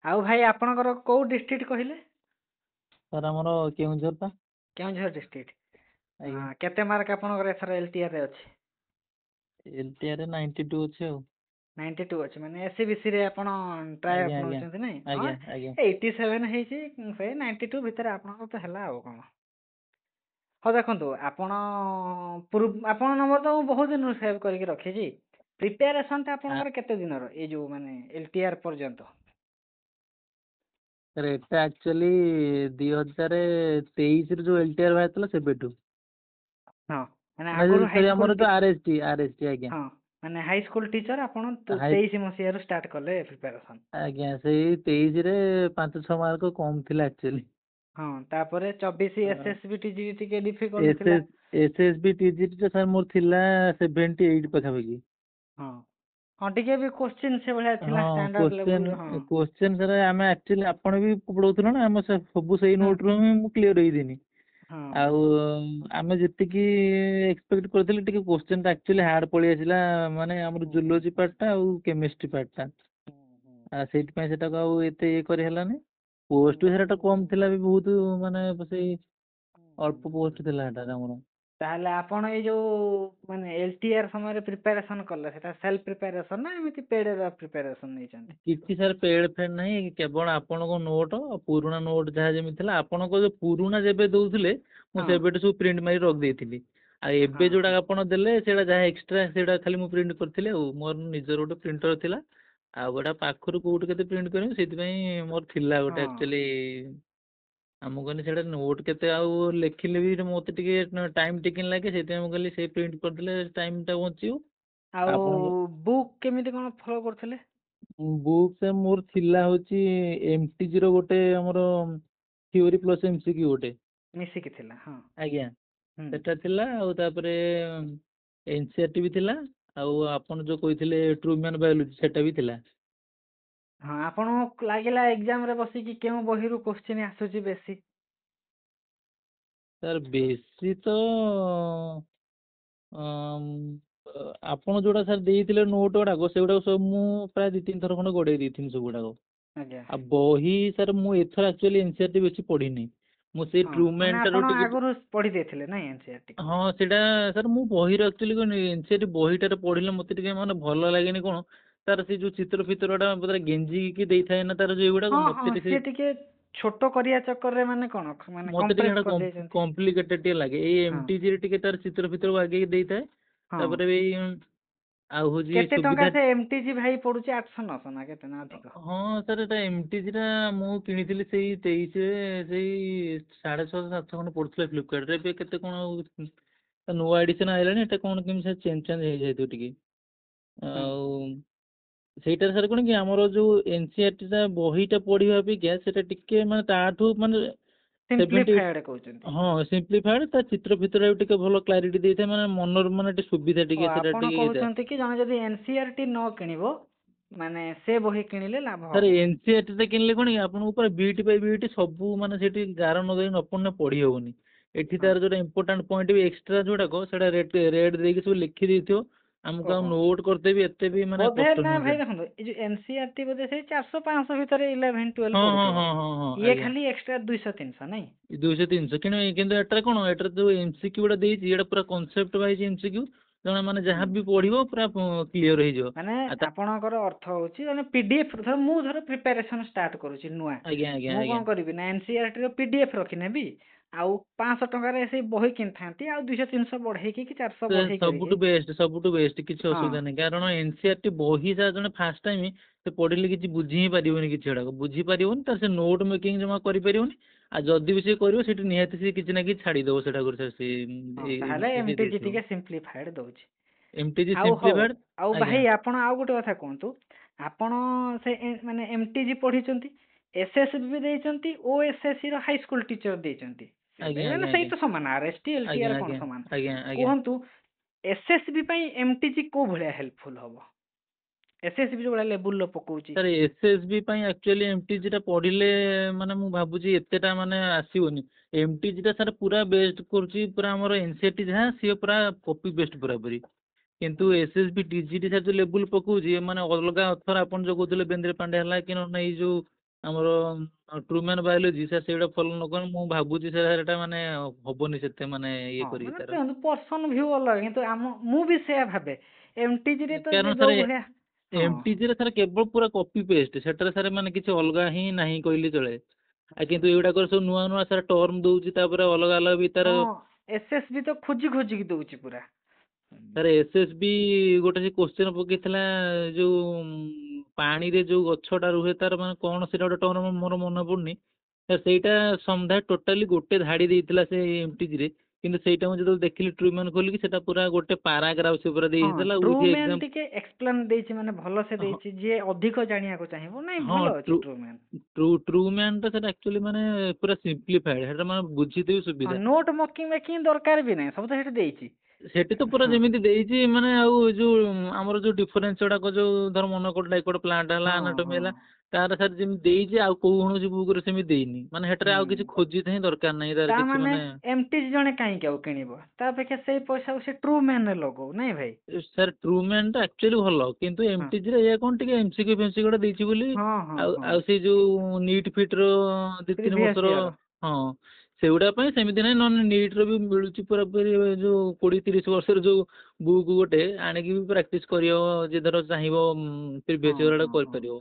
ଆଉ ଭାଇ ଆପଣଙ୍କର କୋଉ ଡିଷ୍ଟ୍ରିକ୍ଟ କହିଲେ? ସାର୍ ଆମର କେଉଁଝର ପା। କେଉଁଝର ଡିଷ୍ଟ୍ରିକ୍ଟ। ଆଜ୍ଞା। କେତେ ମାର୍କ ଆପଣଙ୍କର ଏଥର LTR ରେ ଅଛି? LTR ରେ 92 ଅଛି ଆଉ। 92 ଅଛି ମାନେ SCBC ରେ ଆପଣ ଟ୍ରାଏ ଆଜ୍ଞା ଆଜ୍ଞା ଆପଣଉଛନ୍ତି ନାଇଁ? ହଁ ଆଜ୍ଞା ଆଜ୍ଞା 87 ହେଇଛି, ସେ 92 ଭିତରେ ଆପଣଙ୍କର ତ ହେଲା ଆଉ କଣ। ହଉ ଦେଖନ୍ତୁ ଆପଣ ଆପଣଙ୍କ ନମ୍ବର ତ ମୁଁ ବହୁତ ଦିନରୁ ସେଭ୍ କରିକି ରଖିଛି। ପ୍ରିପାରେସନଟା ଆ- ଆପଣଙ୍କର କେତେ ଦିନର ଏଇ ଯୋଉ ମାନେ LTR ପର୍ଯ୍ୟନ୍ତ? ସାର୍ ଏଟା ଆକ୍ଚୁଆଲି 2023 ରୁ ଯୋଉ LTR ବାହାରିଥିଲା ସେବେଠୁ। ହଁ ମାନେ ନା ଆଗରୁ ସରି ହାଇସ୍କୁଲ ଆମର ଯୋଉ RST ଆଜ୍ଞା। ହଁ ମାନେ ହାଇସ୍କୁଲ ଟିଚର ଆପଣ ହାଇ 23 ମସିହାରୁ ଷ୍ଟାର୍ଟ କଲେ ପ୍ରିପାରେସନ। ଆଜ୍ଞା ସେଇ 23 ରେ 5-6 ମାର୍କ କମ ଥିଲା ଆକ୍ଚୁଆଲି। ହଁ ତାପରେ 24 SSB TGT ଟିକେ ଡିଫିକଲ୍ଟ ଥିଲା। SSB TGT ଟା ସାର୍ ମୋର ଥିଲା 78 ପାଖାପାଖି। ହଁ ହଁ ଟିକେ ବି କୋଶ୍ଚିନ୍ ସେଭଳିଆ ଥିଲା ହଁ ଷ୍ଟାଣ୍ଡାର୍ଡ ଲେବୁଲ। ହଁ କୋଶ୍ଚେନ୍ ସାର୍ ଆମେ ଆକ୍ଚୁଆଲି ଆପଣ ବି ପଢଉଥିଲେ ନା ଆମ ସବୁ ସେଇ ହଁ ନୋଟ ରୁ ହିଁ ମୁଁ କ୍ଲିୟର ହେଇଥିନି। ହଁ ଆଉ ଆମେ ଯେତିକି ଏକ୍ସପେକ୍ଟ କରିଥିଲେ ଟିକେ କୋଶ୍ଚେନ୍ ଟା ଆକ୍ଚୁଆଲି ହାର୍ଡ ପଳେଇ ଆସିଲା, ମାନେ ଆମର ଜୁଲୋଜି ପାର୍ଟ ଟା ଆଉ କେମିଷ୍ଟ୍ରି ପାର୍ଟ ଟା। ସେଇଥିପାଇଁ ସେଟାକୁ ଆଉ ଏତେ ଇଏ କରି ହେଲାନି। ପୋଷ୍ଟ ବି ସେଟା କମ ଥିଲା ବି ବହୁତ, ମାନେ ସେଇ ଅଳ୍ପ ପୋଷ୍ଟ ଥିଲା ସେଟା ଆମର। ତାହେଲେ ଆପଣ ଏଇ ଯୋଉ ମାନେ LTR ସମୟରେ ପ୍ରିପାରେସନ କଲେ ସେଟା ସେଲ୍ଫ ପ୍ରିପାରେସନ ନା ଏମିତି ପେଡ୍ ପ୍ରିପାରେସନ ନେଇଛନ୍ତି? କିଛି ସାର୍ ପେଡ୍ ଫେଡ୍ ନାହିଁ, କେବଳ ଆପଣଙ୍କ ନୋଟ ପୁରୁଣା ନୋଟ ଯାହା ଯେମିତି ଥିଲା ଆପଣଙ୍କ ଯୋଉ ପୁରୁଣା ଯେବେ ଦଉଥିଲେ ମୁଁ ହଁ ସେବେଠୁ ସବୁ ପ୍ରିଣ୍ଟ ମାରି ରଖିଦେଇଥିଲି। ଆଉ ହଁ ଏବେ ଯୋଉଟା ହଁ ଆପଣ ଦେଲେ ସେଇଟା ଯାହା ଏକ୍ସଟ୍ରା ସେଇଟା ଖାଲି ମୁଁ ପ୍ରିଣ୍ଟ କରିଥିଲି ଆଉ। ମୋର ନିଜର ଗୋଟେ ପ୍ରିଣ୍ଟର ଥିଲା। ଆଉ ଗୋଟେ ପାଖରୁ କୋଉଠୁ କେତେ ପ୍ରିଣ୍ଟ କରିବି, ସେଥିପାଇଁ ମୋର ଥିଲା ଗୋଟେ ହଁ ଆକ୍ଚୁଆଲି। ଆଉ ମୁଁ କହିଲି ସେଇଟା ନୋଟ କେତେ ଆଉ ଲେଖିଲେ ବି ମତେ ଟିକେ ଟାଇମ ଟେକିଂ ଲାଗେ, ସେଥିପାଇଁ ମୁଁ କହିଲି ସେଇ ପ୍ରିଣ୍ଟ କରିଦେଲେ ଟାଇମ ଟା ବଞ୍ଚିବ। ଆଉ ଆପଣଙ୍କ ବୁକ୍ କେମିତି କଣ ଫଲୋ କରୁଥିଲେ? ବୁକ୍ ସାର୍ ମୋର ଥିଲା ହଉଛି MTG ର ଗୋଟେ ଆମର ଥିଓରି ପ୍ଲସ MCQ ଗୋଟେ। ମିଶିକି ଥିଲା ହଁ। ଆଜ୍ଞା ହୁଁ ସେଟା ଥିଲା, ଆଉ ତାପରେ NCERT ବି ଥିଲା, ଆଉ ଆପଣ ଯୋଉ କହିଥିଲେ ଟ୍ରୁମ୍ୟାନ ବାୟୋଲୋଜି ସେଟା ବି ଥିଲା। ହଁ ଆପଣଙ୍କୁ ଲାଗିଲା ଏକ୍ଜାମ ରେ ବସିକି କେଉଁ ବହିରୁ କୋଶ୍ଚିନ୍ ଆସୁଛି ବେଶୀ? ସାର୍ ବେଶୀ ତ ଅମ୍, ଆପଣ ଯୋଉଟା ସାର୍ ଦେଇଥିଲେ ନୋଟ ଗୁଡାକ ସେଗୁଡାକ ସବୁ ମୁଁ ପ୍ରାୟ 2-3 ଥର ଖଣ୍ଡେ ଗଡେଇ ଦେଇଥିଲି ସବୁଗୁଡାକ। ଆଜ୍ଞା ଆଉ ବହି ସାର୍ ମୁଁ ଏଥର ଆକ୍ଚୁଆଲି NCERT ବେଶୀ ପଢିନି। ମୁଁ ସେଇ ହଁ ମାନେ ଟ୍ରୁମ୍ୟାନ ଟାରୁ ଆପଣ ଟିକେ ଆଗରୁ ପଢି ଦେଇଥିଲେ ନାଇଁ NCERT? ହଁ ସେଇଟା ସାର୍ ମୁଁ ବହିର ଆକ୍ଚୁଆଲି କଣ NCERT ବହିଟାରେ ପଢିଲେ ମତେ ଟିକେ ମାନେ ଭଲ ଲାଗେନି କଣ, ତାର ସେ ଯୋଉ ଚିତ୍ର ଫିତ୍ର ଟା ପୁରା ଗେଞ୍ଜିକି ଦେଇଥାଏ ନା ତାର ଯୋଉ ହଁ ଏଗୁଡାକ ହଁ ମତେ ସିଏ ଟିକେ ଛୋଟ କରିବା ଚକ୍କରରେ ମାନେ କଣ ମାନେ ମତେ ଟିକେ କମ୍ପ୍ରେସ ସେଟା କରିଦେଇଛନ୍ତି। କମ୍ପ୍ଲିକେଟେଡ ଟିକେ ଲାଗେ। ଏଇ ହଁ MTG ରେ ଟିକେ ତାର ଚିତ୍ର ଫିତ୍ର ବାଗେଇକି ଦେଇଥାଏ। ହଁ ତାପରେ ବି ଆଉ ହଉଛି କେତେ ଟଙ୍କା ସୁବିଧା। ସେ MTG ଭାଇ ପଡୁଛି? 800-900 ନା କେତେ ନା ଅଧିକ? ହଁ ସାର୍ ଏଟା MTG ଟା ମୁଁ କିଣିଥିଲି ସେଇ 23 ରେ ସେଇ 650-700 ଖଣ୍ଡେ ପଡୁଥିଲା ଫ୍ଲିପକାର୍ଟ ରେ। ଏବେ କେତେ କଣ ନୂଆ ଏଡିସନ ଆଇଲାଣି, ଏଟା କଣ କେମିତି ଚେଞ୍ଜ ଚାଞ୍ଜ ହେଇଯାଇଥିବ ଟିକେ। ହୁଁ ଆଉ ସେଇଟାରେ ସାର୍ କଣ କି ଆମର ଯୋଉ NCERT ଟା ବହିଟା ପଢିବା ଅପେକ୍ଷା ସେଟା ଟିକେ ମାନେ ତାଠୁ ମାନେ 70 ସିମ୍ପ୍ଲିଫାଏଡ କହୁଛନ୍ତି। ହଁ ସିମ୍ପ୍ଲିଫାଏଡ, ତା ଚିତ୍ର ଫିତ୍ର ବି ଟିକେ ଭଲ କ୍ଲାରିଟି ଦେଇଥାଏ, ମାନେ ମନର ମାନେ ଟିକେ ସୁବିଧା ଓ ଟିକେ ସେଟା ଆପଣ ଟିକେ ହେଇଥାଏ। କହୁଛନ୍ତି କି ଜଣେ ଯଦି NCERT ନ କିଣିବ ମାନେ ସେ ବହି କିଣିଲେ ଲାଭ ସାର୍ ହବ। NCERT ଟା କିଣିଲେ କଣ କି ଆପଣଙ୍କୁ ପୁରା ବିଟ୍ ବାଇ ବିଟ୍ ସବୁ ମାନେ ସେଠି ଗାର ନ ପଡିଲେ ପଢି ହବନି। ଏଠି ହଁ ତାର ଯୋଉଟା ଇମ୍ପୋର୍ଟାଣ୍ଟ ପଏଣ୍ଟ ବି ଏକ୍ସଟ୍ରା ଯୋଉଟାକ ସେଇଟା ରେଡ୍ ଦେଇକି ସବୁ ଲେଖି ଦେଇଥିବ। ଆମକୁ ଆଉ ଓହୋ ନୋଟ୍ କରିତେ ବି ଏତେ ବି ମାନେ ବୋଧେ କଷ୍ଟ ନା ନୁହେଁ ଭାଇ ସେଟା। ଦେଖନ୍ତୁ ଏଇ ଯୋଉ NCERT ବୋଧେ ସେଇ 400-500 ଭିତରେ 11-12 ହଁ ହଁ ପଡୁଥିବ। ହଁ ହଁ ହଁ ଇଏ ଆଜ୍ଞା। ଖାଲି ଏକ୍ସଟ୍ରା 200-300 ନାଇଁ? 200-300 କିନ୍ତୁ ଏଟାରେ କଣ, ଏଟାରେ ଯୋଉ MCQ ଗୁଡା ଦେଇଛି ଏଟା ପୁରା କନସେପ୍ଟ ୱାଇଜ MCQ। ଜଣେ ମାନେ ହୁଁ ଯାହା ବି ପଢିବ ପୁରା କ୍ଲିୟର ହେଇଯିବ। ମାନେ ଆଉ ତା ଆପଣଙ୍କର ଅର୍ଥ ହଉଛି ମାନେ PDF ଧର ମୁଁ ପ୍ରିପାରେସନ ଷ୍ଟାର୍ଟ କରୁଛି ନୂଆ, ଆଜ୍ଞା ଆଜ୍ଞା ମୁଁ ଆଜ୍ଞା। କଣ କରିବି ନା NCERT ର PDF ରଖିନେବି, ଆଉ 500 ଟଙ୍କାରେ ସେଇ ବହି କିଣିଥାନ୍ତି, ଆଉ 200-300 ବଢେଇକି କି 400 ସେ ବଢେଇ କରିକି ସବୁଠୁ ବେଷ୍ଟ କିଛି ହଁ ଅସୁବିଧା ନାହିଁ। କାରଣ NCERT ବହି ସାର୍ ଜଣେ ଫାଷ୍ଟ ଟାଇମ ସେ ପଢିଲେ କିଛି ବୁଝି ହିଁ ପାରିବନି, କିଛି ଗୁଡାକ ବୁଝି ପାରିବନି। ତାର ସେ ନୋଟ ମେକିଂ ଜମା କରିପାରିବନି। ଆଉ ଯଦି ବି ସେ କରିବ ସେଠି ନିହାତି ସେ କିଛି ନା କିଛି ଛାଡିଦବ ସେଟାକୁ ହଁ ତାହେଲେ MTG ଟିକେ ସିମ୍ପ୍ଲିଫାଏଡ ଦଉଛି। MTG ଆଉ ହଉ, ସିମ୍ପ୍ଲିଫାଏଡ୍। ଆଉ ଆଜ୍ଞା ଭାଇ ଆପଣ ଆଉ ଗୋଟେ କଥା କୁହନ୍ତୁ, ଆପଣ ସେ ମାନେ MTG ପଢିଛନ୍ତି, SSB ବି ଦେଇଛନ୍ତି, OSSC ର ହାଇସ୍କୁଲ ଟିଚର ଦେଇଛନ୍ତି। ଆଜ୍ଞା ମାନେ ଆଜ୍ଞା ସେଇ ଆଜ୍ଞା ତ ସମାନ RST ଆଜ୍ଞା LTR କଣ ଆଜ୍ଞା ସମାନ। ଆଜ୍ଞା ଆଜ୍ଞା। କୁହନ୍ତୁ SSB ପାଇଁ MTG କୋଉ ଭଳିଆ ହେଲ୍ପଫୁଲ ହବ? SSB ଯୋଉ ଭଳିଆ ଲେବୁଲ ର ପକଉଛି। ସାର୍ SSB ପାଇଁ ଆକ୍ଚୁଆଲି MTG ଟା ପଢିଲେ ମାନେ ମୁଁ ଭାବୁଛି ଏତେଟା ମାନେ ଆସିବନି। MTG ଟା ସାର୍ ପୁରା ବେଷ୍ଟ କରୁଛି, ପୁରା ଆମର NCERT ଯାହା ସିଏ ପୁରା କପି ପେଷ୍ଟ ପୁରା ପୁରି। କିନ୍ତୁ SSB TGT ସାର୍ ଯୋଉ ଲେବୁଲ ପକଉଛି ମାନେ ଅଲଗା ଅଥର ଆପଣ ଯୋଉ କହୁଥିଲେ ବେନ୍ଦ୍ରେ ପାଣ୍ଡେ ହେଲା କି ନହେଲେ ଏଇ ଯୋଉ ଆମର ଟ୍ରୁମ୍ୟାନ୍ ବାୟୋଲୋଜି ସାର୍ ସେଗୁଡ଼ା ଫଲୋ ନ କଲେ ମୁଁ ଭାବୁଛି ସାର୍ ଏଟା ମାନେ ହବନି ସେତେ ମାନେ ଇଏ ହଁ କରିକି ମାନେ ତାର। ଦେଖନ୍ତୁ ପର୍ସନ ଭ୍ୟୁ ଅଲଗା, କିନ୍ତୁ ମୁଁ ବି ସେଇଆ ଭାବେ ଏମଟିଜି ରେ ତ କାରଣ ଯୋଉ ସାର୍ ଭଳିଆ। ହଁ ଏମଟିଜିରେ ସାର୍ କେବଳ ପୁରା କପି ପେଷ୍ଟ, ସେଟାରେ ସାର୍ ମାନେ କିଛି ଅଲଗା ହିଁ ନାହିଁ କହିଲେ ଚଳେ। ଆଉ କିନ୍ତୁ ଏଗୁଡ଼ାକର ସବୁ ନୂଆ ନୂଆ ସାର୍ ଟର୍ମ ଦଉଛି, ତାପରେ ଅଲଗା ଅଲଗା ବି ତାର। ହଁ ଏସଏସବି ତ ଖୋଜିକି ଦଉଛି ପୁରା। ସାର୍ ଏସଏସବି ଗୋଟେ ସେ କୋଶ୍ଚେନ୍ ପକେଇଥିଲା ଯୋଉ ପାଣିରେ ଯୋଉ ଗଛଟା ରୁହେ ତାର ମାନେ କଣ ସେଇଟା ଗୋଟେ ଟର୍ମ ମୋର ମନେ ପଡୁନି ସାର୍, ସେଇଟା ସମୁଦାୟ ଟୋଟାଲି ଗୋଟେ ଧାଡ଼ି ଦେଇଥିଲା ସେ ଏମଟିଜିରେ, କିନ୍ତୁ ସେଇଟା ମୁଁ ଯେତେବେଳେ ଦେଖିଲି ଟ୍ରୁମ୍ୟାନ୍ ଖୋଲିକି ସେଟା ପୁରା ଗୋଟେ ପାରାଗ୍ରାଫ ସେ ପୁରା ହଁ ଦେଇଥିଲା ୱିଥ୍ ଟ୍ରୁମ୍ୟାନ୍ ଏକ୍ସାମ୍। ଟିକେ ଏକ୍ସପ୍ଲେନ ଦେଇଛି, ମାନେ ଭଲ ସେ ହଁ ଦେଇଛି, ଯିଏ ଅଧିକ ଜାଣିବାକୁ ଚାହିଁବ ନାଇଁ ହଁ ଭଲ ଅଛି ଟ୍ରୁମ୍ୟାନ୍। ଟ୍ରୁମ୍ୟାନ୍ ଟା ସେଟା ଆକ୍ଚୁଆଲି ମାନେ ପୁରା ସିମ୍ପ୍ଲିଫାଏଡ୍, ସେଟା ମାନେ ବୁଝିତେ ବି ହଁ ସୁବିଧା। ନୋଟ୍ ମେକିଂ ଦରକାର ବି ନାହିଁ, ସବୁ ତ ସେଠି ଦେଇଛି। ସେଠି ତ ପୁରା ହଁ ଯେମିତି ଦେଇଛି ମାନେ, ଆଉ ଯୋଉ ଆମର ଯୋଉ ଡିଫରେନ୍ସ ଗୁଡାକ ଯୋଉ ଧର ମନେ କରୁଥିଲା ଗୋଟେ ପ୍ଲାଣ୍ଟ ହେଲା, ହଁ ଆନାଟୋମି ହଁ ହେଲା, ତାର ସାର୍ ଯେମିତି ଦେଇଛି ଆଉ କୌଣସି ବୁକ୍ ରେ ସେମିତି ଦେଇନି, ମାନେ ସେଟାରେ ଆଉ କିଛି ହୁଁ ଖୋଜିତେ ହିଁ ଦରକାର ନାହିଁ ତାର ତା କିଛି ମାନେ ମାନେ। ଏମଟିଜି ଜଣେ କାହିଁକି ଆଉ କିଣିବ, ତା ଅପେକ୍ଷା ସେଇ ପଇସାକୁ ସେ ଟ୍ରୁମ୍ୟାନ୍ ରେ ଲଗଉ, ନାଇଁ ଭାଇ। ସାର୍ ଟ୍ରୁମ୍ୟାନ୍ ଟା ଆକ୍ଚୁଆଲି ଭଲ, କିନ୍ତୁ ହଁ ଏମଟିଜି ରେ ଏଇଆ କଣ ଟିକେ ଏମସିକ୍ୟୁ ଫେମସିକ୍ୟୁ ଗୁଡ଼ା ଦେଇଛି ବୋଲି। ହଁ ହଁ ଆଉ ହଁ ଆଉ ସେଇ ଯୋଉ ନିଟ୍ ଫିଟ୍ ର 2-3 ବର୍ଷର। Previous year. ହଁ ସେଗୁଡ଼ା ପାଇଁ ସେମିତି ନାହିଁ, ନହେଲେ ନିଟ୍ ର ବି ମିଳୁଛି ପୁରା ପୁରି ଯୋଉ 20-30 ବର୍ଷର ଯୋଉ ବୁକ୍ ଗୋଟେ ଆଣିକି ବି ପ୍ରାକ୍ଟିସ୍ କରିବ, ଯିଏ ଧର ଚାହିଁବ ହଁ ପ୍ରିଭିୟସ୍ ଇୟର ଗୁଡ଼ା ହଁ ହଁ କରିପାରିବ।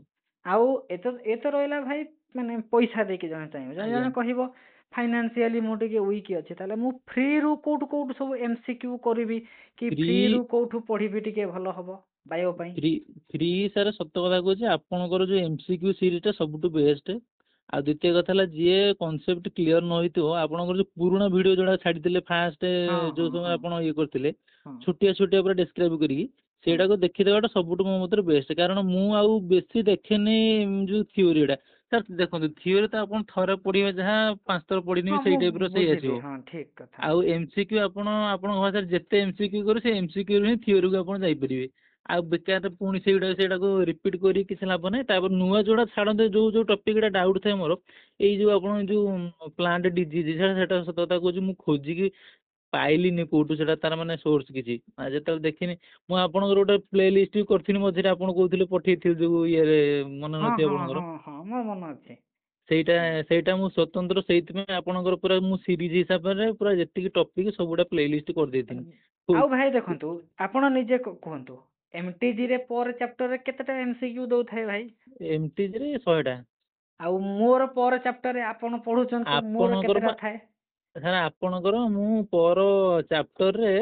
ଆଉ ଏତ ରହିଲା ଭାଇ, ମାନେ ପଇସା ଦେଇକି ଜଣେ ଚାହିଁବ, ଜଣେ ଆଜ୍ଞା। ଜଣେ କହିବ ଫାଇନାନ୍ସିଆଲି ମୁଁ ଟିକେ ୱିକ୍ ଅଛି, ତାହେଲେ ମୁଁ ଫ୍ରିରୁ କୋଉଠୁ ସବୁ ଏମସିକ୍ୟୁ କରିବି, କି ଫ୍ରି ଫ୍ରିରୁ କୋଉଠୁ ପଢିବି ଟିକେ ଭଲ ହବ ବାୟୋ ପାଇଁ। ଫ୍ରି ଫ୍ରି ସାର୍ ସତ କଥା କହୁଛି, ଆପଣଙ୍କର ଯୋଉ ଏମସିକ୍ୟୁ ସିରିଜ୍ ଟା ସବୁଠୁ ବେଷ୍ଟ। ଆଉ ଦ୍ୱିତୀୟ କଥା ହେଲା, ଯିଏ କନସେପ୍ଟ କ୍ଲିୟର ନ ହେଇଥିବ, ଆପଣଙ୍କର ଯୋଉ ପୁରୁଣା ଭିଡ଼ିଓ ଯୋଉଟା ଛାଡ଼ିଥିଲେ ଫାଷ୍ଟ ହଁ ଯୋଉ ହଁ ସମୟ ହଁ ଆପଣ ଇଏ କରିଥିଲେ ହଁ ଛୋଟିଆ ଛୋଟିଆ ପୁରା ଡେସ୍କ୍ରାଇବ୍ କରିକି, ହଁ ସେଇଟାକୁ ଦେଖିଦେବାଟା ସବୁଠୁ ମୋ ମତରେ ବେଷ୍ଟ। କାରଣ ମୁଁ ଆଉ ବେଶୀ ଦେଖେନି ଯୋଉ ଥିଓରି ଗୁଡ଼ା। ସାର୍ ଦେଖନ୍ତୁ, ଥିଓରି ତ ଆପଣ ଥରେ ପଢ଼ିବେ ଯାହା 5 ଥର ପଢ଼ିନି ହଁ ସେଇ ମୁଁ ଟାଇପ୍ର ସେଇ ବୁଝିଲି, ଆସିବ। ହଁ ଠିକ କଥା। ଆଉ ଏମସିକ୍ୟୁ ଆପଣଙ୍କ ଭାଷାରେ ଯେତେ ଏମସିକ୍ୟୁ କରିବେ, ସେ ଏମସିକ୍ୟୁ ହିଁ ଥିଓରିକୁ ଆପଣ ଯାଇପାରିବେ। ଆଉ ବେକାର ପୁଣି ସେଇଟାକୁ ରିପିଟ୍ କରି କିଛି ଲାଭ ନାହିଁ। ତାପରେ ନୂଆ ଯୋଉଟା ଛାଡ଼ନ୍ତି, ଯୋଉ ଟପିକ୍ ଗୁଡ଼ା ଡାଉଟ୍ ଥାଏ ମୋର, ଏଇ ଯୋଉ ଆପଣ ଯୋଉ ପ୍ଲାଣ୍ଟ ଡିଜିଜ୍, ସେଟା ସତ କଥା କହୁଛି, ମୁଁ ଖୋଜିକି ପାଇଲିନି କୋଉଠୁ ସେଟା ତାର ମାନେ ସୋର୍ସ କିଛି। ଆଉ ଯେତେବେଳେ ଦେଖିନି, ମୁଁ ଆପଣଙ୍କର ଗୋଟେ ପ୍ଲେ ଲିଷ୍ଟ ବି କରିଥିଲି ମଝିରେ, ଆପଣ କହୁଥିଲେ ପଠେଇଥିଲି ଯୋଉ ଇଏରେ, ମନେ ହଁ ନଥିବ ହଁ ଆପଣଙ୍କର। ହଁ ହଁ ମୋର ମନେ ଅଛି। ସେଇଟା ହୁଁ। ସେଇଟା ମୁଁ ସ୍ୱତନ୍ତ୍ର ସେଇଥିପାଇଁ ଆପଣଙ୍କର ପୁରା ମୁଁ ସିରିଜ୍ ହିସାବରେ ପୁରା ଯେତିକି ଟପିକ୍ ସବୁଗୁଡ଼ା ପ୍ଲେ ଲିଷ୍ଟ କରିଦେଇଥିଲି। ଆଉ ଭାଇ ଦେଖନ୍ତୁ, ଆପଣ ନିଜେ କୁହନ୍ତୁ, ଏମଟିଜି ରେ ପର ଚାପ୍ଟରରେ କେତେଟା ଏମସିକ୍ୟୁ ଦଉଥାଏ ଭାଇ? ଏମଟିଜିରେ 100ଟା। ଆଉ ମୋର ପର ଚାପ୍ଟରରେ ଆପଣ ପଢୁଛନ୍ତି, ମୋର ଆପଣଙ୍କର ବା କେତେଟା ଥାଏ? ସାର୍ ଆପଣଙ୍କର ମୁଁ ପର ଚାପ୍ଟରରେ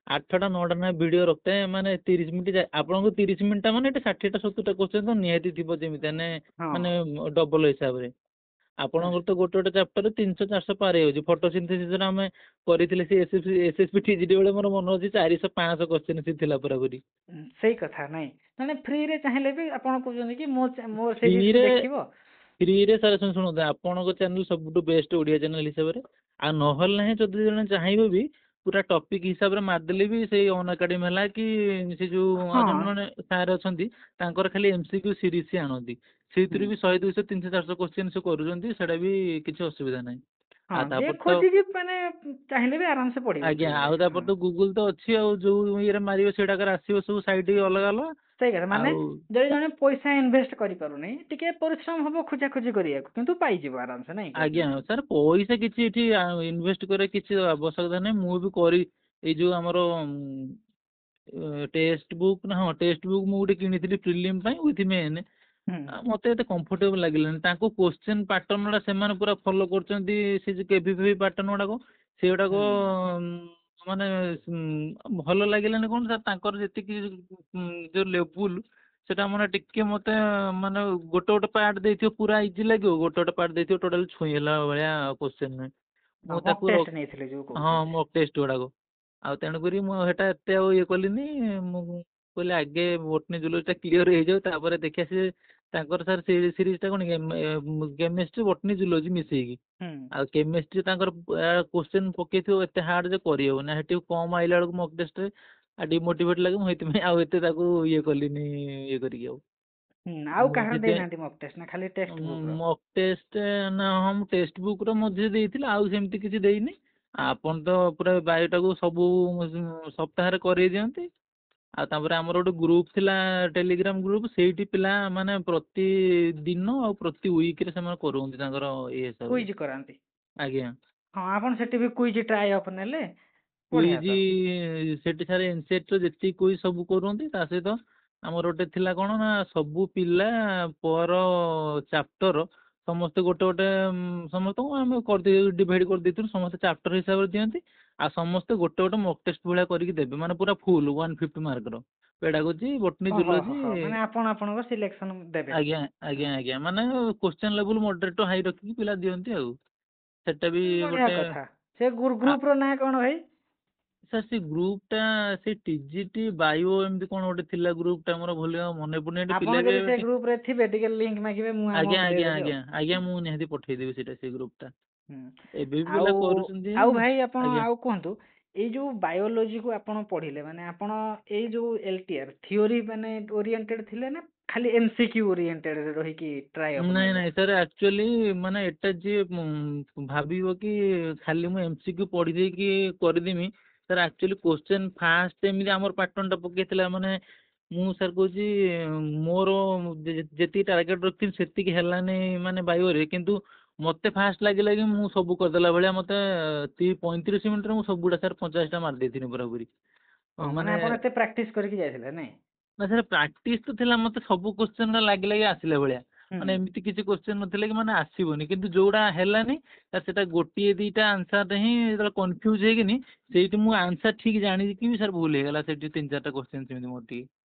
8ଟା 9ଟା ନା ଭିଡ଼ିଓ ରଖିଥାଏ, ମାନେ 30 ମିନିଟ୍। ଆପଣଙ୍କୁ 30 ମିନିଟ୍ ମାନେ ଏଠି 60ଟା 70ଟା କୋଶ୍ଚେନ୍ ତ ନିହାତି ଥିବ, ଯେମିତି ହଁ ମାନେ ଡବଲ ହିସାବରେ। ଆପଣଙ୍କର ତ ଗୋଟେ ଗୋଟେ ଚାପ୍ଟରରେ 300-400 ପାର ହେଇଯାଉଛି। ଫଟୋସିନ୍ଥେସିସ୍ ଆମେ କରିଥିଲେ ସେ ଏସଏସବି ଟିଜିଟି ବେଳେ, ମୋର ମନେ ଅଛି 400-500 କୋଶ୍ଚେନ୍ ସେ ଥିଲା ପୁରାପୁରି। ସେଇ କଥା ନାଇଁ, ମାନେ ଫ୍ରିରେ ଚାହିଁଲେ ବି ଆପଣ କହୁଛନ୍ତି କି ମୋ ସିରିଜକୁ ଫ୍ରିରେ ଦେଖିବ। ଫ୍ରିରେ ସାର୍ ଶୁଣନ୍ତୁ, ଆପଣଙ୍କ ଚ୍ୟାନେଲ୍ ସବୁଠୁ ବେଷ୍ଟ ଓଡ଼ିଆ ଚ୍ୟାନେଲ୍ ହିସାବରେ। ଆଉ ନହେଲେ ନାହିଁ, ଯଦି ଜଣେ ଚାହିଁବ ବି ପୁରା ଟପିକ୍ ହିସାବରେ ମାରିଦେଲେ ବି, ସେଇ ଅନ୍ ଏକାଡେମୀ ହେଲା କି ସେ ଯୋଉ ଆଉ ହଁ ଜଣେ ଜଣେ ସାର୍ ଅଛନ୍ତି, ତାଙ୍କର ଖାଲି ଏମସିକ୍ୟୁ ସିରିଜ୍ ସେ ଆଣନ୍ତି। ସେଇଥିରୁ ହୁଁ। ବି 100-200-300-400 କୋଶ୍ଚେନ୍ ସେ କରୁଛନ୍ତି, ସେଟା ବି କିଛି ଅସୁବିଧା ନାହିଁ। ହଁ ଆଉ ଯିଏ ତାପରେ ତ ଖୋଜିକି ମାନେ ଚାହିଁଲେ ବି ଆରାମସେ ପଢିବ ଆଜ୍ଞା, ଫ୍ରିରେ। ଆଉ ହଁ ତାପରେ ତ ଗୁଗୁଲ ତ ଅଛି, ଆଉ ଯୋଉ ଇଏରେ ମାରିବ ସେଇଟାକରେ ଆସିବ ସବୁ ସାଇଟ୍ ଅଲଗା ଅଲଗା। ସେଇ କଥା, ମାନେ ଆଉ ଯଦି ଜଣେ ପଇସା ଇନଭେଷ୍ଟ କରିପାରୁନି, ଟିକେ ପରିଶ୍ରମ ହବ ଖୋଜାଖୋଜି କରିବାକୁ, କିନ୍ତୁ ପାଇଯିବ ଆରାମସେ, ନାଇଁ ଆଜ୍ଞା କହୁଛନ୍ତି। ସାର୍, ପଇସା କିଛି ଏଠି ଇନଭେଷ୍ଟ କରିବା କିଛି ଆବଶ୍ୟକତା ନାହିଁ। ମୁଁ ବି ଏଇ ଯୋଉ ଆମର ଟେକ୍ସଟ ବୁକ୍ ନା, ହଁ ଟେକ୍ସଟ ବୁକ୍ ମୁଁ ଗୋଟେ କିଣିଥିଲି ପ୍ରିଲିମ୍ ପାଇଁ ୱିଥ୍ ମେନ୍। ହୁଁ ମତେ ଏତେ କମ୍ଫର୍ଟେବଲ ଲାଗିଲାନି। ତାଙ୍କୁ କୋଶ୍ଚେନ୍ ପାଟର୍ନ ଗୁଡ଼ା ସେମାନେ ପୁରା ଫଲୋ କରୁଛନ୍ତି, ସେ ଯୋଉ କେଭିପିଭି ପାଟର୍ନ ଗୁଡ଼ାକ ସେଗୁଡ଼ାକ ହୁଁ ମାନେ ଭଲ ଲାଗିଲାନି। କଣ ସାର୍, ତାଙ୍କର ଯେତିକି ଯୋଉ ଲେବୁଲ୍, ସେଟା ମାନେ ଟିକେ ମତେ ମାନେ ଗୋଟେ ଗୋଟେ ପାର୍ଟ ଦେଇଥିବ ପୁରା ଇଜି ଲାଗିବ, ଗୋଟେ ଗୋଟେ ପାର୍ଟ ଦେଇଥିବ ଟୋଟାଲ ଛୁଇଁ ହେଲା ଭଳିଆ କୋଶ୍ଚେନ୍ ନାହିଁ। ମୁଁ ମକ୍ ତାକୁ ଟେଷ୍ଟ ନେଇଥିଲେ ଯୋଉ ହଁ କହୁଛନ୍ତି। ମକ୍ ଟେଷ୍ଟ ଗୁଡ଼ାକ। ଆଉ ତେଣୁକରି ମୁଁ ସେଟା ଏତେ ଆଉ ଇଏ କଲିନି। ମୁଁ କହିଲି ଆଗେ ବୋଟନି ଜୁଲୋଜି ଟା କ୍ଲିୟର ହେଇଯାଉ, ତାପରେ ଦେଖିଆ। ସେ ତାଙ୍କର ସାର୍ ସିରିଜ୍ ଟା କଣ କେମିଷ୍ଟ୍ରି ବଟନି ଜୁଲୋଜି ମିଶେଇକି। ହୁଁ ଆଉ କେମିଷ୍ଟ୍ରି ତାଙ୍କର କୋଶ୍ଚେନ୍ ପକେଇଥିବ ଏତେ ହାର୍ଡ ଯେ କରିହବନି। ସେଠି କମ୍ ଆଇଲା ବେଳକୁ ମକ୍ ଟେଷ୍ଟରେ ଆଉ ଡିମୋଟିଭେଟ୍ ଲାଗେ। ମୁଁ ସେଇଥିପାଇଁ ଆଉ ଏତେ ତାକୁ ଇଏ କଲିନି, ଇଏ କରିକି ଆଉ। ହୁଁ ଆଉ ମୁଁ କାହାର ସେଥିପାଇଁ ଦେଇନାହାନ୍ତି ମକ୍ ଟେଷ୍ଟ, ନା ଖାଲି ଟେକ୍ସଟ ବୁକ୍ ର? ମକ୍ ଟେଷ୍ଟ ନା, ହଁ ମୁଁ ଟେକ୍ସଟ ବୁକ୍ ର ମଝିରେ ଦେଇଥିଲି, ଆଉ ସେମିତି କିଛି ଦେଇନି। ଆପଣ ତ ପୁରା ବାୟୋଟାକୁ ସବୁ ସପ୍ତାହରେ କରେଇ ଦିଅନ୍ତି। ଆଉ ତାପରେ ଆମର ଗୋଟେ ଗ୍ରୁପ ଥିଲା ଟେଲିଗ୍ରାମ ଗ୍ରୁପ, ସେଇଠି ପିଲା ମାନେ ପ୍ରତି ଦିନ ଆଉ ପ୍ରତି ୱିକରେ ସେମାନେ କରୁଛନ୍ତି ତାଙ୍କର ଇଏ ହିସାବରେ। କୁଇଜ କରାନ୍ତି। ଆଜ୍ଞା। ହଁ ଆପଣ ସେଠି ବି କୁଇଜ ଟ୍ରାଏ ଅପ୍ ନେଲେ ବଢିଆ କୁଇଜ ତ। ସେଠି ସାର୍ ଏନସିଏଟିର ଯେତିକି କୁଇଜ ସବୁ କରୁଛନ୍ତି, ତା ସହିତ ଆମର ଗୋଟେ ଥିଲା କଣ ନା ସବୁ ପିଲା ପର ଚାପ୍ଟର ସମସ୍ତେ ଗୋଟେ ଗୋଟେ ସମସ୍ତଙ୍କୁ ଆମେ ଡିଭାଇଡ କରିଦେଇଥିଲୁ, ସମସ୍ତେ ଚାପ୍ଟର ହିସାବରେ ଦିଅନ୍ତି ଆଉ ସମସ୍ତେ ଗୋଟେ ଗୋଟେ ମକ୍ ଟେଷ୍ଟ ଭଳିଆ କରିକି ଦେବେ, ମାନେ ପୁରା ଫୁଲ 150 ମାର୍କର ପେଡାଗୋଜି, ବଟନୀ, ଓହୋ ଜୁଲୋଜି। ହୋ ମାନେ ଆପଣ ଆପଣଙ୍କ ସିଲେକ୍ସନ ଦେବେ। ଆଜ୍ଞା ଆଜ୍ଞା ଆଜ୍ଞା, ମାନେ କୋଶ୍ଚେନ ଲେବୁଲ ମଡରେଟ ଟୁ ହାଇ ରଖିକି ପିଲା ଦିଅନ୍ତି ଆଉ। ସେଟା ବି ବଢିଆ ଗୋଟେ କଥା। ସେ ଗ୍ରୁପ ର ନାଁ କଣ ଭାଇ? ସାର୍ ସେ ଗ୍ରୁପ ଟା ସେ ଟିଜିଟି ବାୟୋ ଏମିତି କଣ ଗୋଟେ ଥିଲା ଗ୍ରୁପ ଟା, ମୋର ଭୁଲ ଆଉ ମନେ ପଡୁନି। ଏଠି ଆପଣ ପିଲା ବି ଯଦି ସେ ଗ୍ରୁପ ରେ ଥିବେ ଟିକେ ଲିଙ୍କ ମାଗିବେ, ମୁଁ ଆଜ୍ଞା ଆମକୁ ଆଜ୍ଞା ଦେଇଦେବି ଆଉ। ଆଜ୍ଞା ଆଜ୍ଞା, ମୁଁ ନିହାତି ପଠେଇଦେବି ସେଇଟା, ସେ ଗ୍ରୁପ ଟା। ହୁଁ। ଏବେ ବି ପିଲା ଆଉ କରୁଛନ୍ତି। ଆଉ ଭାଇ ଆପଣ ଆଜ୍ଞା ଆଉ କୁହନ୍ତୁ, ଏଇ ଯୋଉ ବାୟୋଲୋଜି କୁ ଆପଣ ପଢିଲେ, ମାନେ ଆପଣ ଏଇ ଯୋଉ ଏଲଟିଆର ଥିଓରି ମାନେ ଓରିଏଣ୍ଟେଡ ଥିଲେ ନା ଖାଲି ଏମସିକ୍ୟୁ ଓରିଏଣ୍ଟେଡ ରହିକି ଟ୍ରାଏ ଅପ୍ ନାଇଁ ନେଲେ? ନାଇଁ ସାର୍, ଆକ୍ଚୁଆଲି ମାନେ ଏଟା ଯିଏ ଭାବିବ କି ଖାଲି ମୁଁ ଏମସିକ୍ୟୁ ପଢି ଦେଇକି କରିଦେମି, ସାର୍ ଆକ୍ଚୁଆଲି କୋଶ୍ଚେନ ଫାଷ୍ଟ ଏମିତି ଆମର ପାଟର୍ନ ଟା ପକେଇଥିଲା, ମାନେ ମୁଁ ସାର୍ କହୁଛି ମୋର ଯେତିକି ଟାର୍ଗେଟ ରଖିଥିଲି ସେତିକି ହେଲାନି ମାନେ ବାୟୋରେ, କିନ୍ତୁ ମତେ ଫାଷ୍ଟ ଲାଗିଲା କି ମୁଁ ସବୁ କରିଦେଲା ଭଳିଆ, ମତେ 35 ମିନିଟରେ ମୁଁ ସବୁଟା ସାର୍ 50ଟା ମାରି ଦେଇଥିଲି ପୁରାପୁରି। ହଁ ମାନେ ମାନେ ଆପଣ ଏତେ ପ୍ରାକ୍ଟିସ କରିକି ଯାଇଥିଲେ ନାଇଁ? ନା ସାର୍ ପ୍ରାକ୍ଟିସ ତ ଥିଲା, ମତେ ସବୁ କୋଶ୍ଚେନ ଟା ଲାଗି ଆସିଲା ଭଳିଆ, ହୁଁ ମାନେ ଏମିତି କିଛି କୋଶ୍ଚେନ ନଥିଲା କି ମାନେ ଆସିବନି, କିନ୍ତୁ ଯୋଉଟା ହେଲାନି ସେଟା ଗୋଟିଏ ଦିଟା ଆନ୍ସରରେ ହିଁ ଯେତେବେଳେ କନଫ୍ୟୁଜ ହେଇକିନି ସେଇଠି ମୁଁ ଆନ୍ସର ଠିକ ଜାଣିକି ବି ସାର୍ ଭୁଲ ହେଇଗଲା, ସେଠି 3-4ଟା କୋଶ୍ଚେନ ସେମିତି ମୋର ଟିକେ।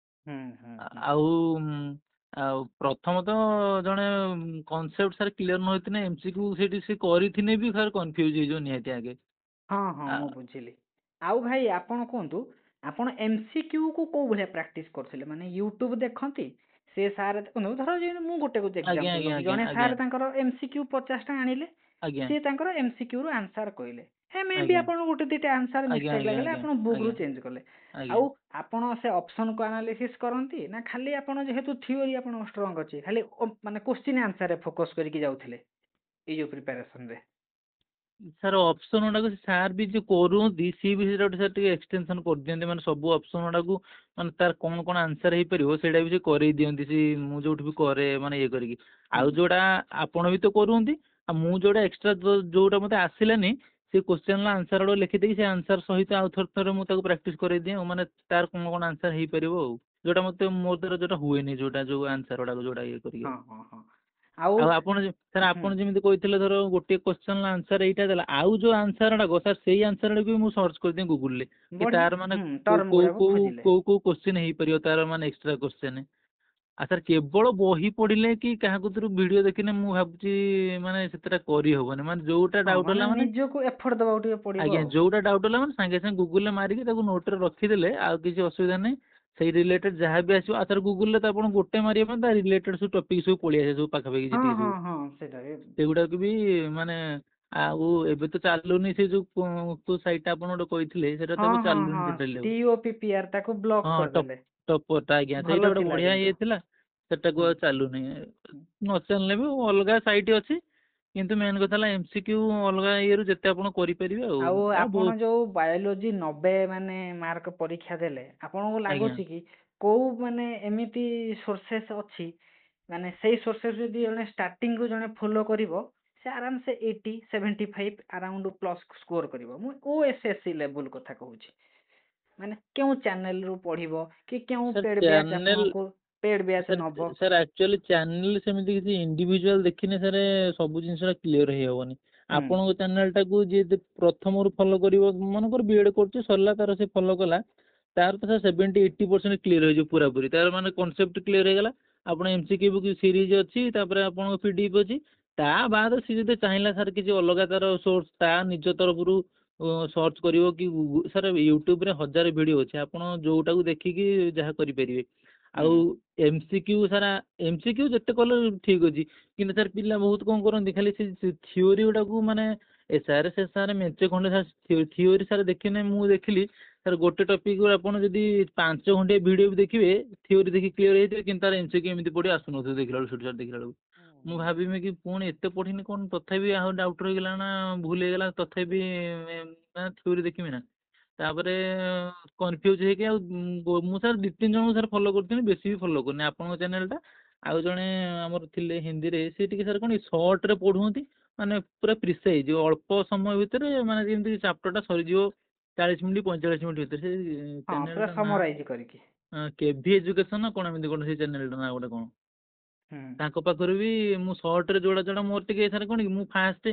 ହୁଁ ହୁଁ ହୁଁ। ଆଉ ଆଉ ପ୍ରଥମତଃ ଜଣେ କନସେପ୍ଟ ସାର୍ କ୍ଲିୟର ନ ହେଇଥିଲେ ଏମସିକ୍ୟୁ ସେଇଠି ସେ କରିଥିନେ ବି ସାର୍ କନଫ୍ୟୁଜ ହେଇଯିବ ନିହାତି ଆଗେ। ହଁ ହଁ ମୁଁ ବୁଝିଲି। ଆଉ ଭାଇ ଆପଣ କୁହନ୍ତୁ, ଆପଣ ଏମସିକ୍ୟୁ କୁ କୋଉ ଭଳିଆ ପ୍ରାକ୍ଟିସ କରୁଥିଲେ? ମାନେ ୟୁଟ୍ୟୁବ ଦେଖନ୍ତି, ସେ ସାର୍ ଦେଖନ୍ତୁ, ଧର ଯେମିତି ମୁଁ ଗୋଟେ ଆଜ୍ଞା ଏକ୍ସାମ୍ପଲ ଆଜ୍ଞା ଦଉଛି, ଆଜ୍ଞା ଜଣେ ଆଜ୍ଞା ସାର୍ ତାଙ୍କର ଏମସିକ୍ୟୁ 50ଟା ଆଣିଲେ, ଆଜ୍ଞା ସିଏ ତାଙ୍କର ଏମସିକ୍ୟୁ ର ଆନ୍ସର କହିଲେ, ମେ ବି ଆଜ୍ଞା ଆପଣଙ୍କୁ ଗୋଟେ ଦିଟା ଆନ୍ସର ଆଜ୍ଞା ମିଷ୍ଟେକ୍ ଆଜ୍ଞା ଲାଗିଲା, ଆଜ୍ଞା ଆପଣ ବୁକ୍ ରୁ ଆଜ୍ଞା ଚେଞ୍ଜ କଲେ। ଆଜ୍ଞା। ଆଉ ଆପଣ ସେ ଅପସନକୁ ଆନାଲିସିସ୍ କରନ୍ତି ନା ଖାଲି ଆପଣ ଯେହେତୁ ଥିଓରି ଆପଣଙ୍କ ଷ୍ଟ୍ରଙ୍ଗ ଅଛି, ଖାଲି ମାନେ କୋଶ୍ଚିନ୍ ଆନ୍ସରରେ ଫୋକସ କରିକି ଯାଉଥିଲେ ଏଇ ଯୋଉ ପ୍ରିପାରେସନରେ? ସାର୍ ଅପସନ ଗୁଡାକୁ ସାର୍ ବି ଯୋଉ କରୁଛନ୍ତି, ସିଏ ବି ସେଇଟା ଗୋଟେ ସାର୍ ଟିକେ ଏକ୍ସଟେନସନ କରିଦିଅନ୍ତି, ମାନେ ସବୁ ଅପସନ ଗୁଡାକୁ ମାନେ ତାର କଣ କଣ ଆନ୍ସର ହେଇପାରିବ ସେଇଟା ବି ସେ କରେଇ ଦିଅନ୍ତି, ସେ ମୁଁ ଯୋଉଠି ବି କରେ ମାନେ ଇଏ କରିକି। ହୁଁ ଆଉ ଯୋଉଟା ଆପଣ ବି ତ କରୁଛନ୍ତି, ଆଉ ମୁଁ ଯୋଉଟା ଏକ୍ସଟ୍ରା ଯୋଉଟା ମତେ ଆସିଲାନି ସେ କୋଶ୍ଚେନର ଆନ୍ସର ଗୁଡା ଲେଖିଦେଇକି ସେ ଆନ୍ସର ସହିତ ଆଉ ଥରେ ମୁଁ ତାକୁ ପ୍ରାକ୍ଟିସ କରେଇଦିଏ, ଆଉ ମାନେ ତାର କଣ କଣ ଆନ୍ସର ହେଇପାରିବ ଆଉ ଯୋଉଟା ମତେ ମୋ ଦ୍ୱାରା ଯୋଉଟା ହୁଏନି, ଯୋଉ ଆନ୍ସର ଗୁଡାକ ଯୋଉଟା ଇଏ କରିକି ହଁ ଆଉ। ହଁ ହଁ। ଆଉ ଆପଣ ସାର୍ ହୁଁ ଆପଣ ଯେମିତି କହିଥିଲେ, ଧର ଗୋଟିଏ କୋଶ୍ଚେନର ଆନ୍ସର ଏଇଟା ଦେଲା, ଆଉ ଯୋଉ ଆନ୍ସର ଗୁଡାକ ସାର୍ ସେଇ ଆନ୍ସର ଗୁଡାକୁ ବି ମୁଁ ସର୍ଚ୍ଚ କରିଦିଏ ଗୁଗୁଲରେ, କି ବଢିଆ। ତାର ମାନେ ହୁଁ କୋଉ ଟର୍ମ କୋଉ ଗୁଡାକୁ କୋଉ ଖୋଜିଲେ। କୋଉ କୋଉ କୋଶ୍ଚେନ ହେଇପାରିବ ତାର ମାନେ ଏକ୍ସଟ୍ରା କୋଶ୍ଚେନ। ଆଉ ସାର୍ କେବଳ ବହି ପଢିଲେ କି କାହା କତିରୁ ଭିଡିଓ ଦେଖିଲେ ମୁଁ ଭାବୁଛି ମାନେ ସେତେଟା କରିହବନି, ମାନେ ଯୋଉଟା ହଁ ଡାଉଟ ହେଲା ମାନେ ନିଜକୁ ଏଫର୍ଟ ଦବାକୁ ଟିକେ ପଡିବ ଆଜ୍ଞା ଆଉ। ଯୋଉଟା ଡାଉଟ ହେଲା ମାନେ ସାଙ୍ଗେ ସାଙ୍ଗେ ଗୁଗୁଲରେ ମାରିକି ତାକୁ ନୋଟରେ ରଖିଦେଲେ ଆଉ କିଛି ଅସୁବିଧା ନାହିଁ। ସେଇ ରିଲେଟେଡ୍ ଯାହା ବି ଆସିବ, ଆଉ ତାର ଗୁଗୁଲରେ ତ ଆପଣ ଗୋଟେ ମାରିବା ପାଇଁ ତା ରିଲେଟେଡ୍ ସବୁ ଟପିକ୍ ସବୁ ପଳେଇ ଆସିବ, ସବୁ ପାଖାପାଖି ହଁ ଯେତିକି ହଁ ସବୁ ହଁ ସେଇଟା ବି। ସେଗୁଡାକୁ ବି ମାନେ ଆଉ ଏବେ ତ ଚାଲୁନି ସେ ଯୋଉ କୋଉ ସାଇଟ୍ ଟା ଆପଣ ଗୋଟେ କହିଥିଲେ, ସେଇଟା ତ ହଁ ଏବେ ହଁ ଚାଲୁନି ହଁ ଟୋଟାଲି ଆଉ। TOPPR ତାକୁ ବ୍ଲକ୍ ହଁ କରିଦେଲେ। ଟପରଟା ଆଜ୍ଞା, ସେଇଟା ଭଲ ଗୋଟେ ଥିଲା ବଢିଆ କିନ୍ତୁ। ଇଏ ଥିଲା, ସେଟାକୁ ହୁଁ ଆଉ ଚାଲୁନି। ହୁଁ। ନ ଚାଲିଲେ ବି ଅଲଗା ସାଇଟ୍ ଅଛି, କିନ୍ତୁ ମେନ୍ କଥା ହେଲା ଏମସିକ୍ୟୁ ଅଲଗା ଇଏରୁ ଯେତେ ଆପଣ କରିପାରିବେ ଆଉ ଆପଣ ବହୁତ। ଯୋଉ ବାୟୋଲୋଜି 90 ମାନେ ମାର୍କ ପରୀକ୍ଷା ଦେଲେ, ଆପଣଙ୍କୁ ଆଜ୍ଞା ଲାଗୁଛି କି କୋଉ ମାନେ ଏମିତି ସୋର୍ସେସ୍ ଅଛି, ମାନେ ସେଇ ସୋର୍ସେସ୍ ଯଦି ଜଣେ ଷ୍ଟାର୍ଟିଂରୁ ଜଣେ ଫଲୋ କରିବ, ସେ ଆରାମ ସେ 80-75 ଆରାଉଣ୍ଡ ପ୍ଲସ୍ ସ୍କୋର କରିବ? ମୁଁ OSSC ଲେବୁଲ କଥା କହୁଛି। ମାନେ କେଉଁ ଚ୍ୟାନେଲ ରୁ ପଢିବ କି କେଉଁ ସାର୍ ପେଡ୍ ବ୍ୟାଚ୍ ଚ୍ୟାନେଲ ଆପଣଙ୍କୁ ପେଡ୍ ବ୍ୟାଚ୍ ସାର୍ ନବ? ସାର୍ ଆକ୍ଚୁଆଲି ଚ୍ୟାନେଲ ସେମିତି କିଛି ଇଣ୍ଡିଭିଜୁଆଲ ଦେଖିନେ ସାର୍ ସବୁ ଜିନିଷଟା କ୍ଲିୟର ହେଇହବନି। ହୁଁ ଆପଣଙ୍କ ଚ୍ୟାନେଲ ଟାକୁ ଯିଏ ପ୍ରଥମରୁ ଫଲୋ କରିବ, ମନେକର B.Ed କରୁଛି ସରିଲା ତାର ସେ ଫଲୋ କଲା, ତାର ତ ସାର୍ 70-80% କ୍ଲିୟର ହେଇଯିବ ପୁରାପୁରି, ତାର ମାନେ କନସେପ୍ଟ କ୍ଲିୟର ହେଇଗଲା। ଆପଣ MCQ ସିରିଜ ଅଛି, ତାପରେ ଆପଣଙ୍କ PDF ଅଛି, ତା ବାଦ ସିଏ ଯଦି ଚାହିଁଲା ସାର୍ କିଛି ଅଲଗା ତାର ସୋର୍ସ ତା ନିଜ ତରଫରୁ ସର୍ଚ୍ଚ କରିବ କି ସାର୍ ୟୁଟ୍ୟୁବରେ 1000 ଭିଡିଓ ଅଛି, ଆପଣ ଯୋଉଟାକୁ ଦେଖିକି ଯାହା କରିପାରିବେ। ହୁଁ ଆଉ MCQ ଯେତେ କଲେ ଠିକ୍ ଅଛି, କିନ୍ତୁ ସାର୍ ପିଲା ବହୁତ କଣ କରନ୍ତି, ଖାଲି ସେ ଥିଓରି ଗୁଡାକୁ ମାନେ ସେ ସାର୍ ମେଞ୍ଚେ ଖଣ୍ଡେ ସାର୍ ଥିଓରି ସାର୍ ଦେଖିନେ, ମୁଁ ଦେଖିଲି ସାର୍ ଗୋଟେ ଟପିକ୍ ଆପଣ ଯଦି 5 ଘଣ୍ଟିଆ ଭିଡିଓ ବି ଦେଖିବେ, ଥିଓରି ଦେଖି କ୍ଲିୟର ହେଇଥିବେ, କିନ୍ତୁ ତାର MCQ ଏମିତି ପଡି ଆସୁନଥିବ ଦେଖିଲା ବେଳକୁ, ଦେଖିଲା ବେଳକୁ ମୁଁ ଭାବିମି କି ପୁଣି ଏତେ ପଢିନି କଣ ତଥାପି ଆଉ ଡାଉଟ୍ ରହିଗଲା ନା ଭୁଲ ହେଇଗଲା, ତଥାପି ଥିଓରି ଦେଖିବି ନା। ତାପରେ କନଫ୍ୟୁଜ ହେଇକି ଆଉ ମୁଁ ସାର୍ 2-3 ଜଣଙ୍କୁ ସାର୍ ଫଲୋ କରୁଥିଲି, ବେଶୀ ବି ଫଲୋ କରୁନି ଆପଣଙ୍କ ଚ୍ୟାନେଲଟା। ଆଉ ଜଣେ ଆମର ଥିଲେ ହିନ୍ଦୀରେ, ସେ ଟିକେ ସାର୍ କଣ ସର୍ଟରେ ପଢୁଛନ୍ତି, ମାନେ ପୁରା ପ୍ରିସାଇଜ ଅଳ୍ପ ସମୟ ଭିତରେ, ମାନେ ଯେମିତି ଚାପ୍ଟରଟା ସରିଯିବ 40 ମିନିଟ୍ 45 ମିନିଟ୍ ଭିତରେ। ସେ ହଁ ପୁରା ଚ୍ୟାନେଲଟା ନା ସମରାଇଜ କରିକି। କେଭି ଏଜୁକେସନ କଣ ଏମିତି କଣ ସେ ଚ୍ୟାନେଲଟା ନା ଗୋଟେ କଣ। ହୁଁ ତାଙ୍କ ପାଖରୁ ବି ମୁଁ ସର୍ଟରେ ଯୋଉଟା ଯୋଉଟା ମୋର ଟିକେ ସାର୍ କଣ କି, ମୁଁ ଫାଷ୍ଟ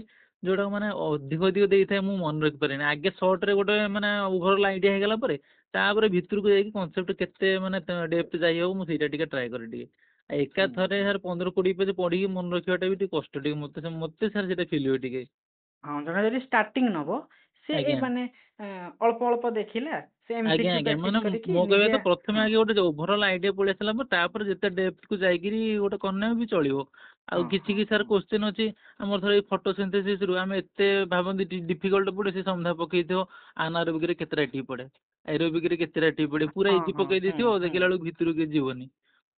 ଯୋଉଟା ମାନେ ଅଧିକ ଅଧିକ ଦେଇଥାଏ ମୁଁ ମନେ ରଖିପାରେନି। ଆଗେ ସର୍ଟରେ ଗୋଟେ ମାନେ ଓଭରଅଲ୍ ଆଇଡିଆ ହେଇଗଲା ପରେ ତାପରେ ଭିତରକୁ ଯାଇକି କନସେପ୍ଟ କେତେ ମାନେ ଡେପ୍ଥ ଯାଇ ହବ ମୁଁ ସେଇଟା ଟିକେ ଟ୍ରାଏ କରେ ଟିକେ। ଆଉ ଏକା ହୁଁ ଥରେ ସାର୍ 15-20 ପେଜ ପଢିକି ମନେ ରଖିବାଟା ବି ଟିକେ କଷ୍ଟ ଟିକେ ମତେ ସାର୍ ସେଇଟା ଫିଲ୍ ହୁଏ ଟିକେ। ହଁ ଜଣେ ଯଦି ଷ୍ଟାର୍ଟିଂ ନବ, ସେ ଏଇ ଆଜ୍ଞା ମାନେ ଅଳ୍ପ ଅଳ୍ପ ଦେଖିଲା, ସେ ଆଜ୍ଞା ଏମସିକ୍ୟୁ ଆଜ୍ଞା ପ୍ରାକ୍ଟିସ ମାନେ କରିକି ମୋ କହିବା ନିଜେ। କଥା ପ୍ରଥମେ ହଁ ଆଗେ ଗୋଟେ ଓଭରଅଲ୍ ଆଇଡିଆ ପଳେଇ ଆସିଲା ପରେ ତାପରେ ଯେତେ ଡେପ୍ଥକୁ ଯାଇକିରି ଗୋଟେ କରିନେ ବି ଚଳିବ। ଆଉ ହଁ କିଛି ହଁ କି ସାର୍ ହଁ କୋଶ୍ଚେନ୍ ଅଛି ଆମର ଧର ଏଇ ଫଟୋସିନ୍ଥେସିସରୁ ଆମେ ଏତେ ଭାବନ୍ତି ଡିଫିକଲ୍ଟ ପଡେ, ସେ ସନ୍ଧ୍ୟା ପକେଇଥିବ ଆନାରୋବିକରେ କେତେଟା ଟି ପଡେ, ଏରୋବିକରେ କେତେଟା ଟି ପଡେ, ପୁରା ହଁ ଇଜି ହଁ ପକେଇ ଦେଇଥିବ, ହୁଁ ଦେଖିଲା ବେଳକୁ ଭିତରକୁ କିଛି ଯିବନି।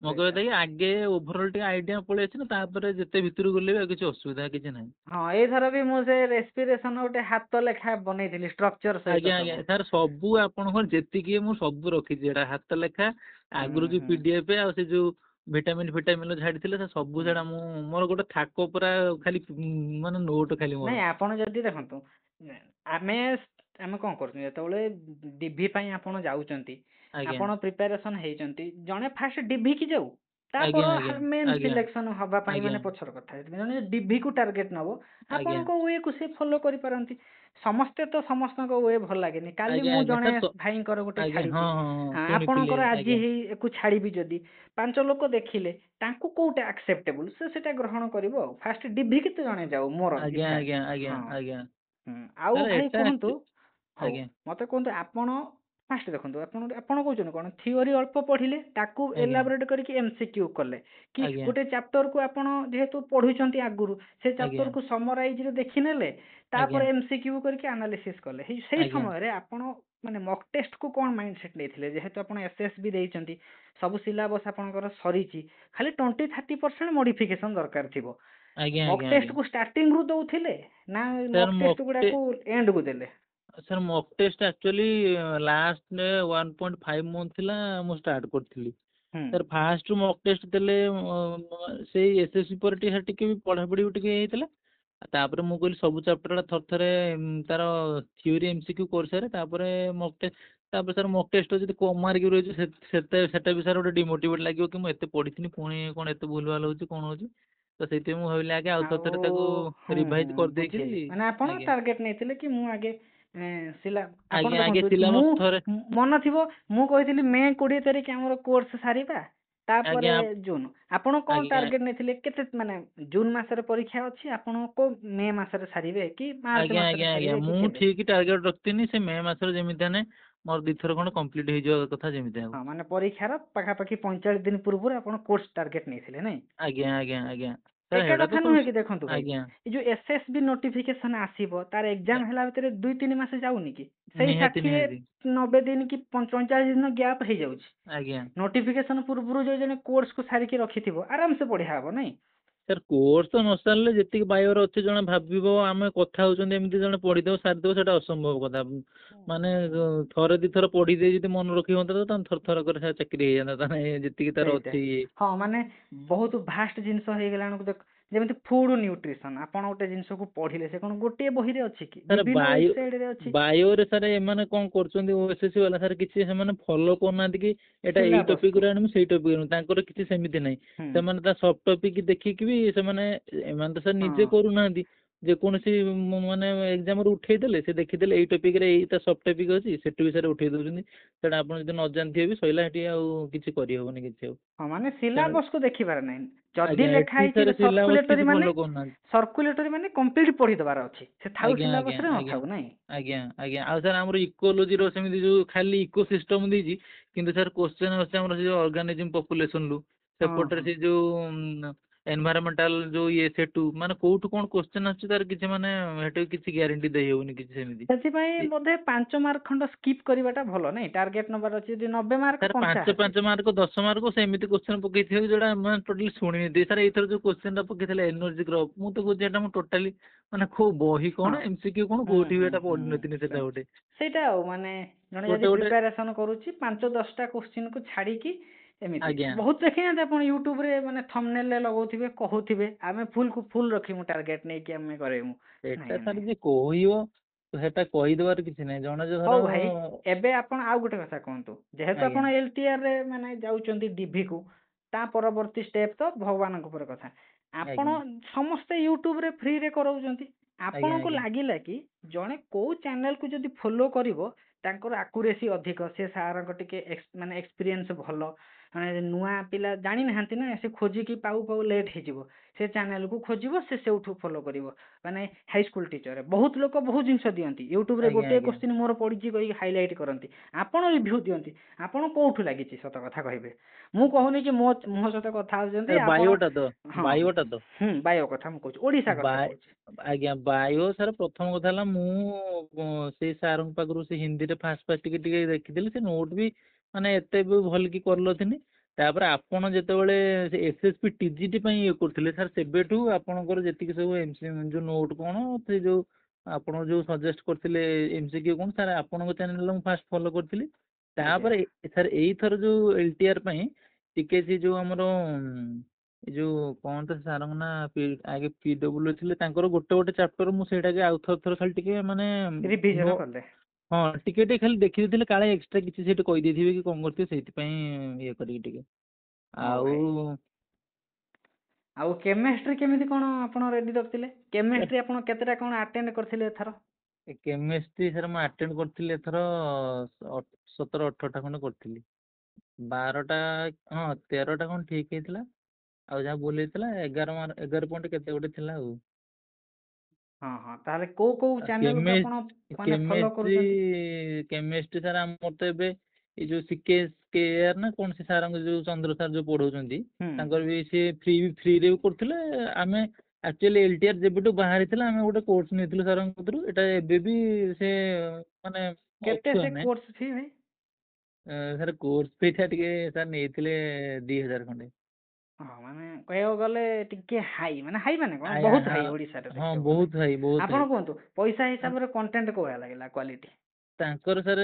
ମୋ କହିବା ସେଇଟା। କଥା କି ଆଗେ ଓଭରଅଲ୍ ଟିକେ ଆଇଡିଆ ପଳେଇ ଆସିଲେ ତାପରେ ଯେତେ ଭିତରକୁ ଗଲେ ବି ଆଉ କିଛି ଅସୁବିଧା କିଛି ନାହିଁ। ହଁ ଏଇଥର ବି ମୁଁ ସେ ରେସ୍ପିରେସନ ଗୋଟେ ହାତ ଲେଖା ବନେଇଥିଲି ଷ୍ଟ୍ରକ୍ଚର ସହିତ ଆଜ୍ଞା ଆଜ୍ଞା ସବୁ। ସାର୍ ସବୁ ଆପଣଙ୍କର ଯେତିକି ମୁଁ ସବୁ ରଖିଛି, ଏଇଟା ହାତ ଲେଖା ହୁଁ ଆଗରୁ ଯୋଉ ହୁଁ PDF ଆଉ ସେ ଯୋଉ ଭିଟାମିନ ଛାଡିଥିଲେ ସେ ସବୁ ହୁଁ। ସେଟା ମୁଁ ମୋର ଗୋଟେ ଥାକ ପୁରା ଖାଲି ମାନେ ନୋଟ ଖାଲି ମୋର। ନାଇଁ ଆପଣ ଯଦି ଦେଖନ୍ତୁ, ଆମେ ଆମେ କଣ କରୁଛନ୍ତି, ଯେତେବେଳେ ଡିଭି ପାଇଁ ଆପଣ ଯାଉଛନ୍ତି, ଆଜ୍ଞା ଆପଣ ପ୍ରିପାରେସନ ହେଇଛନ୍ତି, ଜଣେ ଫାଷ୍ଟ ଡିଭି କି ଯାଉ, ଆଜ୍ଞା ତାପରେ ଆଜ୍ଞା ମେନ୍ ଆଜ୍ଞା ସିଲେକ୍ସନ ହବା ପାଇଁ ଆଜ୍ଞା ମାନେ ପଛର କଥା। ଜଣେ ଡିଭି କୁ ଟାର୍ଗେଟ ନବ, ଆଜ୍ଞା ଆପଣଙ୍କ ୱେ କୁ ସେ ଫଲୋ କରିପାରନ୍ତି। ସମସ୍ତେ ତ ସମସ୍ତଙ୍କ ୱେ ଭଲ ଲାଗେନି। କାଲି ଆଜ୍ଞା ମୁଁ ଆଜ୍ଞା ଜଣେ ସାର୍ ଭାଇଙ୍କର ଗୋଟେ ଆଜ୍ଞା ହଁ ଛାଡିଛି, ହଁ ହଁ ଶୁଣିଥିଲି ଆପଣଙ୍କର ଆଜି ଆଜ୍ଞା ହେଇ ୟାକୁ ଛାଡିବି ଯଦି 5 ଲୋକ ଦେଖିଲେ, ତାଙ୍କୁ କୋଉଟା ଆକ୍ସେପ୍ଟେବୁଲ ସେ ସେଟା ଗ୍ରହଣ କରିବ। ଆଉ ଫାଷ୍ଟ ଡିଭି କେତେ ଜଣେ ଯାଉ, ମୋର ଆଜ୍ଞା ଇଚ୍ଛା। ଆଜ୍ଞା ଆଜ୍ଞା ହଁ ଆଜ୍ଞା ଆଉ ସାର୍ ଭାଇ ଏଟା କୁହନ୍ତୁ, ହଉ ଆଜ୍ଞା ମତେ କୁହନ୍ତୁ, ଆପଣ ଫାଷ୍ଟ ଦେଖନ୍ତୁ, ଆପଣ କହୁଛନ୍ତି କଣ ଥିଓରି ଅଳ୍ପ ପଢିଲେ, ତାକୁ ଆଜ୍ଞା ଏଲାବୋରେଟ କରିକି ଏମସିକ୍ୟୁ କଲେ, କି ଆଜ୍ଞା ଗୋଟେ ଚାପ୍ଟରକୁ ଆପଣ ଯେହେତୁ ପଢୁଛନ୍ତି ଆଗରୁ, ସେ ଆଜ୍ଞା ଚାପ୍ଟରକୁ ସମରାଇଜରେ ଦେଖିନେଲେ, ଆଜ୍ଞା ତାପରେ ଏମସିକ୍ୟୁ କରିକି ଆନାଲିସିସ୍ କଲେ। ସେଇ ଆଜ୍ଞା ସମୟରେ ଆପଣ ମାନେ ମକ୍ ଟେଷ୍ଟକୁ କଣ ମାଇଣ୍ଡ ସେଟ୍ ନେଇଥିଲେ? ଯେହେତୁ ଆପଣ SSB ଦେଇଛନ୍ତି, ସବୁ ସିଲାବସ୍ ଆପଣଙ୍କର ସରିଛି, ଖାଲି 20-30% ମଡିଫିକେସନ ଦରକାର ଥିବ, ଆଜ୍ଞା ମକ୍ ଆଜ୍ଞା ଆଜ୍ଞା ଟେଷ୍ଟକୁ ଷ୍ଟାର୍ଟିଂରୁ ଦଉଥିଲେ ନା ସାର୍ ମକ୍ ଟେଷ୍ଟ ଗୁଡାକୁ ଏଣ୍ଡକୁ ଦେଲେ? Sir mock test actually last 1.5 month ଥିଲା ମୁଁ ଷ୍ଟାର୍ଟ କରିଥିଲି। ହୁଁ ସାର୍ ଫାଷ୍ଟରୁ ମକ୍ ଟେଷ୍ଟ ଦେଲେ ସେଇ SSC ପରେ ଟିକେ ଟିକେ ବି ପଢ଼ାପଢ଼ି ବି ଟିକେ ହେଇଥିଲା। ତାପରେ ମୁଁ କହିଲି ସବୁ ଚାପ୍ଟର ଥରେ ଥରେ ତାର ଥିଓରି MCQ କରିସାରେ ତାପରେ ମକ୍ ଟେଷ୍ଟ। ତାପରେ ସାର୍ ମକ୍ ଟେଷ୍ଟ ଯଦି କମ୍ ମାର୍କ ରହିଛି ସେଟା ବି ସାର୍ ଗୋଟେ ଡିମୋଟିଭେଟ୍ ଲାଗିବ କି ମୁଁ ଏତେ ପଢ଼ିଥିଲି ପୁଣି କଣ ଏତେ ଭୁଲ ଭାଲ ହେଉଛି କଣ ହେଉଛି। ତ ସେଇଥିପାଇଁ ମୁଁ ଭାବିଲି ଆଗେ ଆଉ ଥରେ ତାକୁ ରିଭାଇଜ୍ ବୁଝିଲି। କରିଦେଇକିରି ମାନେ ଆପଣ ଆଜ୍ଞା ଟାର୍ଗେଟ ନେଇଥିଲେ କି ମୁଁ ଆଗେ ଆପଣ ଆଜ୍ଞା ଆଜ୍ଞା ଦେଖନ୍ତୁ, ମୁଁ ସିଲାବସ୍ ଥରେ ମନ ଥିବ ମୁଁ କହିଥିଲି ମେ 20 ତାରିଖ ଆମର କୋର୍ସ ସାରିବା, ତାପରେ ଆଜ୍ଞା ଜୁନ। ଆପଣ କଣ ଆଜ୍ଞା ଟାର୍ଗେଟ ନେଇଥିଲେ? କେତେ ମାନେ ଜୁନ ମାସରେ ପରୀକ୍ଷା ଅଛି, ଆପଣ କୋଉ ମେ ମାସରେ ସାରିବେ କି ମାର୍ଚ୍ଚ ଆଜ୍ଞା ମାସରେ ଆଜ୍ଞା ଆଜ୍ଞା ସାରିବେ କି ମୁଁ କେବେ? ଠିକ୍ ଟାର୍ଗେଟ ରଖିଥିଲି ସେ ମେ ମାସରେ ଯେମିତି ହେନେ ମୋର 2 ଥର ଖଣ୍ଡେ କମ୍ପ୍ଲିଟ୍ ହେଇଯିବା କଥା ଯେମିତି ହବ। ହଁ ମାନେ ପରୀକ୍ଷାର ପାଖାପାଖି 45 ଦିନ ପୂର୍ବରୁ ଆପଣ କୋର୍ସ ଟାର୍ଗେଟ ନେଇଥିଲେ, ନାଇଁ? ଆଜ୍ଞା ଆଜ୍ଞା ଆଜ୍ଞା ସାର୍ ଏକା ହେଇଟା ତ କଥା ସବୁ ନୁହେଁ କି, ଦେଖନ୍ତୁ ଭାଇ, ଆଜ୍ଞା ଏ ଯୋଉ SSB ନୋଟିଫିକେସନ ଆସିବ, ତାର ଏକ୍ସାମ ହେଲା ଭିତରେ 2-3 ମାସ ଯାଉନି କି? ସେଇ ନିହାତି 60 ନିହାତି 90 ଦିନ କି 45 ଦିନ ଗ୍ୟାପ୍ ହେଇଯାଉଛି। ଆଜ୍ଞା ନୋଟିଫିକେସନ ପୂର୍ବରୁ ଯୋଉ ଜଣେ କୋର୍ସକୁ ସାରିକି ରଖିଥିବ, ଆରାମସେ ପଢିଆ ହବ, ନାଇଁ? ସାର୍ କୋର୍ସ ତ ନ ସାରିଲେ ଯେତିକି ବାୟର ଅଛି ଜଣେ ଭାବିବ ଆମେ କଥା ହଉଛନ୍ତି ଏମିତି ଜଣେ ପଢିଦେବ ସାରିଦେବ ସେଇଟା ଅସମ୍ଭବ କଥା। ମାନେ ଥରେ 2 ଥର ପଢିଦେଇ ଯଦି ମନେ ରଖି ହୁଅନ୍ତା ତାହେଲେ ଥର ଥର କରି ଚାକିରି ହେଇଯାନ୍ତା ତାହେଲେ ଯେତିକି ତାର ସେଇଟା ଅଛି। ହଁ ମାନେ ବହୁତ ଭାଷ୍ଟ ଜିନିଷ ହେଇଗଲାଣି। ଦେଖ ଯେମିତି ଫୁଡ ନ୍ୟୁଟ୍ରିସନ, ଆପଣ ଗୋଟେ ଜିନିଷକୁ ପଢିଲେ ସେ କଣ ଗୋଟିଏ ବହିରେ ଅଛି କି, ସାର୍ ବିଭିନ୍ନ ୱେବସାଇଟରେ ଅଛି। ବାୟୋରେ ସାର୍ ଏମାନେ କଣ କରୁଛନ୍ତି OSSC ବାଲା ସାର୍ କିଛି ସେମାନେ ଫଲୋ କରୁନାହାନ୍ତି କି ଏଇଟା ଏଇ ସିଲାବସକୁ। ଟପିକରୁ ଆଣିବୁ ସେଇ ଟପିକରୁ ଆଣିବୁ, ତାଙ୍କର କିଛି ସେମିତି ନାହିଁ। ହୁଁ ସେମାନେ ତା ସବ୍ ଟପିକ୍ ଦେଖିକି ବି ଏମାନେ ତ ସାର୍ ହଁ ନିଜେ କରୁନାହାନ୍ତି। ଯେକୌଣସି ମାନେ ଏକ୍ଜାମରୁ ଉଠେଇ ଦେଲେ ସେ ଦେଖିଦେଲେ ଏଇ ଟପିକରେ ଏଇଟା ସବ୍ ଟପିକ୍ ଅଛି ସେଠୁ ବି ସାର୍ ଉଠେଇ ଦଉଛନ୍ତି। ସେଇଟା ଆପଣ ଯଦି ନ ଜାଣିଥିବେ ବି ସଇଲା ସେଠି ଆଉ କିଛି କରିହବନି କିଛି ଆଉ। ହଁ ମାନେ ତେଣୁ ସିଲାବସକୁ ଦେଖିବାର ନାହିଁ। ଯଦି ଆଜ୍ଞା ଲେଖା ଏଠି ହେଇଛି ସାର୍ ସିଲାବସ୍ କିଛି ଫଲୋ କରୁନାହାନ୍ତି। ସର୍କୁଲେଟରୀ ମାନେ କମ୍ପ୍ଲିଟ ପଢିଦବାର ଅଛି, ସେ ଥାଉ ଆଜ୍ଞା ଆଜ୍ଞା ସିଲାବସରେ ଆଜ୍ଞା ନଥାଉ, ନାଇଁ? ଆଜ୍ଞା ଆଜ୍ଞା ଆଉ ସାର୍ ଆମର ଇକୋଲୋଜିର ସେମିତି ଯୋଉ ଖାଲି ଇକୋ ସିଷ୍ଟମ ଦେଇଛି, କିନ୍ତୁ ସାର୍ କୋଶ୍ଚେନ୍ ଅଛି ଆମର ସେ ଯୋଉ ଅର୍ଗାନିଜମ ପପୁଲେସନରୁ ହଁ ସେପଟରେ ହଁ ସେ ଯୋଉ ଏନଭାयରमेଣ୍ଟାଲ ଯୋଉ ଇଏ ସେଠୁ ମାନେ କୋଉଠୁ କଣ କ୍ୱେଶ୍ଚନ ଆସୁଛି ତାର କିଛି ମାନେ ହେଠୁ କିଛି ଗ୍ୟାରେଣ୍ଟି ଦେଇ ହଉନି କିଛି ସେମିତି। ସେଥିପାଇଁ ବୋଧେ 5 ମାର୍କ ଖଣ୍ଡ ସ୍କିପ୍ କରିବାଟା ଭଲ ନାଇଁ, ଟାର୍ଗେଟ ନବାର ଅଛି ଯଦି 90 ମାର୍କ ସାର୍ 5 85। 5 ମାର୍କ 10 ମାର୍କ ସେମିତି କ୍ୱେଶ୍ଚନ ପକେଇଥିବେ ଯୋଉଟା ମାନେ ଟୋଟାଲି ଶୁଣିନି ସାର୍। ଏଇଥର ଯୋଉ କ୍ୱେଶ୍ଚନ ଟା ପକେଇଥିଲେ ଏନର୍ଜି କ୍ରପ ମୁଁ ତ କହୁଛି ଏଟା ମୁଁ ଟୋଟାଲି ମାନେ କୋଉ ବହି କଣ ହଁ। ଏମସିକ୍ୟୁ କଣ କୋଉଠି ବି ଏଟା ପଢିନଥିଲି ସେଟା ଗୋଟେ ସେଇଟା ଆଉ ମାନେ ଜଣେ ଯଦି ଗୋଟେ ପ୍ରିପାରେସନ କରୁଛି 5-10ଟା କୋଶ୍ଚିନ୍ କୁ ଛାଡିକି ଏମିତି ଆଜ୍ଞା ବହୁତ ଦେଖିନାହାନ୍ତି ଆପଣ ୟୁଟ୍ୟୁବ ରେ ମାନେ ଥମ୍ବନେଲ ରେ ଲଗଉଥିବେ କହୁଥିବେ ଆମେ ଫୁଲ ରଖିମୁ ଟାର୍ଗେଟ ନେଇକି ଆମେ କରିମୁ। ଏଟା ନାଇଁ ସାର୍ ନାଇଁ। ଯିଏ କହିବ ସେଟା କହିଦବାର କିଛି ନାହିଁ। ଜଣେ ଯୋଉ ଧର ହଉ ଭାଇ, ଏବେ ଆପଣ ଆଉ ଗୋଟେ କଥା କୁହନ୍ତୁ, ଯେହେତୁ ଆଜ୍ଞା ଆପଣ LTR ରେ ମାନେ ଯାଉଛନ୍ତି ଡିଭି କୁ, ତା ପରବର୍ତ୍ତୀ ଷ୍ଟେପ ତ ଭଗବାନଙ୍କ ଉପରେ କଥା। ଆପଣ ଆଜ୍ଞା ସମସ୍ତେ ୟୁଟ୍ୟୁବ ରେ ଫ୍ରି ରେ କରାଉଛନ୍ତି, ଆଜ୍ଞା ଆପଣଙ୍କୁ ଆଜ୍ଞା ଲାଗିଲା କି ଜଣେ କୋଉ ଚ୍ୟାନେଲ କୁ ଯଦି ଫଲୋ କରିବ ତାଙ୍କର ଆକୁରେସି ଅଧିକ, ସେ ସାରଙ୍କ ଟିକେ ମାନେ ଏକ୍ସପିରିଏନ୍ସ ଭଲ, ମାନେ ନୂଆ ପିଲା ଜାଣିନାହାନ୍ତି ନା, ସେ ଖୋଜିକି ପାଉ ପାଉ ଲେଟ୍ ହେଇଯିବ, ସେ ଚ୍ୟାନେଲକୁ ଖୋଜିବ, ସେ ସେଇଠୁ ଫଲୋ କରିବ। ମାନେ ହାଇସ୍କୁଲ ଟିଚର ବହୁତ ଲୋକ ବହୁତ ଜିନିଷ ଦିଅନ୍ତି ୟୁଟ୍ୟୁବରେ, ଆଜ୍ଞା ଗୋଟିଏ ଆଜ୍ଞା କୋଶ୍ଚିନ୍ ମୋର ପଡ଼ିଛି କହିକି ହାଇଲାଇଟ୍ କରନ୍ତି, ଆପଣ ରିଭ୍ୟୁ ଦିଅନ୍ତି। ଆପଣ କୋଉଠୁ ଲାଗିଛି ସତ କଥା କହିବେ? ମୁଁ କହୁନି କି ମୋ ସହିତ କଥା ହଉଛନ୍ତି ସାର୍ ଆପଣ। ବାୟୋଟା ତ ହଁ ବାୟୋଟା ତ ବାୟୋ କଥା ମୁଁ କହୁଛି, ଓଡିଶା କଥା ବାୟ କହୁଛି। ଆଜ୍ଞା ବାୟୋ ସାର୍ ପ୍ରଥମ କଥା ହେଲା ମୁଁ ସେଇ ସାରଙ୍କ ପାଖରୁ ସେ ହିନ୍ଦୀରେ ଫାଷ୍ଟ ଫାଷ୍ଟ ଟିକେ ଟିକେ ଦେଖିଥିଲି। ସେ ନୋଟ୍ ବି ମାନେ ଏତେ ବି ଭଲ କି କରିନଥିଲି। ତାପରେ ଆପଣ ଯେତେବେଳେ SSP TGT ପାଇଁ ଇଏ କରୁଥିଲେ ସାର୍, ସେବେଠୁ ଆପଣଙ୍କର ଯେତିକି ସବୁ ଯୋଉ ନୋଟ୍ କଣ ସେ ଯୋଉ ଆପଣ ଯୋଉ ସଜେଷ୍ଟ କରିଥିଲେ MCQ କଣ ସାର୍, ଆପଣଙ୍କ ଚ୍ୟାନେଲରେ ମୁଁ ଫାଷ୍ଟ ଫଲୋ କରିଥିଲି। ଆଜ୍ଞା ତାପରେ ସାର୍ ଏଇଥର ଯୋଉ LTR ପାଇଁ ଟିକେ ସେ ଯୋଉ ଆମର ଏ ଯୋଉ କଣ ତ ସାରଙ୍କ ନା ଆଗେ PW ଥିଲେ, ତାଙ୍କର ଗୋଟେ ଗୋଟେ ଚାପ୍ଟର ମୁଁ ସେଇଟାকে ଆଉ ଥର ଖାଲି ଟିକେ ମାନେ ରିଭିଜନ କଲେ। ହଁ ଟିକେ ଟିକେ ଖାଲି ଦେଖିଦେଇଥିଲେ କାଳେ ଏକ୍ସଟ୍ରା କିଛି ସେଠି କହିଦେଇଥିବେ କି କଣ କରିଥିବେ, ସେଇଥିପାଇଁ ଇଏ କରିକି ଟିକେ ହଉ ଆଉ ଭାଇ। ଆଉ କେମିଷ୍ଟ୍ରି କେମିତି କଣ ଆପଣ ରେଡି ରଖିଥିଲେ? କେମିଷ୍ଟ୍ରି ଆପଣ କେତେଟା କଣ ଆଟେଣ୍ଡ କରିଥିଲେ ଏଥର? କେମିଷ୍ଟ୍ରି ସାର୍ ମୁଁ ଆଟେଣ୍ଡ କରିଥିଲି ଏଥର 17-18ଟା ଖଣ୍ଡେ କରିଥିଲି। 12ଟା ହଁ 13ଟା ଖଣ୍ଡେ ଠିକ୍ ହେଇଥିଲା, ଆଉ ଯାହା ଭୁଲ ହେଇଥିଲା 11 ପଏଣ୍ଟ କେତେ ଗୋଟେ ଥିଲା ଆଉ। ହଁ ହଁ, ତାହେଲେ କୋଉ କୋଉ ଚ୍ୟାନେଲକୁ ଆପଣ ମାନେ ଫଲୋ କରୁଛନ୍ତି? କେମିଷ୍ଟ୍ରି ସାର୍ ଆମର ତ ଏବେ ଏଇ ଯୋଉ CKSKR ନା କଣ ସେ ସାରଙ୍କ ଯୋଉ ଚନ୍ଦ୍ର ସାର୍ ଯୋଉ ପଢଉଛନ୍ତି, ହୁଁ। ତାଙ୍କର ବି ସେ ଫ୍ରିରେ ବି କରୁଥିଲେ। ଆମେ ଆକ୍ଚୁଆଲି LTR ଯେବେଠୁ ବାହାରିଥିଲା ଆମେ ଗୋଟେ କୋର୍ସ ନେଇଥିଲୁ ସାରଙ୍କ କତିରୁ, ଏଟା ଏବେ ବି ସେ ମାନେ କେତେ ଅଛୁ ସେ ଆମେ। କୋର୍ସ ଫି ଭାଇ? ସାର୍ କୋର୍ସ ଫିଟା ଟିକେ ସାର୍ ନେଇଥିଲେ 2000 ଖଣ୍ଡେ। ହଁ ମାନେ କହିବାକୁ ଗଲେ ଟିକେ ହାଇ, ମାନେ ହାଇ ମାନେ କଣ ଆଜ୍ଞା ବହୁତ ହଁ ହାଇ ଓଡିଶାରେ ହଁ ଦେଖିବାକୁ ଗଲେ। ବହୁତ ଭାଇ ବହୁତ ଭାଇ। ଆପଣ କୁହନ୍ତୁ ପଇସା ହିସାବରେ କଣ୍ଟେଣ୍ଟ କୋଉ ଭଳିଆ ଲାଗିଲା କ୍ୱାଲିଟି? ତାଙ୍କର ସାର୍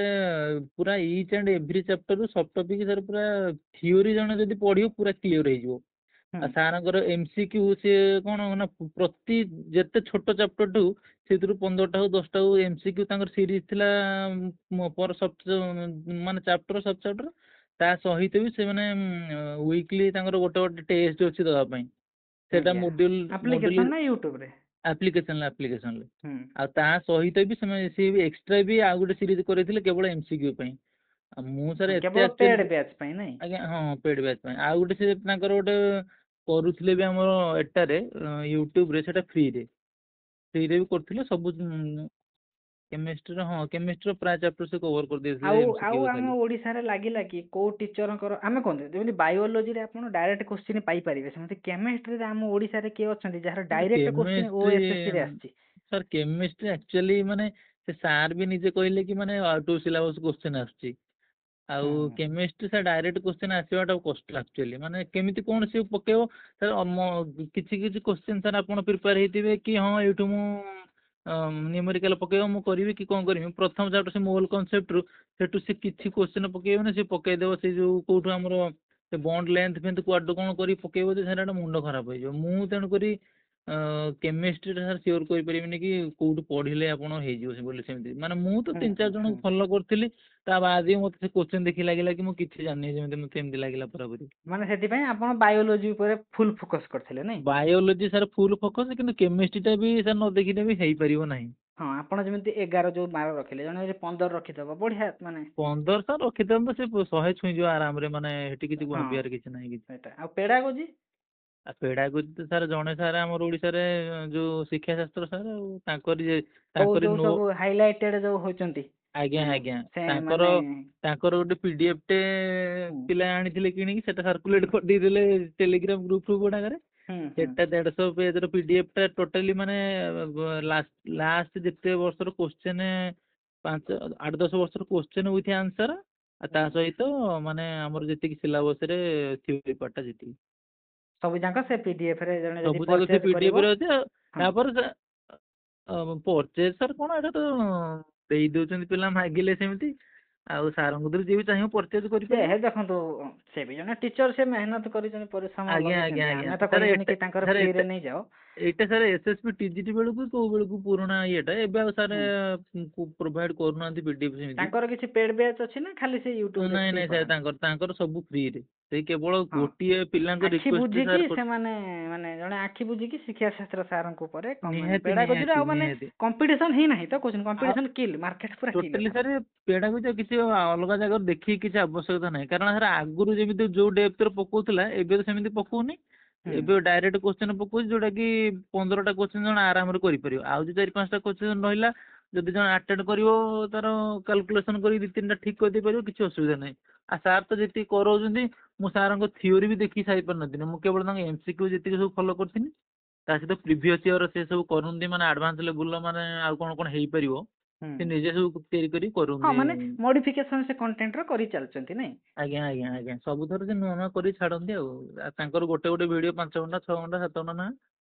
ପୁରା ଇଚ୍ ଆଣ୍ଡ ଏଭ୍ରି ଚାପ୍ଟରରୁ ସବ୍ ଟପିକ୍ ସାର୍ ପୁରା ଥିଓରି ଜଣେ ଯଦି ପଢିବ ପୁରା କ୍ଲିୟର ହେଇଯିବ। ହୁଁ ଆଉ ସାରଙ୍କର MCQ ସିଏ କଣ ନା ପ୍ରତି ଯେତେ ଛୋଟ ଚାପ୍ଟରଠୁ ସେଥିରୁ 15ଟା ହଉ 10ଟା ହଉ MCQ ତାଙ୍କର ସିରିଜ ଥିଲା ମାନେ ଚାପ୍ଟର ସବ୍ ଚାପ୍ଟର। ତା ସହିତ ବି ସେମାନେ ୱିକଲି ତାଙ୍କର ଗୋଟେ ଗୋଟେ ଟେଷ୍ଟ ଅଛି ଦବା ପାଇଁ। ସେଟା ଆଜ୍ଞା। ମୋଡୁଲ ଆପ୍ଲିକେସନ ନା ୟୁଟ୍ୟୁବରେ? ଆପ୍ଲିକେସନରେ। ହୁଁ। ଆଉ ତା ସହିତ ବି ସେମାନେ ସିଏ ବି ଏକ୍ସଟ୍ରା ବି ଆଉ ଗୋଟେ ସିରିଜ କରେଇଥିଲେ କେବଳ MCQ ପାଇଁ। ଆଉ ମୁଁ ସାର୍ ଏତେ କେବଳ ଆକ୍ଚୁଆଲି ପେଡ୍ ବ୍ୟାଚ୍ ପାଇଁ ନାଇଁ? ଆଜ୍ଞା ହଁ ପେଡ୍ ବ୍ୟାଚ୍ ପାଇଁ। ଆଉ ଗୋଟେ ସେ ତାଙ୍କର ଗୋଟେ କରୁଥିଲେ ବି ଆମର ଏଟାରେ ୟୁଟ୍ୟୁବରେ ସେଟା ଫ୍ରିରେ ବି କରୁଥିଲେ ସବୁ। କେମିଷ୍ଟ୍ରିର ପ୍ରାୟ ଚାପ୍ଟର ସେ କଭର କରିଦେଇଥିଲେ ଆଉ MCQ ଆମ ଖାଲି। ଓଡିଶାରେ ଲାଗିଲା କି କୋଉ ଟିଚରଙ୍କର, ଆମେ କହନ୍ତୁ ଯେମିତି ବାୟୋଲୋଜିରେ ଆପଣ ଡାଇରେକ୍ଟ କୋଶ୍ଚିନ୍ ପାଇପାରିବେ, ସେମିତି କେମିଷ୍ଟ୍ରିରେ ଆମ ଓଡିଶାରେ କିଏ ଅଛନ୍ତି ଯାହାର ଡାଇରେକ୍ଟ କୋଶ୍ଚିନ୍ OSSC ରେ ଆସିଛି? ସାର୍ କେମିଷ୍ଟ୍ରି ଆକ୍ଚୁଆଲି ମାନେ ସେ ସାର୍ ବି ନିଜେ କହିଲେ କି ମାନେ ଆଉଟ୍ ଅଫ୍ ସିଲାବସ୍ କୋଶ୍ଚିନ୍ ଆସୁଛି। ଆଉ ହୁଁ। କେମିଷ୍ଟ୍ରି ସାର୍ ଡାଇରେକ୍ଟ କୋଶ୍ଚିନ୍ ଆସିବାଟା କଷ୍ଟ ଆକ୍ଚୁଆଲି, ମାନେ କେମିତି କଣ ସେ ପକେଇବ ସାର୍। କିଛି କିଛି କୋଶ୍ଚିନ୍ ସାର୍ ଆପଣ ପ୍ରିପେୟାର ହେଇଥିବେ କି ହଁ ଏଇଠୁ ମୁଁ ନ୍ୟୁମେରିକାଲ ପକେଇବ ମୁଁ କରିବି କି କଣ କରିବି, ପ୍ରଥମ ଚାପ୍ଟର ସେ ମୋଲ୍ କନସେପ୍ଟରୁ ସେଠୁ ସେ କିଛି କୋଶ୍ଚିନ୍ ପକେଇବନି, ସେ ପକେଇଦେବ ସେ ଯୋଉ କୋଉଠୁ ଆମର ସେ ବଣ୍ଡ ଲେନ୍ଥ ଫେନ୍ଥ କୁଆଡୁ କଣ କରି ପକେଇବ ଯେ ସାର୍ ମୁଣ୍ଡ ଖରାପ ହେଇଯିବ। ମୁଁ ତେଣୁକରି କେମିଷ୍ଟ୍ରିଟା ସାର୍ ସିଓର କହିପାରିବିନି କି କୋଉଠୁ ପଢିଲେ ଆପଣ ହେଇଯିବ ବୋଲି ସେମିତି। ମାନେ ମୁଁ ତ ହୁଁ 3-4 ହୁଁ ହୁଁ। ଜଣଙ୍କୁ ଫଲୋ କରିଥିଲି, ତା ବାଦ୍ ବି ମତେ ସେ କୋଶ୍ଚିନ୍ ଦେଖି ଲାଗିଲା କି ମୁଁ କିଛି ଜାଣିନି, ଯେମିତି ମତେ ଏମିତି ଲାଗିଲା ପୁରାପୁରି। ମାନେ ସେଥିପାଇଁ ଆପଣ ବାୟୋଲୋଜି ଉପରେ ଫୁଲ ଫୋକସ କରିଥିଲେ ନାଇଁ? ବାୟୋଲୋଜି ସାର୍ ଫୁଲ ଫୋକସ, କିନ୍ତୁ କେମିଷ୍ଟ୍ରିଟା ବି ସାର୍ ନ ଦେଖିଲେ ବି ହେଇପାରିବ ନାହିଁ। ହଁ ଆପଣ ଯେମିତି 11 ଯୋଉ ମାର୍କ ରଖିଲେ, ଜଣେ ଯଦି 15 ରଖିଦବ ବଢିଆ ମାନେ। 15 ସାର୍ ରଖିଥାନ୍ତୁ ସେ 100 ଛୁଇଁଯିବ ଆରାମରେ, ମାନେ ସେଠି କିଛି ହଁ ଭାବିବାର କିଛି ନାହିଁ କିଛି। ସେଇଟା। ଆଉ ପେଡାଗୋଜି? ଆଉ ପେଡାଗୋଜି ତ ସାର୍ ଜଣେ ସାର୍ ଆମର ଓଡିଶାରେ ଯୋଉ ଶିକ୍ଷା ଶାସ୍ତ୍ର ସାର୍ ଆଉ ତାଙ୍କରି ଯୋଉ ସବୁ ହାଇଲାଇଟେଡ୍ ଯୋଉ ହଉଛନ୍ତି। ଆଜ୍ଞା ଆଜ୍ଞା ସେ ତାଙ୍କର ମାନେ ତାଙ୍କର ଗୋଟେ PDF ଟେ ହୁଁ। ପିଲା ଆଣିଥିଲେ କିଣିକି, ସେଟା ସାର୍କୁଲେଟ କରିଦେଇଥିଲେ ଟେଲିଗ୍ରାମ ଗ୍ରୁପ ଗୁଡାକରେ। ହୁଁ। ସେଟା 150 ପେଜ ର PDF ଟା ଟୋଟାଲି ମାନେ ଲାଷ୍ଟ ଯେତେ ବର୍ଷର କ୍ୱେଶ୍ଚେନ୍ 8-10 ବର୍ଷର କ୍ୱେଶ୍ଚେନ୍ ୱିଥ୍ ଆନ୍ସର ଆଉ ତା ସହିତ ମାନେ ଆମର ଯେତିକି ସିଲାବସ ରେ ଥିଓରି ପାର୍ଟ ଟା ଯେତିକି ସବୁ ଯାକ ସେ PDF ରେ ଜଣେ ଯଦି ସବୁ ଯାକ ସେ ପରଚେଜ PDF କରିବ। ରେ ଅଛି। ହଁ ତାପରେ ପରଚେଜ ସାର୍ କଣ ଏଟା ତ ଦେଇ ଦଉଛନ୍ତି ପିଲା ମାଗିଲେ ସେମିତି ଆଉ ସାରଙ୍କ ଭିତରୁ ଯିଏ ବି ଚାହିଁବ ପରଚେଜ ଯେ କରିପାରିବ। ଦେଖନ୍ତୁ ସେ ବି ଜଣେ ଟିଚର, ସେ ମେହନତ କରିଛନ୍ତି, ପରିଶ୍ରମ ଆଜ୍ଞା ଆଜ୍ଞା ଲଗେଇଛନ୍ତି, ଆଜ୍ଞା ଆମେ ତ ସାର୍ କହିବୁନି ଏଟା କି ତାଙ୍କର ସାର୍ ଫ୍ରିରେ ନେଇଯାଅ। ଏଇଟା ସାର୍ SSB TGT ବେଳକୁ କୋଉ ବେଳକୁ ପୁରୁଣା ଇଏଟା ଏବେ ଆଉ ସାର୍ ହୁଁ। ପ୍ରୋଭାଇଡ କରୁନାହାନ୍ତି PDF ସେମିତି। ତାଙ୍କର କିଛି ପେଡ୍ ବ୍ୟାଚ୍ ଅଛି ନା ଖାଲି ସେ ୟୁଟ୍ୟୁବ ରେ ନାଇଁ ଫ୍ରି ନାଇଁ ସାର୍ ପଢାନ୍ତି? ତାଙ୍କର ସବୁ ଫ୍ରିରେ ସେଇ କେବଳ ହଁ ଗୋଟିଏ ପିଲାଙ୍କ ଆଖି ରିକ୍ୱେଷ୍ଟ ବୁଝିକି ସାର୍ ସେମାନେ, ମାନେ ଜଣେ ଆଖି ବୁଝିକି ଶିକ୍ଷା ଶାସ୍ତ୍ର ସାରଙ୍କ ଉପରେ ମାନେ ନିହାତି ପେଡାଗୋଜିରେ ନିହାତି ଆଉ ମାନେ ନିହାତି କମ୍ପିଟିସନ ହିଁ ନାହିଁ ତ କହୁଛନ୍ତି, ଆଉ କମ୍ପିଟିସନ କିଲ୍, ମାର୍କେଟ ପୁରା କିଲ୍ ଟୋଟାଲି ଏଥର। ସାର୍ ପେଡାଗୋଜି କିଛି ଅଲଗା ଜାଗାରେ ଦେଖିକି କିଛି ଆବଶ୍ୟକତା ନାହିଁ କାରଣ ସାର୍ ଆଗରୁ ଯେମିତି ଯୋଉ ଡେପ୍ଥରେ ପକଉଥିଲା ଏବେ ତ ସେମିତି ପକଉନି। ହୁଁ ଏବେ ଡାଇରେକ୍ଟ କ୍ୱେଶ୍ଚନ ପକଉଛି ଯୋଉଟା କି 15ଟା କ୍ୱେଶ୍ଚନ ଜଣେ ଆରାମରେ କରିପାରିବ। ଆଉ ଯୋଉ 4-5ଟା କ୍ୱେଶ୍ଚନ ରହିଲା ଯଦି ଜଣେ ଆଟେଣ୍ଡ କରିବ ତାର କାଲକୁଲେସନ କରି 2-3ଟା ଠିକ କରିଦେଇ ପାରିବ, କିଛି ଅସୁବିଧା ନାହିଁ। ଆଉ ସାର୍ ତ ଯେତିକି କରଉଛନ୍ତି ମୁଁ ସାରଙ୍କ ଥିଓରି ବି ଦେଖିକି ସାରି ପାରିନଥିଲି, ମୁଁ କେବଳ ତାଙ୍କ MCQ ଯେତିକି ସବୁ ଫଲୋ କରିଥିଲି ତା ସହିତ ପ୍ରିଭିୟସ ଇୟର ସେ ସବୁ କରନ୍ତି ମାନେ ଆଡଭାନ୍ସ ଲେବୁଲର ମାନେ ଆଉ କଣ କଣ ହେଇପାରିବ ହୁଁ। ସେ ନିଜେ ସବୁ ତିଆରି କରି ହଁ କରନ୍ତି। ମାନେ ମଡିଫିକେସନ ସେ କଣ୍ଟେଣ୍ଟ ର କରି ଚାଲିଛନ୍ତି ନାଇଁ। ଆଜ୍ଞା ଆଜ୍ଞା ଆଜ୍ଞା ସବୁଥର ସେ ନୂଆ ନୂଆ କରି ଛାଡନ୍ତି ଆଉ ତାଙ୍କର ଗୋଟେ ଗୋଟେ ଭିଡିଓ 5 ଘଣ୍ଟା 6 ଘଣ୍ଟା 7 ଘଣ୍ଟା ନା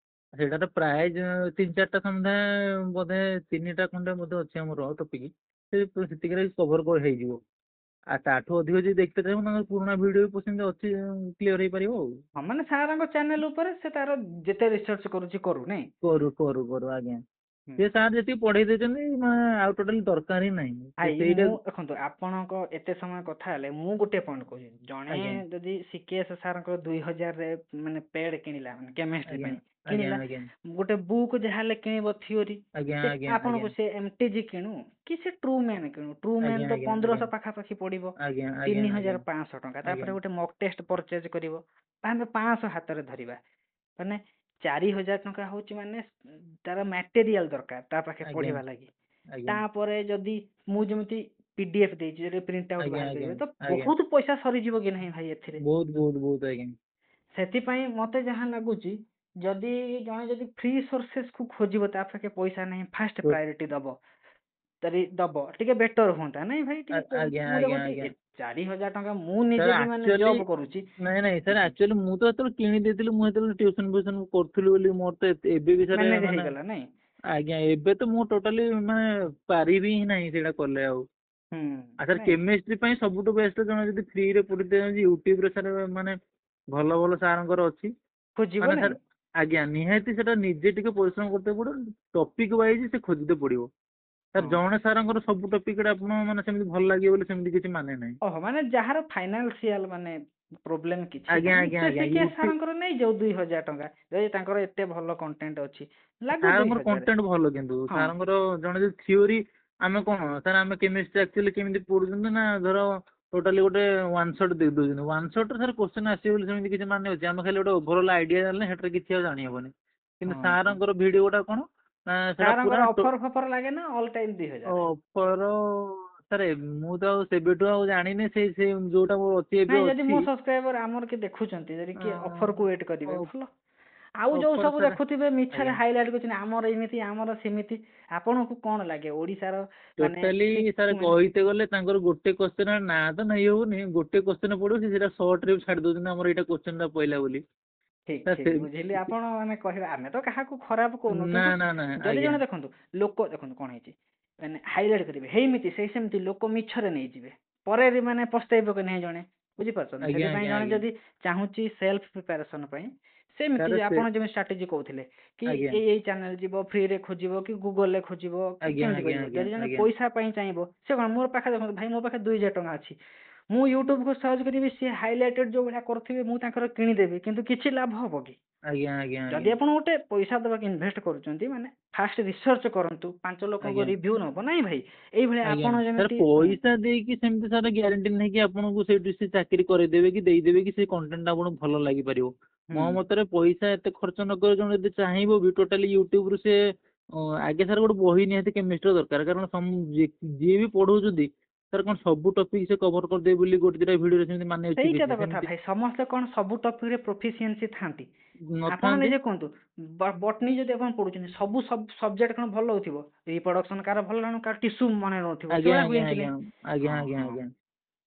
ସେଇଟାର ପ୍ରାୟ 3-4ଟା ସନ୍ଧ୍ୟା ବୋଧେ 3ଟା ଖଣ୍ଡେ ବୋଧେ ଅଛି ଆମର ଟପିକ ସେ ସେତିକିରେ କଭର ହେଇଯିବ। ଆଉ ତାଠୁ ଅଧିକ ଯଦି ଦେଖତେ ଚାହିଁବ ତାଙ୍କର ପୁରୁଣା ଭିଡିଓ ବି ସେମିତି ଅଛି କ୍ଲିୟର ହେଇପାରିବ ଆଉ। ହଁ ମାନେ ସାରଙ୍କ ଚ୍ୟାନେଲ ଉପରେ ସେ ତାର ଯେତେ ରିସର୍ଚ୍ଚ କରୁଛି କରୁ ନାଇଁ। କରୁ ଆଜ୍ଞା ହୁଁ। ସେ ସାର୍ ଯେତିକି ପଢେଇ ଦେଇଛନ୍ତି ମାନେ ଆଉ ଟୋଟାଲି ଦରକାର ହିଁ ନାହିଁ। ସେ ଭାଇ ସେଇଟା ମୁଁ ଦେଖନ୍ତୁ ଆପଣଙ୍କ ଏତେ ସମୟ କଥା ହେଲେ ମୁଁ ଗୋଟେ ପଏଣ୍ଟ କହୁଛି, ଜଣେ ଆଜ୍ଞା ଯଦି CKS ସାରଙ୍କ 2000ରେ ମାନେ ପେଡ୍ କିଣିଲା ମାନେ କେମିଷ୍ଟ୍ରି ଆଜ୍ଞା ପାଇଁ ଆଜ୍ଞା କିଣିଲା, ଆଜ୍ଞା ଗୋଟେ ବୁକ୍ ଯାହା ହେଲେ କିଣିବ ଥିଓରି, ଆଜ୍ଞା ସେ ଆଜ୍ଞା ଆଜ୍ଞା ଆପଣଙ୍କୁ ସେ MTG କିଣୁ କି ସେ ଟ୍ରୁ ମ୍ୟାନ୍ କିଣୁ, ଟ୍ରୁ ମ୍ୟାନ୍ ଆଜ୍ଞା ତ ଆଜ୍ଞା ଆଜ୍ଞା 1500 ପାଖାପାଖି ପଡିବ, ଆଜ୍ଞା ଆଜ୍ଞା ଆଜ୍ଞା 3500 ଟଙ୍କା। ଆଜ୍ଞା ତାପରେ ଗୋଟେ ମକ୍ ଟେଷ୍ଟ ପରଚେଜ କରିବ, ଆମେ 500 ହାତରେ ଧରିବା, ମାନେ 4000 ଟଙ୍କା ହଉଛି ମାନେ ତାର ମ୍ୟାଟେରିଆଲ ଦରକାର ତା ପାଖେ ଆଜ୍ଞା ପଢିବା ଲାଗି। ଆଜ୍ଞା ତାପରେ ଯଦି ମୁଁ ଯେମିତି PDF ଦେଇଛି, ଯଦି ପ୍ରିଣ୍ଟ ଆଉଟ୍ ଆଜ୍ଞା ବାହାର ଆଜ୍ଞା କରିବେ ତ ଆଜ୍ଞା ବହୁତ ପଇସା ସରିଯିବ କି ନାହିଁ ଭାଇ ଏଥିରେ। ବହୁତ ଆଜ୍ଞା। ସେଥିପାଇଁ ମତେ ଯାହା ଲାଗୁଛି ଯଦି ଜଣେ ଯଦି ଫ୍ରି ସୋର୍ସେସ କୁ ଖୋଜିବ ତା ପାଖେ ପଇସା ନାହିଁ, ଫାଷ୍ଟ ଟୋ- ପ୍ରାୟୋରିଟି ଦବ ଟିକେ ବେଟର ହୁଅନ୍ତା ନାଇଁ ଭାଇ। ଟିକେ ଆଜ୍ଞା ମୁଁ ଆଜ୍ଞା ଦେଖୁଛି ଆଜ୍ଞା 4000 ଟଙ୍କା ମୁଁ ସାର୍ ନିଜେ ବି ମାନେ ଆକ୍ଚୁଆଲି ଜବ୍ କରୁଛି। ନାଇଁ ନାଇଁ ସାର୍ ଆକ୍ଚୁଆଲି ମୁଁ ତ ଯେତେବେଳେ କିଣି ଦେଇଥିଲି ମୁଁ ଯେତେବେଳେ ଟିଉସନ ଫିଉସନ କରୁଥିଲି ବୋଲି ମୋର ତ ଏବେ ବି ସାର୍ ମ୍ୟାନେଜ ମାନେ ହେଇଗଲା ନାଇଁ। ଆଜ୍ଞା ଏବେ ତ ମୁଁ ଟୋଟାଲି ମାନେ ପାରିବି ହିଁ ନାହିଁ ସେଇଟା କଲେ ଆଉ। ହୁଁ ଆଉ ସାର୍ ନାଇଁ କେମିଷ୍ଟ୍ରି ପାଇଁ ସବୁଠୁ ବେଷ୍ଟ ଜଣେ ଯଦି ଫ୍ରିରେ ପଢିତେ ଚାହୁଁଛି ୟୁଟ୍ୟୁବରେ ସାର୍ ମାନେ ଭଲ ଭଲ ସାରଙ୍କର ଅଛି ଖୋଜିବ ମାନେ ନାଇଁ। ସାର୍ ଆଜ୍ଞା ନିହାତି ସେଟା ନିଜେ ଟିକେ ପରିଶ୍ରମ କରିତେ ପଡିବ, ଟପିକ ୱାଇଜ ସେ ଖୋଜିତେ ପଡିବ। ସାର୍ ହଁ ଜଣେ ସାରଙ୍କର ସବୁ ଟପିକ ଆପଣ ମାନେ ସେମିତି ଭଲ ଲାଗିବ ବୋଲି ସେମିତି କିଛି ମାନେ ନାହିଁ। ଓହୋ ମାନେ ଯାହାର ଫାଇନାନ୍ସିଆଲ ମାନେ ପ୍ରୋବ୍ଲେମ କିଛି ଆଜ୍ଞା ନାହିଁ ଆଜ୍ଞା ସେ ଆଜ୍ଞା CKS ୟୁଟ୍ୟୁବ ସାରଙ୍କର ନେଇଯାଉ 2000 ଟଙ୍କା, ଯଦି ତାଙ୍କର ଏତେ ଭଲ କଣ୍ଟେଣ୍ଟ ଅଛି। ଲାଗୁ ସାରଙ୍କର 2000। କଣ୍ଟେଣ୍ଟ ଭଲ କିନ୍ତୁ ହଁ ସାରଙ୍କର ଜଣେ ଯଦି ଥିଓରି ଆମେ କଣ ସାର୍ ଆମେ କେମିଷ୍ଟ୍ରି ଆକ୍ଚୁଆଲି କେମିତି ପଢୁଛନ୍ତି ନା ଧର ଟୋଟାଲି ଗୋଟେ ୱାନ୍ ସଟ୍ ଦେଇ ଦଉଛନ୍ତି, ୱାନ୍ ସଟ୍ ରେ ସାର୍ କୋଶ୍ଚିନ୍ ଆସିବ ବୋଲି ସେମିତି କିଛି ମାନେ ଅଛି, ଆମେ ଖାଲି ଗୋଟେ ଓଭରଅଲ୍ ଆଇଡିଆ ଜାଣିଲେ ସେଟାରେ କିଛି ଆଉ ଜାଣିହବନି। କିନ୍ତୁ ହଁ ହଁ। ସାରଙ୍କର ଭିଡିଓ ଗୁଡା କଣ ନା ସେଟା ପୁରା ସାରଙ୍କର ଅଫର ଫଫର ଲାଗେ ନା ଅଲ ଟାଇମ 2000? ଅଫର ସାର୍ ମୁଁ ତ ଆଉ ସେବେଠୁ ଆଉ ଜାଣିନି ସେଇ ଯୋଉଟା ମୋର ଅଛି ଏବେ ନାଇଁ ଯଦି ଅଛି। ମୋ ସବସ୍କ୍ରାଇବର ଆମର କିଏ ଦେଖୁଛନ୍ତି ଯଦି କିଏ ଅଫରକୁ ୱେଟ୍ କରିବେ ଭଲ। ଆଉ ଯୋଉ ଅଫର ସବୁ ସାର୍ ଦେଖୁଥିବେ ମିଛରେ ଆଜ୍ଞା ହାଇଲାଇଟ କରୁଛନ୍ତି ଆମର ଏମିତି ଆମର ସେମିତି, ଆପଣଙ୍କୁ କଣ ଲାଗେ ଓଡିଶାର ମାନେ ଟୋଟାଲି ସାର୍ ମାନେ କହିତେ ଗଲେ ତାଙ୍କର ଗୋଟେ କୋଶ୍ଚେନ ନାଁ ତ ନେଇ ହବନି, ଗୋଟେ କୋଶ୍ଚେନ ପଡିବ ସେ ସେଇଟା ସର୍ଟ ରେ ଛାଡି ଦଉଛନ୍ତି ଆମର ଏଇଟା କୋଶ୍ଚେନ ଟା ପଇଲା ବୋଲି। ଠିକ ସାର୍ ସେ ଠିକ ବୁଝିଲି, ଆପଣ ମାନେ କହିବେ ଆମେ ତ କାହାକୁ ଖରାପ କହୁନୁ ନା କିନ୍ତୁ ନା ନା ଯଦି ଆଜ୍ଞା ଜଣେ ଦେଖନ୍ତୁ ଲୋକ ଦେଖନ୍ତୁ କଣ ହେଇଛି ମାନେ ହାଇଲାଇଟ କରିବେ ହେଇମିତି ସେଇ ସେମିତି ଲୋକ ମିଛରେ ନେଇଯିବେ, ପରେ ବି ମାନେ ପସ୍ତେଇବ କି ନାହିଁ ଜଣେ ବୁଝିପାରୁଛନ୍ତି। ଆଜ୍ଞା ସେଥିପାଇଁ ଆଜ୍ଞା ଜଣେ ଆଜ୍ଞା ଯଦି ଚାହୁଁଛି ସେଲ୍ଫ ପ୍ରିପାରେସନ ପାଇଁ ସେମିତି ସାର୍ ସେ ଆପଣ ଯେମିତି ଷ୍ଟ୍ରାଟେଜି କହୁଥିଲେ କି ଆଜ୍ଞା ଏଇ ଚ୍ୟାନେଲ ଯିବ ଫ୍ରିରେ ଖୋଜିବ କି ଗୁଗଲ ରେ ଖୋଜିବ କି ଆଜ୍ଞା କେମିତି ଆଜ୍ଞା କରିବ, ଆଜ୍ଞା ଯଦି ଜଣେ ଆଜ୍ଞା ପଇସା ପାଇଁ ଚାହିଁବ ସେ କଣ ମୋ ପାଖରେ ଦେଖନ୍ତୁ ଭାଇ ମୋ ପାଖେ 2000 ଟଙ୍କା ଅଛି, ମୁଁ ୟୁଟ୍ୟୁବ କୁ ସର୍ଚ୍ଚ କରିବି ସିଏ ହାଇଲାଇଟେଡ ଯୋଉ ଭଳିଆ କରୁଥିବେ ମୁଁ ତାଙ୍କର କିଣିଦେବି କିନ୍ତୁ କିଛି ଲାଭ ହବ କି? ଆଜ୍ଞା ଆଜ୍ଞା ଯଦି ଆଜ୍ଞା ଆପଣ ଗୋଟେ ପଇସା ଦେବାକୁ ଇନଭେଷ୍ଟ କରୁଛନ୍ତି ମାନେ ଫାଷ୍ଟ ରିସର୍ଚ୍ଚ କରନ୍ତୁ, 5 ଲୋକଙ୍କ ଆଜ୍ଞା ରିଭ୍ୟୁ ନବ ନାଇଁ ଭାଇ ଏଇଭଳିଆ ଆଜ୍ଞା ଆପଣ ସାର୍ ଯେମିତି ପଇସା ଦେଇକି ସେମିତି ସାର୍ ଗ୍ୟାରେଣ୍ଟି ନାହିଁ କି ଆପଣଙ୍କୁ ସେଇଠି ସେ ଚାକିରି କରେଇଦେବେ କି ଦେଇଦେବେ କି ସେ କଣ୍ଟେଣ୍ଟ ଆପଣଙ୍କୁ ଭଲ ଲାଗିପାରିବ। ହୁଁ ମୋ ମତରେ ପଇସା ଏତେ ଖର୍ଚ୍ଚ ନ କରି ଜଣେ ଯଦି ଚାହିଁବ ବି ଟୋଟାଲି ୟୁଟ୍ୟୁବ ରୁ ସେ ଆଗେ ସାର୍ ଗୋଟେ ବହି ନିହାତି କେମିଷ୍ଟ୍ରି ଦରକାର, କାରଣ ଯିଏ ବି ପଢଉଛନ୍ତି ସାର୍ କଣ ସବୁ ଟପିକ୍ ସେ କଭର କରିଦେବେ ବୋଲି ଗୋଟେ ଦିଟା ଭିଡ଼ିଓରେ ସେମିତି ମାନେ ଅଛି ସେଇଟା କିଛି ତ କଥା ସେମିତି ଭାଇ, ସମସ୍ତେ କଣ ସବୁ ଟପିକରେ ପ୍ରୋଫିସିଏନ୍ସି ଥାନ୍ତି? ଆପଣ ନଥାନ୍ତି। ନିଜେ କୁହନ୍ତୁ, ବଟନୀ ଯଦି ଆପଣ ପଢୁଛନ୍ତି, ସବୁ ସବଜେକ୍ଟ କଣ ଭଲ ହଉଥିବ? ରିପ୍ରଡକ୍ସନ କାହାର ଭଲ ହଉନଥିବ, କାହାର ଟିସ୍ୟୁ ମନେ ନଥିବ, ଆଜ୍ଞା ସେଗୁଡା ଆଜ୍ଞା ହୁଏ କି ଆଜ୍ଞା ନାହିଁ? ଆଜ୍ଞା ହଁ ଆଜ୍ଞା ହଁ। ଆଜ୍ଞା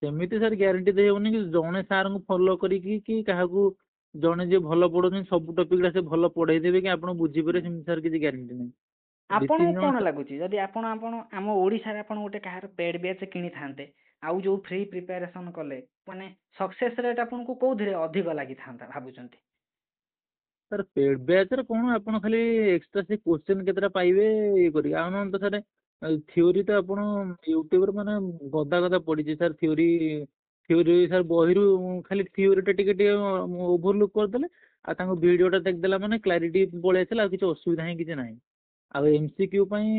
ସେମିତି ସାର୍ ଗ୍ୟାରେଣ୍ଟି ଦେଇହବନି କି ଜଣେ ସାର୍ଙ୍କୁ ଫଲୋ କରିକି କି କାହାକୁ ଜଣେ ଯିଏ ଭଲ ପଢଉଛନ୍ତି ସବୁ ଟପିକ୍ ସେ ଭଲ ପଢେଇ ଦେବେ କି ଆପଣ ବୁଝିପାରିବେ, ସେମିତି ସାର୍ କିଛି ଗ୍ୟାରେଣ୍ଟି ନାହିଁ। ଦି ତିନି ଆପଣଙ୍କୁ ଜଣ କଣ ଲାଗୁଛି, ଯଦି ଆପଣ ଆପଣ ଆମ ଓଡିଶାରେ ଆପଣ ଗୋଟେ କାହାର ପେଡ୍ ବ୍ୟାଚ୍ କିଣିଥାନ୍ତେ, ଆଉ ଯୋଉ ଫ୍ରି ପ୍ରିପାରେସନ କଲେ, ମାନେ ସକ୍ସେସ୍ ରେଟ୍ ଆପଣଙ୍କୁ କୋଉଥିରେ ଅଧିକ ଲାଗିଥାନ୍ତା ଭାବୁଛନ୍ତି? ସାର୍ ପେଡ୍ ବ୍ୟାଚ୍ ରେ କଣ ଆପଣ ଖାଲି ଏକ୍ସଟ୍ରା ସେ କୋଶ୍ଚେନ୍ କେତେଟା ପାଇବେ ଇଏ କରିବେ, ଆଉ ନହେଲେ ତ ସାର୍ ଥିଓରି ତ ଆପଣ ୟୁଟ୍ୟୁବରେ ମାନେ ଗଦା ଗଦା ପଡ଼ିଛି ସାର୍ ଥିଓରି। ଥିଓରି ସାର୍ ବହିରୁ ଖାଲି ଥିଓରିଟା ଟିକେ ଟିକେ ଓଭରଲୁକ୍ କରିଦେଲେ ଆଉ ତାଙ୍କ ଭିଡ଼ିଓଟା ଦେଖିଦେଲା ମାନେ କ୍ଲାରିଟି ପଳେଇ ଆସିଲା, ଆଉ କିଛି ଅସୁବିଧା ହିଁ କିଛି ନାହିଁ। ଆଉ MCQ ପାଇଁ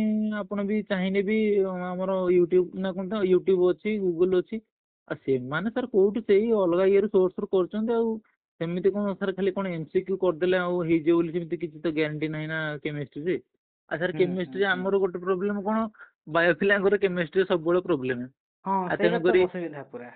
ଆପଣ ବି ଚାହିଁଲେ ବି ଆମର ୟୁଟ୍ୟୁବ୍ ନା କଣ ତ ୟୁଟ୍ୟୁବ୍ ଅଛି, ଗୁଗୁଲ୍ ଅଛି। ଆଉ ସେମାନେ ସାର୍ କୋଉଠୁ ସେଇ ଅଲଗା ଇଏରୁ ସୋର୍ସରୁ କରୁଛନ୍ତି ଆଉ। ସେମିତି କଣ ସାର୍ ଖାଲି କଣ MCQ କରିଦେଲେ ଆଉ ହେଇଯିବ ବୋଲି ସେମିତି କିଛି ତ ଗ୍ୟାରେଣ୍ଟି ନାହିଁ ନା କେମିଷ୍ଟ୍ରିରେ। ଆଉ ସାର୍ କେମିଷ୍ଟ୍ରି ହୁଁ। ଆମର ଗୋଟେ ପ୍ରୋବ୍ଲେମ୍ କଣ, ବାୟୋ ପିଲାଙ୍କର କେମିଷ୍ଟ୍ରି ସବୁବେଳେ ପ୍ରୋବ୍ଲେମ୍। ହଁ ଆଉ ସେଇଟା ତ ତେଣୁକରି ଅସୁବିଧା ପୁରା।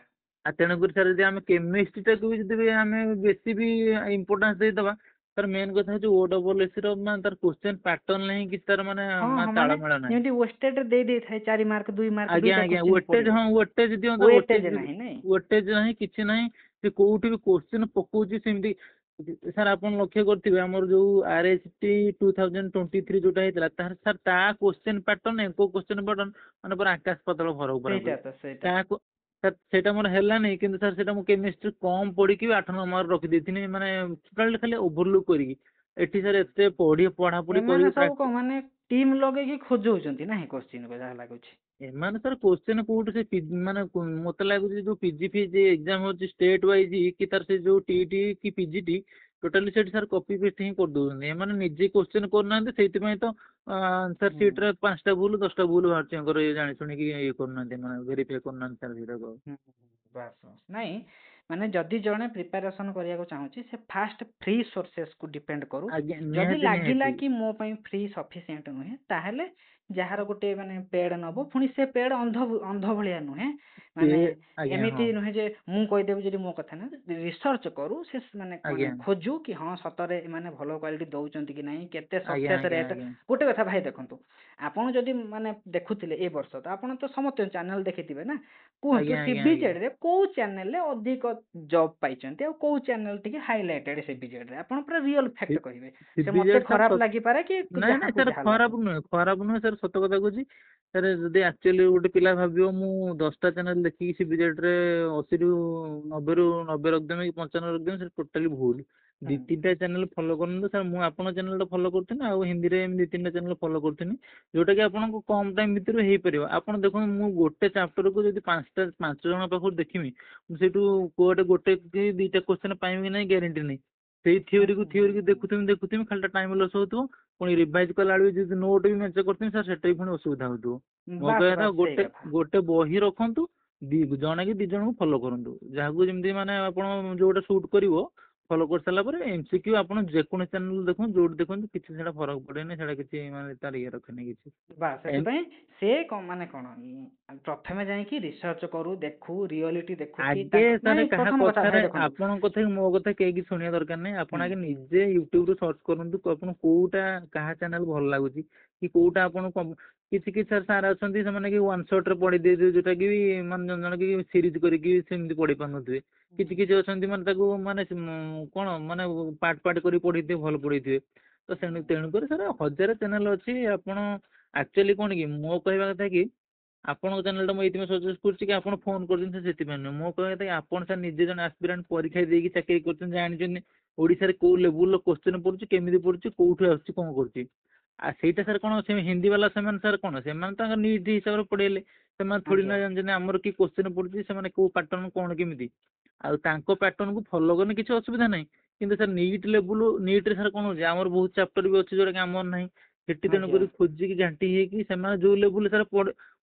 ସାର୍ ଯଦି ଆମେ କେମିଷ୍ଟ୍ରିଟାକୁ ବି ଯଦି ଆମେ ବେଶୀ ବି ଇମ୍ପୋର୍ଟାନ୍ସ ଦେଇଦେବା, ତାର ମେନ୍ କଥା ହେଉଛି OSSC ର ମାନେ ତାର କୋଶ୍ଚେନ୍ ପାଟର୍ନ ନାହିଁ କି ତାର ମାନେ ହଁ ହଁ, ମାନେ ତାଳମେଳ ନାହିଁ। ଯେମିତି ୱେଷ୍ଟେଡ୍ ଦେଇ ଦେଇଥାଏ 4 ମାର୍କ 2 ମାର୍କ ଆଜ୍ଞା ଦୁଇଟା ଆଜ୍ଞା କୋଶ୍ଚିନ୍ ୱେଟେଜ୍, ପଡିବ। ହଁ ୱେଟେଜ୍ ଦିଅନ୍ତା, ୱେଟେଜ୍ ନାହିଁ ନାଇଁ? ୱେଟେଜ୍ ନାହିଁ କିଛି ନାହିଁ। ସେ କୋଉଠି ବି କୋଶ୍ଚେନ୍ ପକଉଛି ସେମିତି। ସାର୍ ଆପଣ ଲକ୍ଷ୍ୟ କରିଥିବେ ଆମର ଯୋଉ RHT 2023 ଯୋଉଟା ହେଇଥିଲା, ତାର ସାର୍ ତା କୋଶ୍ଚେନ୍ ପାଟର୍ନ କୋଉ କୋଶ୍ଚେନ୍ ପାଟର୍ନ ମାନେ ପୁରା ଆକାଶ ପାତାଳ ଫରକ ପୁରାପୁରି। ସେଇଟା। କାହାକୁ ସାର୍ ସେଇଟା ମୋର ହେଲାନି, କିନ୍ତୁ ସାର୍ ସେଇଟା ମୁଁ କେମିଷ୍ଟ୍ରି କମ୍ ପଢିକି ବି 8-9 ମାର୍କ ରଖିଦେଇଥିଲି, ମାନେ ଟୋଟାଲି ଖାଲି ଓଭରଲୁକ୍ କରିକି। ଏଠି ସାର୍ ଏତେ ପଢାପଢି ଏମାନେ କରିକି ସବୁ କଣ ମାନେ ଟିମ୍ ଲଗେଇକି ଖୋଜଉଛନ୍ତି ନାହିଁ କୋଶ୍ଚିନ୍, ଯାହା ଲାଗୁଛି। ଏମାନେ ସାର୍ କୋଶ୍ଚେନ୍ କୋଉଠି ସେ ମାନେ ମତେ ଲାଗୁଛି ଯୋଉ PG ଫିଜି ଏକ୍ଜାମ୍ ହଉଛି ଷ୍ଟେଟ୍ ୱାଇଜ୍ କି ତାର ସେ ଯୋଉ TET କି PGT, ଟୋଟାଲି ସେଠି ସାର୍ କପି ପେଷ୍ଟ ହିଁ କରିଦଉଛନ୍ତି। ଏମାନେ ନିଜେ କୋଶ୍ଚେନ୍ କରୁନାହାନ୍ତି, ସେଇଥିପାଇଁ ତ ସାର୍ ହୁଁ ସିଟ୍ରେ 5ଟା ଭୁଲ୍ 10ଟା ଭୁଲ୍ ବାହାରୁଛି ତାଙ୍କର, ଜାଣି ଶୁଣିକି ଇଏ କରୁନାହାନ୍ତି, ମାନେ ଭେରିଫାଏ କରୁନାହାନ୍ତି ସାର୍ ସେଇଟାକୁ। ହୁଁ, ବାସ୍ ବାସ୍। ନାଇଁ, ମାନେ ଯଦି ଜଣେ ପ୍ରିପାରେସନ୍ କରିବାକୁ ଚାହୁଁଛି, ସେ ଫାଷ୍ଟ ଫ୍ରି ସୋର୍ସେସ୍କୁ ଡିପେଣ୍ଡ କରୁ। ଆଜ୍ଞା ଯଦି ନିହାତି ଲାଗିଲା ନିହାତି। କି ମୋ ପାଇଁ ଫ୍ରି ସଫିସିଏଣ୍ଟ ନୁହେଁ, ତାହେଲେ ଯାହାର ଗୋଟେ ମାନେ ପେଡ୍ ନବ, ପୁଣି ସେ ପେଡ୍ ଅନ୍ଧ ଭଳିଆ ନୁହେଁ। ମାନେ ସିଏ ଆଜ୍ଞା ଏମିତି ହଁ ନୁହେଁ ଯେ ମୁଁ କହିଦେବି ଯଦି ମୋ କଥା ନା, ରିସର୍ଚ୍ଚ କରୁ, ସେ ମାନେ ମାନେ ଆଜ୍ଞା ଖୋଜୁ କି ହଁ ସତରେ ଏମାନେ ଭଲ କ୍ୱାଲିଟି ଦଉଛନ୍ତି କି ନାହିଁ, କେତେ ଆଜ୍ଞା ସକ୍ସେସ୍ ଆଜ୍ଞା ରେଟ୍। ଆଜ୍ଞା ଗୋଟେ କଥା ଭାଇ ଦେଖନ୍ତୁ, ଆପଣ ଯଦି ମାନେ ଦେଖୁଥିଲେ ଏ ବର୍ଷ, ତ ଆପଣ ତ ସମସ୍ତେ ଚ୍ୟାନେଲ୍ ଦେଖିଥିବେ ନା, କୁହନ୍ତୁ ଆଜ୍ଞା ଆଜ୍ଞା ଆଜ୍ଞା। ସିବିଜେଡ୍ ରେ କୋଉ ଚ୍ୟାନେଲରେ ଅଧିକ ଜବ୍ ପାଇଛନ୍ତି, ଆଉ କୋଉ ଚ୍ୟାନେଲ୍ ଟିକେ ହାଇଲାଇଟେଡ୍ ସିବିଜେଡ୍ ରେ? ଆପଣ ପୁରା ରିଅଲ ଫ୍ୟାକ୍ଟ କହିବେ। ସେ ମତେ ସିବିଜେଡ୍ ଖରାପ ସାର୍ ଲାଗିପାରେ କି ନାଇଁ ନାଇଁ ଯାହାକୁ ସାର୍ ଯାହା ଲାଗୁ। ଖରାପ ନୁହେଁ ସାର୍, ସତ କଥା କହୁଛି। ସାର୍ ଯଦି ଆକ୍ଚୁଆଲି ଗୋଟେ ପିଲା ଭାବିବ ମୁଁ 10ଟା ଚ୍ୟାନେଲ୍ ଦେଖିକି ସିବିଜେଡ୍ରେ 80ରୁ 90 ରଖିଦେମି କି 95 ରଖିଦେମି, ସେଟା ଟୋଟାଲି ଭୁଲ୍। ହୁଁ 2-3ଟା ଚ୍ୟାନେଲ୍ ଫଲୋ କରନ୍ତୁ ସାର୍। ମୁଁ ଆପଣଙ୍କ ଚ୍ୟାନେଲ୍ଟା ଫଲୋ କରୁଥିଲି, ଆଉ ହିନ୍ଦୀରେ ଏମିତି 2-3ଟା ଚ୍ୟାନେଲ୍ ଫଲୋ କରୁଥିଲି, ଯୋଉଟା କି ଆପଣଙ୍କୁ କମ୍ ଟାଇମ୍ ଭିତରେ ହେଇପାରିବ। ଆପଣ ଦେଖନ୍ତୁ, ମୁଁ ଗୋଟେ ଚାପ୍ଟରକୁ ଯଦି 5 ଜଣ ପାଖରୁ ଦେଖିମି, ମୁଁ ସେଇଠୁ ଗୋଟେ କି 2ଟା କୋଶ୍ଚେନ୍ ପାଇବି କି ନାହିଁ ଗ୍ୟାରେଣ୍ଟି ନାହିଁ। ସେଇ ଥିଓରିକୁ ଦେଖୁଥିମି ଖାଲିଟା ଟାଇମ୍ ଲସ୍ ହଉଥିବ। ପୁଣି ରିଭାଇଜ୍ କଲାବେଳକୁ ଯଦି ନୋଟ୍ ବି ମେଞ୍ଚେ କରିଥିମି ସାର୍, ସେଟା ବି ପୁଣି ଅସୁବିଧା ହଉଥିବ। ମୋ ବାସ୍ କହିବା କଥା, ବାସ୍ ସେଇ କଥା। ଗୋଟେ ବହି ରଖନ୍ତୁ, ଜଣେ କି 2 ଜଣଙ୍କୁ ଫଲୋ କରନ୍ତୁ, ଯାହାକୁ ଯେମିତି ମାନେ ଆପଣ ଯୋଉଟା ସୁଟ୍ କରିବ ଫଲୋ କରିସାରିଲା ପରେ MCQ ଆପଣ ଯେକୌଣସି ଚ୍ୟାନେଲ୍ ଦେଖନ୍ତୁ, ଯୋଉଠି ଦେଖନ୍ତୁ, କିଛି ସେଟା ଫରକ ପଡେନି, ସେଟା କିଛି ମାନେ ତାର ଇଏ ରଖେନି କିଛି। ବାସ୍ ସେଥିପାଇଁ ସେ ମାନେ କଣ, ପ୍ରଥମେ ଯାଇକି ରିସର୍ଚ୍ଚ କରୁ, ଦେଖୁ, ରିଅଲିଟି ଦେଖୁ କି ଆଗେ ତାଙ୍କ ସାର୍ ନାଇଁ, କାହା ପ୍ରଥମ କଥା ଭାଇ କଥାରେ, ଦେଖନ୍ତୁ। ଆପଣଙ୍କ କଥା କି ମୋ କଥା କେହି କିଛି ଶୁଣିବା ଦରକାର ନାହିଁ। ଆପଣ ହୁଁ ଆଗେ ନିଜେ ୟୁଟ୍ୟୁବରୁ ସର୍ଚ୍ଚ କରନ୍ତୁ, ଆପଣ କୋଉଟା କାହା ଚ୍ୟାନେଲ୍ ଭଲ ଲାଗୁଛି କି କୋଉଟା ଆପଣଙ୍କୁ କିଛି ସାର୍ ଅଛନ୍ତି, ସେମାନେ କି ୱାନ୍ ସଟ୍ରେ ପଢେଇ ଦେଇଥିବେ, ଯୋଉଟା କି ମାନେ ଜଣେ ଜଣେ କି ସିରିଜ୍ କରିକି ସେମିତି ପଢେଇ ପାରୁନଥିବେ। କିଛି ଅଛନ୍ତି ମାନେ ତାକୁ ମାନେ କଣ ମାନେ ପାର୍ଟ କରି ପଢେଇଥିବେ, ଭଲ ପଢେଇଥିବେ। ତ ତେଣୁକରି ସାର୍ 1000 ଚ୍ୟାନେଲ୍ ଅଛି। ଆପଣ ଆକ୍ଚୁଆଲି କଣ କି, ମୋ କହିବା କଥା କି ଆପଣଙ୍କ ଚ୍ୟାନେଲ୍ଟା ମୁଁ ଏଇଥିପାଇଁ ସଜେଷ୍ଟ କରୁଛି କି ଆପଣ ଫୋନ୍ କରୁଛନ୍ତି ସେଥିପାଇଁ ନୁହେଁ। ମୋ କହିବା କଥା କି ଆପଣ ସାର୍ ନିଜେ ଜଣେ ଆସ୍ପିରାଣ୍ଟ, ପରୀକ୍ଷା ଦେଇକି ଚାକିରି କରିଛନ୍ତି, ଜାଣିଛନ୍ତି ଓଡ଼ିଶାରେ କୋଉ ଲେବୁଲ୍ର କୋଶ୍ଚେନ୍ ପଡୁଛି, କେମିତି ପଡୁଛି, କୋଉଠୁ ଆସୁଛି, କଣ କରୁଛି। ଆଉ ସେଇଟା ସାର୍ କଣ, ସେ ହିନ୍ଦୀ ବାଲା ସେମାନେ ସାର୍ କଣ, ସେମାନେ ତାଙ୍କ ନିଟ୍ ହିସାବରେ ପଢେଇଲେ। ସେମାନେ ଥୋଡ଼ି ନା ଆଜ୍ଞା। ଜାଣିଛନ୍ତି ଆମର କି କୋଶ୍ଚେନ୍ ପଡୁଛି, ସେମାନେ କୋଉ ପାଟର୍ନ କଣ କେମିତି। ଆଉ ତାଙ୍କ ପ୍ୟାଟର୍ନକୁ ଫଲୋ କଲେ କିଛି ଅସୁବିଧା ନାହିଁ। କିନ୍ତୁ ସାର୍ ନିଟ୍ରେ ସାର୍ କଣ ହଉଛି, ଆମର ବହୁତ ଚାପ୍ଟର ବି ଅଛି ଯୋଉଟା କି ଆମର ନାହିଁ। ସେଠି ଆଜ୍ଞା। ତେଣୁକରି ଖୋଜିକି ଘାଣ୍ଟି ହେଇକି ସେମାନେ ଯୋଉ ଲେବୁଲ୍ରେ ସାର୍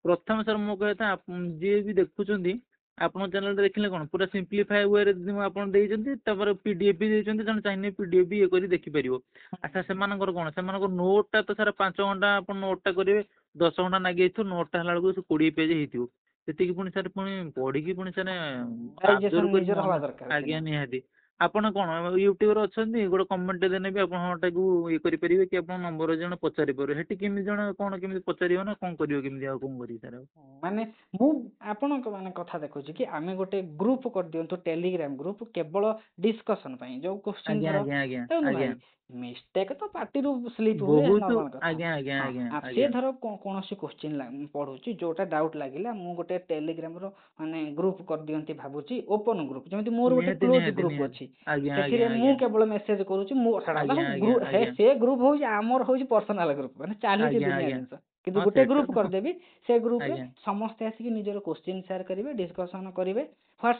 ପ୍ରଥମେ ସାର୍ ମୋ କହିବା କଥା, ଯିଏ ବି ଦେଖୁଛନ୍ତି ଆପଣଙ୍କ ଚ୍ୟାନେଲ୍ଟା ଦେଖିଲେ କଣ, ପୁରା ସିମ୍ପ୍ଲିଫାଏ ୱେରେ ଆପଣ ଦେଇଛନ୍ତି, ତାପରେ PDF ବି ଦେଇଛନ୍ତି, ଜଣେ ଚାହିଁଲେ PDF ବି ଇଏ କରି ଦେଖିପାରିବ। ଆଚ୍ଛା, ସେମାନଙ୍କର କଣ, ସେମାନଙ୍କର ନୋଟ୍ଟା ତ ସାର୍ 5 ଘଣ୍ଟା ଆପଣ ନୋଟ୍ଟା କରିବେ, 10 ଘଣ୍ଟା ଲାଗିଯାଇଥିବ, ନୋଟ୍ଟା ହେଲା ବେଳକୁ 20 ପେଜ୍ ହେଇଥିବ। ସେତିକି ପୁଣି ସାର୍ ପୁଣି ପଢିକି ପୁଣି ସାର୍ ମନିଟାଇଜେସନ ଆବଜର୍ଭ କରି ନିଜର ହବା ମନ ଦରକାର ଆଜ୍ଞା ସିନା। ନିହାତି। ଆପଣ କଣ ୟୁଟ୍ୟୁବର ଅଛନ୍ତି ଗୋଟେ କମେଣ୍ଟ ଦେଲେ ବି ଆପଣ ତାକୁ ଇଏ କରିପାରିବେ କି ଆପଣ ନମ୍ବର ଜଣେ ପଚାରି ପାରିବେ ସେଠି କେମିତି ଜଣେ କଣ କେମିତି ପଚାରିବ ନା କଣ କରିବ କେମିତି ଆଉ କଣ କରିବି ସାର୍ ଆଉ। ମାନେ ମୁଁ ଆପଣଙ୍କ ମାନେ କଥା ଦେଖୁଛି କି ଆମେ ଗୋଟେ ଗ୍ରୁପ କରିଦିଅନ୍ତୁ ଟେଲିଗ୍ରାମ ଗ୍ରୁପ କେବଳ ଡିସ୍କସନ ପାଇଁ ଯୋଉ କୋଶ୍ଚିନ୍ ଆଜ୍ଞା ଧର ଆଜ୍ଞା ଆଜ୍ଞା ଦେଖନ୍ତୁ ଭାଇ ଆଜ୍ଞା ମିଷ୍ଟେକ୍ ତ ପାଟିରୁ ସ୍ଲିପ୍ ହୁଏ ବହୁତ ନର୍ମାଲ କଥା। ଆଜ୍ଞା ଆଜ୍ଞା ହଁ ଆଜ୍ଞା ସେ ଆଜ୍ଞା ଧର କୌଣସି କୋଶ୍ଚିନ୍ ପଢୁଛି ଯୋଉଟା ଡାଉଟ୍ ଲାଗିଲା ମୁଁ ଗୋଟେ ଟେଲିଗ୍ରାମ ର ମାନେ ଗ୍ରୁପ କରିଦିଅନ୍ତି ଭାବୁଛି ଓପନ ଗ୍ରୁପ ଯେମିତି ମୋର ଗୋଟେ ନିହାତି କ୍ଲୋଜ ନିହାତି ଗ୍ରୁପ ନିହାତି ଅଛି ଆଜ୍ଞା ଆଜ୍ଞା ସେଥିରେ ମୁଁ ଆଜ୍ଞା କେବଳ ମେସେଜ କରୁଛି ମୁଁ ସେଟା ଆଜ୍ଞା ଆଜ୍ଞା ଆଜ୍ଞା ସେ ଗ୍ରୁପ ହଉଛି ଆମର ହଉଛି ପର୍ସନାଲ ଗ୍ରୁପ ମାନେ ଚାଲିଛି ଆଜ୍ଞା ଦୁନିଆ ଆଜ୍ଞା ଜିନିଷ କିନ୍ତୁ ହଁ ଗୋଟେ ସେଇଟା ଗ୍ରୁପ ତ କରିଦେବି ସେ ଗ୍ରୁପରେ ଆଜ୍ଞା ସମସ୍ତେ ଆସିକି ନିଜର କୋଶ୍ଚିନ୍ ସେୟାର କରିବେ ଡିସ୍କସନ କରିବେ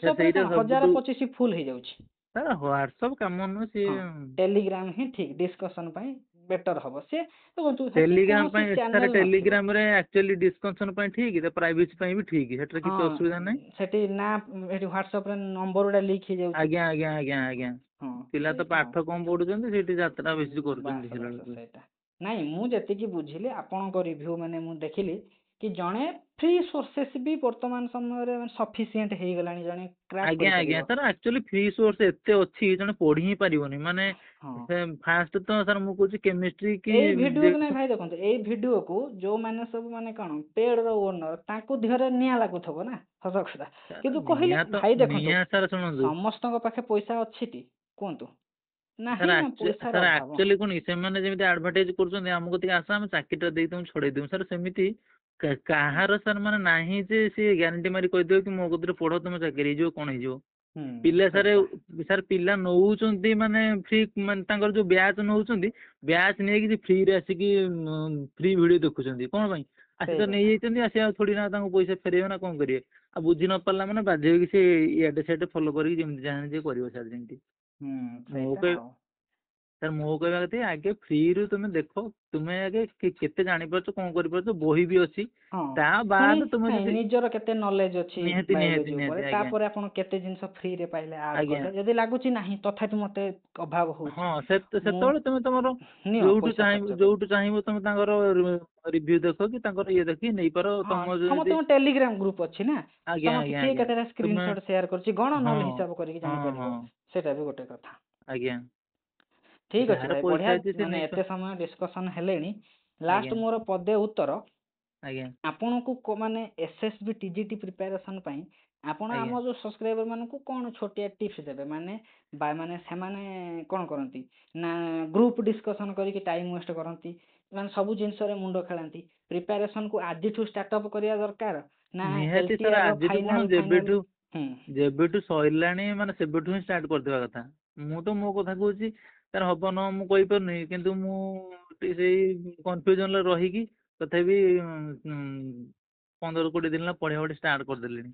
ସାର୍ ହ୍ୱାଟ୍ସଆପ ରେ ସେଇଟା କଣ ହଜାର ସବୁଠୁ ପଚିଶ ଫୁଲ ହେଇଯାଉଛି। ସାର୍ ହ୍ୱାଟ୍ସଆପ୍ କାମ ନୁହଁ ହଁ ସିଏ ଟେଲିଗ୍ରାମ ହିଁ ଠିକ ଡିସ୍କସନ ପାଇଁ ବେଟର ହବ ସେ ଦେଖନ୍ତୁ ସେଠି ଟେଲିଗ୍ରାମ କୌଣସି ପାଇଁ ସାର୍ ଚ୍ୟାନେଲ ନଥିବ। ଟେଲିଗ୍ରାମ ରେ ଆକ୍ଚୁଆଲି ଡିସ୍କସନ ପାଇଁ ଠିକ ପ୍ରାଇଭେସି ପାଇଁ ବି ଠିକ ସେଠାରେ ହଁ କିଛି ଅସୁବିଧା ନାହିଁ। ସେଠି ନା ଏଠି ହ୍ୱାଟ୍ସଆପ ରେ ନମ୍ବର ଗୁଡା ଲିକ୍ ହେଇଯାଉଛି। ଆଜ୍ଞା ଆଜ୍ଞା ଆଜ୍ଞା ଆଜ୍ଞା ହଁ ପିଲା ତ ସେଇଟା ଆଉ ପାଠ କମ ପଢୁଛନ୍ତି ସେଇଠି ଯାତ୍ରା ବେଶୀ କରୁଛନ୍ତି ବାସ୍ ଦେଖିଲା ବାସ୍ ବେଳକୁ। ସେଇଟା ନାଇଁ ମୁଁ ଯେତିକି ବୁଝିଲି ଆପଣଙ୍କ ରିଭ୍ୟୁ ମାନେ ମୁଁ ଦେଖିଲି କି ଜଣେ ଫ୍ରି ସୋର୍ସେସ୍ ବି ବର୍ତ୍ତମାନ ସମୟରେ ସଫିସିଏଣ୍ଟ ହେଇଗଲାଣି ଜଣେ କ୍ରାକ୍ ଆଜ୍ଞା ଆଜ୍ଞା କରିପାରିବ। ସାର୍ ଆକ୍ଚୁଆଲି ଫ୍ରି ସୋର୍ସ ଏତେ ଅଛି ଜଣେ ପଢି ହିଁ ପାରିବନି ମାନେ ହଁ ଫାଷ୍ଟ ତ ସାର୍ ମୁଁ କହୁଛି କେମିଷ୍ଟ୍ରି କି ଏଇ ଭିଡିଓକୁ ନାଇଁ ଭାଇ ଦେଖନ୍ତୁ ଏଇ ଭିଡିଓକୁ ଯୋଉମାନେ ସବୁ ମାନେ କଣ ପେଡ ର ଓନର ତାଙ୍କୁ ଦେହରେ ନିଆଁ ଲାଗୁଥିବ ନା ସତ କଥା। ସାର୍ କିନ୍ତୁ କହିଲେ ନିଆଁ ତ ଭାଇ ଦେଖନ୍ତୁ ନିଆଁ ସାର୍ ଶୁଣନ୍ତୁ ସମସ୍ତଙ୍କ ପାଖେ ପଇସା ଅଛି ଟି କୁହନ୍ତୁ ନାହିଁ ନା ପଇସାର ସାର୍ ଅଭାବ। ଆକ୍ଚୁଆଲି କଣ କି ସେମାନେ ଯେମିତି ଆଡଭର୍ଟାଇଜ କରୁଛନ୍ତି ଆମ କତିକି ଆସ ଆମେ ଚାକିରିଟା ଦେଇ ତମକୁ ଛଡେଇ ଦେବୁ ସାର୍ ସେମିତି କାହାର ସାର୍ ମାନେ ନାହିଁ ଯେ ସିଏ ଗ୍ୟାରେଣ୍ଟି ମାରି କହିଦେବ କି ମୋ କତିରେ ପଢ ତମ ଚାକିରି ହେଇଯିବ କଣ ହେଇଯିବ। ହୁଁ ପିଲା ସେଇଟା ସାର୍ ପିଲା ନଉଛନ୍ତି ମାନେ ଫ୍ରି ମାନେ ତାଙ୍କର ଯୋଉ ବ୍ୟାଚ୍ ନଉଛନ୍ତି ବ୍ୟାଚ୍ ନେଇକି ଫ୍ରିରେ ଆସିକି ଫ୍ରି ଭିଡିଓ ଦେଖୁଛନ୍ତି କଣ ପାଇଁ ଆସି ସେଇ ତ କଥା ନେଇଯାଇଛନ୍ତି ଆସି ଆଉ ଥୋଡି ନା ତାଙ୍କୁ ପଇସା ଫେରେଇବେ ନା କଣ କରିବେ ଆଉ ବୁଝି ନ ପାରିଲା ମାନେ ବାଧ୍ୟ ହେଇକି ସେ ଇଆଡେ ସିଆଡେ ଫଲୋ କରିକି ଯେମିତି ଚାହିଁବେ କରିବ ସାର୍ ଯେମିତି। ହୁଁ ମୁଁ ସେଇଟା କହି ଆଉ ସାର୍ ମୋ କହିବା କଥା ଆଗେ ଫ୍ରିରୁ ତୁମେ ଦେଖ ତୁମେ ଆଗେ କେତେ ଜାଣିପାରୁଛ କଣ କରିପାରୁଛ ବହି ବି ଅଛି। ହଁ ତା ପୁଣି ବାଦ ତୁମେ ନାଇଁ ଯଦି ନିଜର କେତେ ନଲେଜ ଅଛି ନିହାତି ନିହାତି ବାୟୋଲୋଜି ନିହାତି ଉପରେ ଆଜ୍ଞା ତାପରେ ଆପଣ କେତେ ଜିନିଷ ଫ୍ରିରେ ପାଇଲେ ଆଡ୍ ଆଜ୍ଞା କଲେ ଯଦି ଲାଗୁଛି ନାହିଁ ତଥାପି ମତେ ଅଭାବ ହଁ ହଉଛି ମୁଁ ସେତେବେଳେ ତମେ ତମର ନିଅ ପଇସା ଖର୍ଚ୍ଚ କରି ଯୋଉଠୁ ଚାହିଁବ ତମେ ତାଙ୍କର ରିଭ୍ୟୁ ଦେଖ କି ତାଙ୍କର ଇଏ ଦେଖି ନେଇପାର ହଁ ତମ ଯଦି ସମସ୍ତଙ୍କ ଟେଲିଗ୍ରାମ ଗ୍ରୁପ ଅଛି ନା ଆଜ୍ଞା ତମ ଆଜ୍ଞା କିଏ ଆଜ୍ଞା କେତେଟା ତୁମେ ସ୍କ୍ରିନସଟ ସେୟାର କରିଛି ଗଣ ହଁ ନହେଲେ ହିସାବ କରିକି ହଁ ହଁ ଜାଣିପାରିବ ସେଇଟା ବି ଗୋଟେ କଥା। ଆଜ୍ଞା ଠିକ ଅଛି ଯାହାର ଭାଇ ପଇସା ବଢିଆ ଅଛି ସେ ମାନେ ନେଇପା ଏତେ ସମୟ ଡିସକସନ ହେଲେଣି ଆଜ୍ଞା ଲାଷ୍ଟ ମୋର ପଦେ ଉତ୍ତର ଆଜ୍ଞା ଆପଣଙ୍କୁ ମାନେ SSB TGT ପ୍ରିପାରେସନ ପାଇଁ ଆପଣ ଆଜ୍ଞା ଆମ ଯୋଉ ସବସ୍କ୍ରାଇବର ମାନଙ୍କୁ କଣ ଛୋଟିଆ ଟିପସ ଦେବେ ମାନେ ମାନେ ସେମାନେ କଣ କରନ୍ତି ନା ଗ୍ରୁପ ଡିସକସନ କରିକି ଟାଇମ ୱେଷ୍ଟ କରନ୍ତି ମାନେ ସବୁ ଜିନିଷରେ ମୁଣ୍ଡ ଖେଳାନ୍ତି ପ୍ରିପାରେସନ କୁ ଆଜିଠୁ ଷ୍ଟାର୍ଟ ଅପ୍ କରିବା ଦରକାର ନା ନିହାତି ସାର୍ LTR ର ଆଜିଠୁ କଣ ଫାଇନାଲ ହୁଁ ଯେବେଠୁ ସରିଲାଣି ମାନେ ସେବେଠୁ ହିଁ ଷ୍ଟାର୍ଟ କରିଦେବା କଥା ମୁଁ ତ ମୋ କଥା କହୁଛି ତାର ହବ ନ ମୁଁ କହିପାରୁନି କିନ୍ତୁ ମୁଁ ସେଇ କନଫ୍ୟୁଜନରେ ରହିକି ତଥାପି 15-20 ଦିନ ହେଲା ପଢିବା ଷ୍ଟାର୍ଟ କରିଦେଲିଣି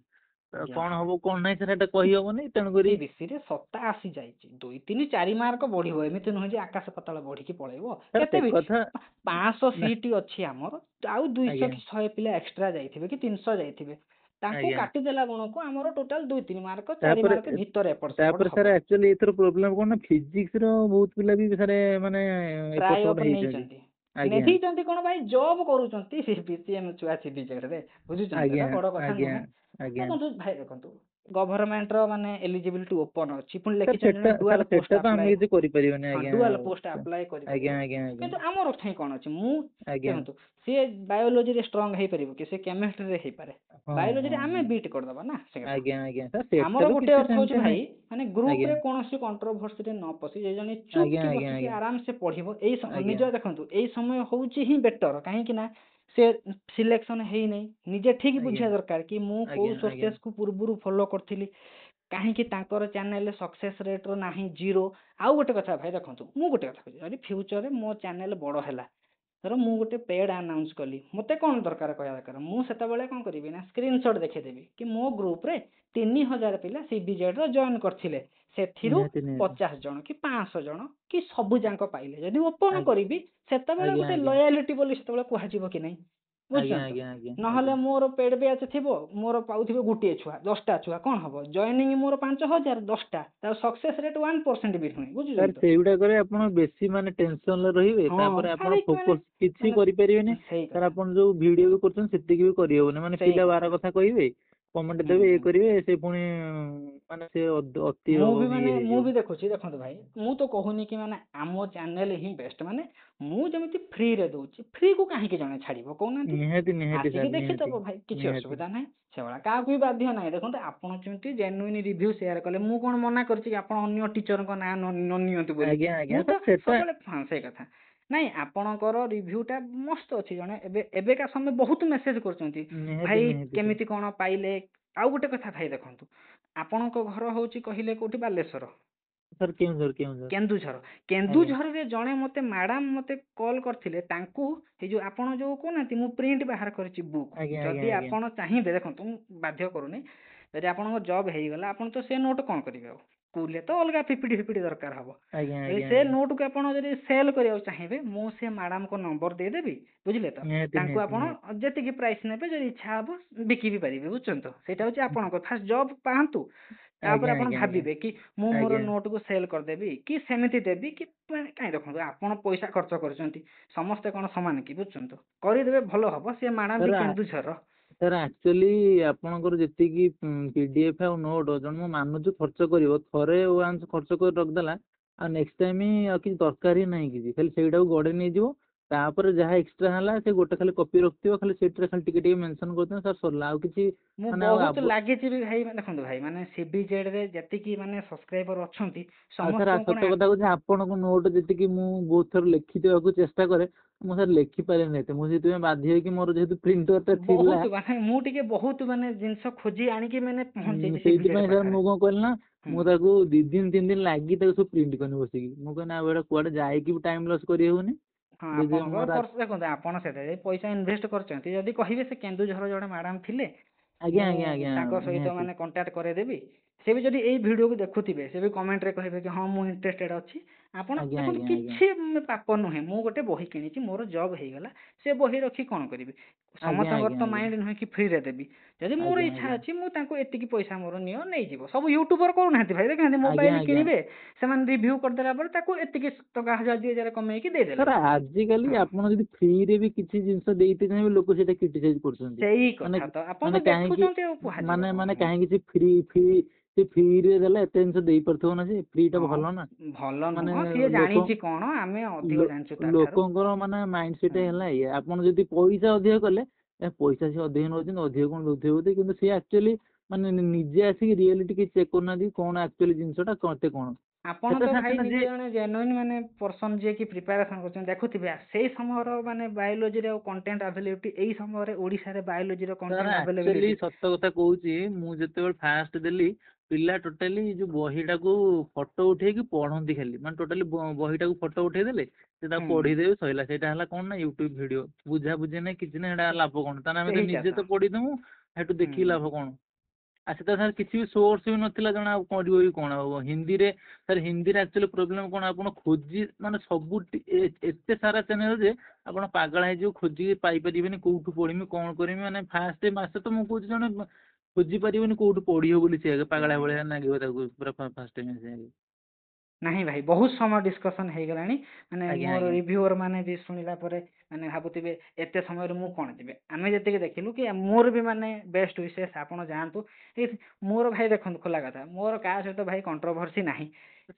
ଆଜ୍ଞା କଣ ହବ କଣ ନାହିଁ ସେଟା ଏଟା କହିହବନି ତେଣୁକରି ସିବିସିରେ 87 ଯାଇଛି 2-3-4 ମାର୍କ ବଢିବ ଏମିତି ନୁହେଁ ଯେ ଆକାଶ ପାତାଳ ବଢିକି ପଳେଇବ ସାର୍ ସେ କେତେ ବି କଥା 500 ନା ସିଟ୍ ଅଛି ଆମର ଆଉ 200 ଆଜ୍ଞା କି 100 ପିଲା ଏକ୍ସଟ୍ରା ଯାଇଥିବେ କି 300 ଯାଇଥିବେ ତାଙ୍କୁ ଆଜ୍ଞା କାଟିଦେଲା ଗୁଣକୁ ଆମର ଟୋଟାଲ 2-3 ମାର୍କ 4 ତାପରେ ମାର୍କ ଭିତରେ ଏପଟ ତାପରେ ସେପଟ ସାର୍ ହବ। ଆକ୍ଚୁଆଲି ଏଥର ପ୍ରୋବ୍ଲେମ କଣ ନା ଫିଜିକ୍ସ ର ବହୁତ ପିଲା ବି ସାର୍ ମାନେ ଏପଟ ଟ୍ରାଏ ସେପଟ ଅଫ୍ ହେଇଛନ୍ତି ନେଇଛନ୍ତି ଆଜ୍ଞା ନେଇଛନ୍ତି କଣ ଭାଇ ଜବ୍ କରୁଛନ୍ତି PCM ଛୁଆ ସିଡିକେଟରେ ବୁଝୁଛନ୍ତି ଆଜ୍ଞା ସେଟା ବଡ କଥା ଆଜ୍ଞା ନୁହେଁ ଆଜ୍ଞା ଦେଖନ୍ତୁ ଭାଇ ଦେଖନ୍ତୁ ଗଭର୍ଣ୍ଣମେଣ୍ଟ ର ମାନେ ଏଲିଜିବିଲିଟି ଓପନ ଅଛି ପୁଣି ସାର୍ ଲେଖିଛନ୍ତି ସେଟା ନା ସାର୍ ଡୁଆଲ ପୋଷ୍ଟ ସେଟା ତ ଆମେ ଆପ୍ଲାଏ କିଛି କରିପାରିବାନି ହଁ ଆଜ୍ଞା ଡୁଆଲ ପୋଷ୍ଟ ଆପ୍ଲାଏ ଆଜ୍ଞା କରିପାରିବ ଆଜ୍ଞା ଆଜ୍ଞା କିନ୍ତୁ ଆମର ଠାଇଁ କଣ ଅଛି ମୁଁ ଆଜ୍ଞା ଦେଖନ୍ତୁ ସିଏ ବାୟୋଲୋଜିରେ ଷ୍ଟ୍ରଙ୍ଗ ହେଇପାରିବ କି ସେ କେମିଷ୍ଟ୍ରିରେ ହେଇପାରେ ହଁ ବାୟୋଲୋଜିରେ ହଁ ଆମେ ହଁ ବିଟ୍ କରିଦବା ନା ସେ କଥା ଆଜ୍ଞା ଆଜ୍ଞା ସାର୍ ସେଟା ଆମର ବି ଗୋଟେ କିଛି ଅର୍ଥ ହଉଛି ସେମିତି ଭାଇ ନାହିଁ ମାନେ ଗ୍ରୁପ ଆଜ୍ଞା ରେ କୌଣସି କଣ୍ଟ୍ରୋଭର୍ସିରେ ନ ପଶି ଯେ ଜଣେ ଚୁପ୍ ଆଜ୍ଞା କି ଆଜ୍ଞା ବସିକି ଆଜ୍ଞା ଆରାମ ସେ ପଢିବ ଏଇ ଆଜ୍ଞା ନିଜ ଦେଖନ୍ତୁ ଏଇ ସମୟ ହଉଛି ହିଁ ବେଟର କାହିଁକି ନା ସେ ସିଲେକ୍ସନ ହେଇନାହିଁ ନିଜେ ଠିକ ଆଜ୍ଞା ବୁଝିବା ଦରକାର କି ମୁଁ କୋଉ ଆଜ୍ଞା ଆଜ୍ଞା ସୋର୍ସେସ କୁ ପୂର୍ବରୁ ଫଲୋ କରିଥିଲି କାହିଁକି ତାଙ୍କର ଚ୍ୟାନେଲରେ ସକ୍ସେସ୍ ରେଟ ର ନାହିଁ ଜିରୋ ଆଉ ଗୋଟେ କଥା ଭାଇ ଦେଖନ୍ତୁ ମୁଁ ଗୋଟେ କଥା କହୁଛି ଯଦି ଫ୍ୟୁଚରରେ ମୋ ଚ୍ୟାନେଲ ବଡ ହେଲା ଧର ମୁଁ ଗୋଟେ ପେଡ୍ ଆନାଉନ୍ସ କଲି ମତେ କଣ ଦରକାର କହିବା ଦରକାର ମୁଁ ସେତେବେଳେ କଣ କରିବି ନା ସ୍କ୍ରିନଶଟ ଦେଖେଇଦେବି କି ମୋ ଗ୍ରୁପରେ 3000 ପିଲା CBZ ର ଜଏନ କରିଥିଲେ ସେଥିରୁ ନିହାତି ନିହାତି 50 ଜଣ କି 500 ଜଣ କି ସବୁ ଯାକ ପାଇଲେ ଯଦି ଓପନ ଆଜ୍ଞା କରିବି ସେତେବେଳେ ଆଜ୍ଞା ଗୋଟେ ଆଜ୍ଞା ଲୟାଲିଟି ବୋଲି ସେତେବେଳେ କୁହାଯିବ କି ନାହିଁ ଆଜ୍ଞା ବୁଝୁଛନ୍ତି ତ? ଆଜ୍ଞା ଆଜ୍ଞା ନହେଲେ ଆଜ୍ଞା ମୋର ପେଡ୍ ବ୍ୟାଚ୍ ଥିବ, ମୋର ପାଉଥିବେ ଗୋଟିଏ ଛୁଆ 10ଟା ଛୁଆ, କ'ଣ ହବ? ଜଏନିଂ ମୋର 5,000 10ଟା, ତାର ସକ୍ସେସ୍ ରେଟ୍ 1% ବି ନୁହେଁ, ସାର୍ ବୁଝୁଛନ୍ତି ତ? ସେଇଗୁଡାକରେ ଆପଣ ବେଶୀ ମାନେ ଟେନସନରେ ରହିବେ, ହଁ ତାପରେ ଆପଣ ଭାଇ ମାନେ ଫୋକସ୍ କିଛି ମାନେ କରିପାରିବେନି। ସେଇ ସାର୍ କଥା ଆପଣ ଯୋଉ ଭିଡିଓ ବି କରୁଛନ୍ତି ସେତିକି ବି କରିହବନି, ମାନେ ସେଇ ପିଲା ବାର କଥା କଥା କହିବେ, କମେଣ୍ଟ ହୁଁ ଦେବେ, ଇଏ ହୁଁ। କରିବେ, ସେ ପୁଣି ମାନେ ସେ ଅତି ମୁଁ ବି ଇଏ ମାନେ ମୁଁ ହେଇଯିବ। ବି ଦେଖୁଛି, ଦେଖନ୍ତୁ ଭାଇ, ମୁଁ ତ କହୁନି କି ମାନେ ଆମ ଚ୍ୟାନେଲ ହିଁ ବେଷ୍ଟ, ମାନେ ମୁଁ ଯେମିତି ଫ୍ରିରେ ଦଉଛି, ଫ୍ରି କୁ କାହିଁକି ଜଣେ ଛାଡିବ କହୁନାହାନ୍ତି? ନିହାତି ନିହାତି ଆସିକି ସାର୍ ନିହାତି ଦେଖିଦବ ଭାଇ, କିଛି ନିହାତି। ଅସୁବିଧା ନାହିଁ। ସେଭଳିଆ କାହାକୁ ବି ବାଧ୍ୟ ନାହିଁ। ଦେଖନ୍ତୁ ଆପଣ ଯେମିତି ଜେନୁଇନ ରିଭ୍ୟୁ ସେୟାର କଲେ, ମୁଁ କ'ଣ ମନା କରିଛି କି ଆପଣ ଅନ୍ୟ ଟିଚରଙ୍କ ନାଁ ନ ନିଅନ୍ତୁ ବୋଲି? ଆଜ୍ଞା ଆଜ୍ଞା ମୁଁ ତ ସାର୍ ସେଟା ସବୁବେଳେ, ହଁ ସେଇ କଥା। ନାଇଁ, ଆପଣଙ୍କର ରିଭ୍ୟୁଟା ମସ୍ତ ଅଛି। ଜଣେ ଏବେକା ସମୟ ବହୁତ ମେସେଜ କରୁଛନ୍ତି, ନିହାତି ଭାଇ ନିହାତି ସାର୍। କେମିତି କ'ଣ ପାଇଲେ? ଆଉ ଗୋଟେ କଥା ଭାଇ ଦେଖନ୍ତୁ, ଆପଣଙ୍କ ଘର ହଉଛି କହିଲେ କୋଉଠି? ବାଲେଶ୍ୱର, ସାର୍ କେଉଁଝର କେଉଁଝର। କେନ୍ଦୁଝର। ଆଜ୍ଞା କେନ୍ଦୁଝରରେ ଜଣେ ମତେ ମ୍ୟାଡାମ ମତେ କଲ୍ କରିଥିଲେ, ତାଙ୍କୁ ଏଇ ଯୋଉ ଆପଣ ଯୋଉ କହୁନାହାନ୍ତି ମୁଁ ପ୍ରିଣ୍ଟ ବାହାର କରିଛି ବୁକ୍, ଆଜ୍ଞା ଆଜ୍ଞା ଯଦି ଆଜ୍ଞା ଆପଣ ଚାହିଁବେ, ଦେଖନ୍ତୁ ମୁଁ ବାଧ୍ୟ କରୁନି, ଯଦି ଆପଣଙ୍କ ଜବ୍ ହେଇଗଲା, ଆପଣ ତ ସେ ନୋଟ୍ କ'ଣ କରିବେ? ଆଉ ସ୍କୁଲରେ ତ ଅଲଗା ପିପିଟି ଫିପିଟି ଦରକାର ହବ। ଆଜ୍ଞା ଯଦି ଆଜ୍ଞା ସେ ଆଜ୍ଞା ନୋଟକୁ ଆପଣ ଯଦି ସେଲ୍ କରିବାକୁ ଚାହିଁବେ, ମୁଁ ସେ ମ୍ୟାଡାମଙ୍କ ନମ୍ବର ଦେଇଦେବି, ବୁଝିଲେ ତ? ନିହାତି ତାଙ୍କୁ ନିହାତି ଆପଣ ନିହାତି। ଯେତିକି ପ୍ରାଇସ୍ ନେବେ, ଯଦି ଇଚ୍ଛା ହବ ବିକି ବି ପାରିବେ, ବୁଝୁଛନ୍ତି ତ? ସେଇଟା ହଉଛି ଆପଣଙ୍କ ଫାଷ୍ଟ ଜବ୍ ପାଆନ୍ତୁ, ତାପରେ ଆଜ୍ଞା ଆପଣ ଆଜ୍ଞା ଆଜ୍ଞା ଭାବିବେ କି ମୁଁ ମୋର ଆଜ୍ଞା ନୋଟକୁ ସେଲ୍ କରିଦେବି କି ସେମିତି ଦେବି କି, ମାନେ କାହିଁ ଦେଖନ୍ତୁ, ଆପଣ ପଇସା ଖର୍ଚ୍ଚ କରିଛନ୍ତି, ସମସ୍ତେ କ'ଣ ସମାନ କି? ବୁଝୁଛନ୍ତି ତ? କରିଦେବେ, ଭଲ ହବ। ସେ ମ୍ୟାଡାମ ବି ସାର୍ କେନ୍ଦୁଝର। ସାର୍ ଆକ୍ଚୁଆଲି ଆପଣଙ୍କର ଯେତିକି PDF ଆଉ ନୋଟ୍ ଜଣେ ମୁଁ ମାନୁଛି ଖର୍ଚ୍ଚ କରିବ, ଥରେ ୱାନ୍ସ ଖର୍ଚ୍ଚ କରି ରଖିଦେଲା ଆଉ ନେକ୍ସଟ ଟାଇମ୍ ଆଉ କିଛି ଦରକାର ହିଁ ନାହିଁ, କିଛି ଖାଲି ସେଇଟାକୁ ଗଡ଼େଇ ନେଇଯିବ। ତାପରେ ଯାହା ଏକ୍ସଟ୍ରା ହେଲା ସେ ଗୋଟେ ଖାଲି କପି ରଖିଥିବ, ଖାଲି ସେଇଥିରେ ଖାଲି ଟିକେ ଟିକେ ମେନସନ୍ କରିଥିବ, ସାର୍ ସରିଲା। ଆଉ କିଛି ମୁଁ ମାନେ ଆଉ ବହୁତ ଲାଗିଛି ବି ଭାଇ, ଦେଖନ୍ତୁ ଭାଇ, ମାନେ CBZ ରେ ଯେତିକି ମାନେ ସବସ୍କ୍ରାଇବର ଅଛନ୍ତି ଆଉ ସାର୍ ସମସ୍ତଙ୍କୁ ସତ କଥା କହୁଛି, ଆପଣଙ୍କ ନୋଟ୍ ଯେତିକି ମୁଁ ବହୁତ ଥର ଲେଖିଦେବାକୁ ଚେଷ୍ଟା କରେ, ମୁଁ ସାର୍ ଲେଖିପାରେନି ଏତେ। ମୁଁ ସେଥିପାଇଁ ବାଧ୍ୟ ହେଇକି ମୋର ଯେହେତୁ ପ୍ରିଣ୍ଟରଟା ଥିଲା, ବହୁତ ମାନେ ମୁଁ ଟିକେ ବହୁତ ମାନେ ଜିନିଷ ଖୋଜି ଆଣିକି ମାନେ ପହଞ୍ଚେଇଛି CBZ ସେଇଥିପାଇଁ ସାର୍ ପାଖରେ। ମୁଁ କ'ଣ କହିଲି ନା, ହୁଁ। ମୁଁ ତାକୁ 2 ଦିନ 3 ଦିନ ଲାଗି ତାକୁ ସବୁ ପ୍ରିଣ୍ଟ କଲି ବସିକି। ମୁଁ କହିଲି ଆଉ ଏଇଟା କୁଆଡେ ଯାଇକି ବି ଟାଇମ୍ ଲସ୍ କରିହବନି। ହଁ, ଯଦି ଆପଣଙ୍କର ମୋର ଦେଖନ୍ତୁ, ଆପଣ ସେଥିରେ ପଇସା ଇନଭେଷ୍ଟ କରିଛନ୍ତି, ଯଦି କହିବେ ସେ କେନ୍ଦୁଝର ଜଣେ ମ୍ୟାଡାମ ଥିଲେ, ଆଜ୍ଞା ମୁଁ ଆଜ୍ଞା ଆଜ୍ଞା ତାଙ୍କ ସହିତ ନିହାତି। ମାନେ କଣ୍ଟାକ୍ଟ କରେଇଦେବି। ସେ ବି ଯଦି ଏଇ ଭିଡ଼ିଓକୁ ଦେଖୁଥିବେ, ସେ ବି କମେଣ୍ଟରେ କହିବେ କି ହଁ ମୁଁ ଇଣ୍ଟରେଷ୍ଟେଡ୍ ଅଛି। ଆପଣ ଆଜ୍ଞା ଦେଖନ୍ତୁ, ଆଜ୍ଞା ଆଜ୍ଞା କିଛି ପାପ ନୁହେଁ। ମୁଁ ଗୋଟେ ବହି କିଣିଛି, ମୋର ଜବ୍ ହେଇଗଲା, ସେ ବହି ରଖି କ'ଣ କରିବି? ଆଜ୍ଞା ସମସ୍ତଙ୍କର ଆଜ୍ଞା ତ ଆଜ୍ଞା ମାଇଣ୍ଡ ନୁହେଁ କି ଫ୍ରିରେ ଦେବି। ଯଦି ମୋର ଆଜ୍ଞା ଇଚ୍ଛା ଆଜ୍ଞା ଅଛି, ମୁଁ ତାଙ୍କୁ ଏତିକି ପଇସା ମୋର ନିଅ ନେଇଯିବ। ସବୁ ୟୁଟ୍ୟୁବର କରୁନାହାନ୍ତି ଭାଇ, ଦେଖୁନାହାନ୍ତି, ଆଜ୍ଞା ମୋବାଇଲ ଆଜ୍ଞା। କିଣିବେ, ସେମାନେ ରିଭ୍ୟୁ କରିଦେଲା ପରେ ତାକୁ ଏତିକି ଟଙ୍କା 1000 2000 କମେଇକି ଦେଇଦେଲେ। ସାର୍ ଆଜିକାଲି ହଁ, ଆପଣ ଯଦି ଫ୍ରିରେ ବି କିଛି ଜିନିଷ ଦେଇତେ ଚାହିଁବେ, ଲୋକ ସେଇଟା କ୍ରିଟିସାଇଜ କରୁଛନ୍ତି। ସେଇ ମାନେ କଥା ତ ଆପଣ ମାନେ ତ କାହିଁକି ଦେଖୁଛନ୍ତି, ଆଉ କୁହାଯିବ ମାନେ କ'ଣ? ମାନେ ହୁଁ। କାହିଁକି ସେ ଫ୍ରିରେ ଦେଲେ ଏତେ ଜିନିଷ ଦେଇପାରୁଥିବ ନା, ସେ ଫ୍ରିଟା ହଁ, ଭଲ ନା। ଭଲ ମାନେ ନୁହଁ, ସିଏ ଲୋକ ଜାଣିଛି କ'ଣ, ଆମେ ଅଧିକ ଜାଣିଛୁ ତା ଠାରୁ। ଲୋକଙ୍କର ମାନେ ମାଇଣ୍ଡ ସେଟ୍ ହୁଁ। ହେଲା ଇଏ, ଆପଣ ଯଦି ପଇସା ଅଧିକ କଲେ, ପଇସା ସିଏ ଅଧିକ ନେଉଛନ୍ତି, ଅଧିକ କ'ଣ ଦଉଥିବେ ବୋଧେ, କିନ୍ତୁ ସିଏ ଆକ୍ଚୁଆଲି ମାନେ ନିଜେ ଆସିକି ରିଏଲିଟି କିଛି ଚେକ୍ କରୁନାହାନ୍ତି, କ'ଣ ଆକ୍ଚୁଆଲି ଜିନିଷଟା କେତେ କ'ଣ। ଆପଣ ସେଟା ତ ସାର୍ ଭାଇ ସିନା ନିଜେ ଯିଏ ଜଣେ ଜେନୁଇନ୍ ମାନେ ପର୍ସନ, ଯିଏ କି ପ୍ରିପାରେସନ କରୁଛନ୍ତି, ଦେଖୁଥିବେ ସେଇ ସମୟର ମାନେ ବାୟୋଲୋଜିର ଆଉ କଣ୍ଟେଣ୍ଟ ଆଭେଲେବିଲିଟି, ଏଇ ସମୟରେ ଓଡ଼ିଶାରେ ବାୟୋଲୋଜିର ସାର୍ କଣ୍ଟେଣ୍ଟ ଆକ୍ଚୁଆଲି ଆଭେଲେବିଲିଟି। ସତ କଥା କହୁଛି, ମୁଁ ଯେତେବେଳେ ଫାଷ୍ଟ ଦେଲି, ପିଲା ଟୋଟାଲି ଯୋଉ ବହିଟାକୁ ଫଟୋ ଉଠେଇକି ପଢନ୍ତି ଖାଲି, ମାନେ ଟୋଟାଲି ବହିଟାକୁ ଫଟୋ ଉଠେଇଦେଲେ, ସେ ତାକୁ ହୁଁ, ପଢିଦେବେ, ସଇଲା। ସେଇଟା ହେଲା କ'ଣ ନା ୟୁଟ୍ୟୁବ ଭିଡିଓ, ବୁଝାବୁଝି ନାହିଁ, କିଛି ନାହିଁ, ସେଇଟା ଲାଭ କ'ଣ? ତାହେଲେ ଆମେ ତ ସେଇଟା ନିଜେ ତ। ତ ପଢିଦବୁ, ସେଠୁ ଦେଖିକି ହୁଁ। ଲାଭ କ'ଣ? ଆଉ ସେଟା ସାର୍ କିଛି ବି ସୋର୍ସ ବି ନଥିଲା, ଜଣେ ଆଉ କରିବ ବି କ'ଣ ହବ ହିନ୍ଦୀରେ? ସାର୍ ହିନ୍ଦୀରେ ଆକ୍ଚୁଆଲି ପ୍ରୋବ୍ଲେମ୍ କ'ଣ, ଆପଣ ଖୋଜି ମାନେ ସବୁ ଏତେ ସାରା ଚ୍ୟାନେଲ ଯେ ଆପଣ ପାଗଳ ହେଇଯିବ, ଖୋଜିକି ପାଇପାରିବେନି, କୋଉଠୁ ପଢିମି କ'ଣ କରିମି। ମାନେ ଫାଷ୍ଟ ମାସେ ତ ମୁଁ କହୁଛି ଜଣେ ଖୋଜି ପାରିବନି କୋଉଠୁ ପଢିବ ବୋଲି, ସେ ପାଗଳା ଭଳିଆ ଲାଗିବ ତାକୁ ପୁରା ଫାଷ୍ଟ ଟାଇମ୍। ନାହିଁ ଭାଇ, ବହୁତ ସମୟ ଡିସ୍କସନ୍ ହେଇଗଲାଣି। ମାନେ ଆଜ୍ଞା ମୋର ଆଜ୍ଞା ରିଭ୍ୟୁଅର ମାନେ ବି ଶୁଣିଲା ପରେ ମାନେ ଭାବୁଥିବେ ଏତେ ସମୟରେ ମୁଁ କ'ଣ ଯିବେ। ଆମେ ଯେତିକି ଦେଖିଲୁ କି ମୋର ବି ମାନେ ବେଷ୍ଟ ୱିଶେସ୍, ଆପଣ ଯାଆନ୍ତୁ। ମୋର ଭାଇ ଦେଖନ୍ତୁ, ଖୋଲା କଥା, ମୋର କାହା ସହିତ ଭାଇ କଣ୍ଟ୍ରୋଭର୍ସି ନାହିଁ।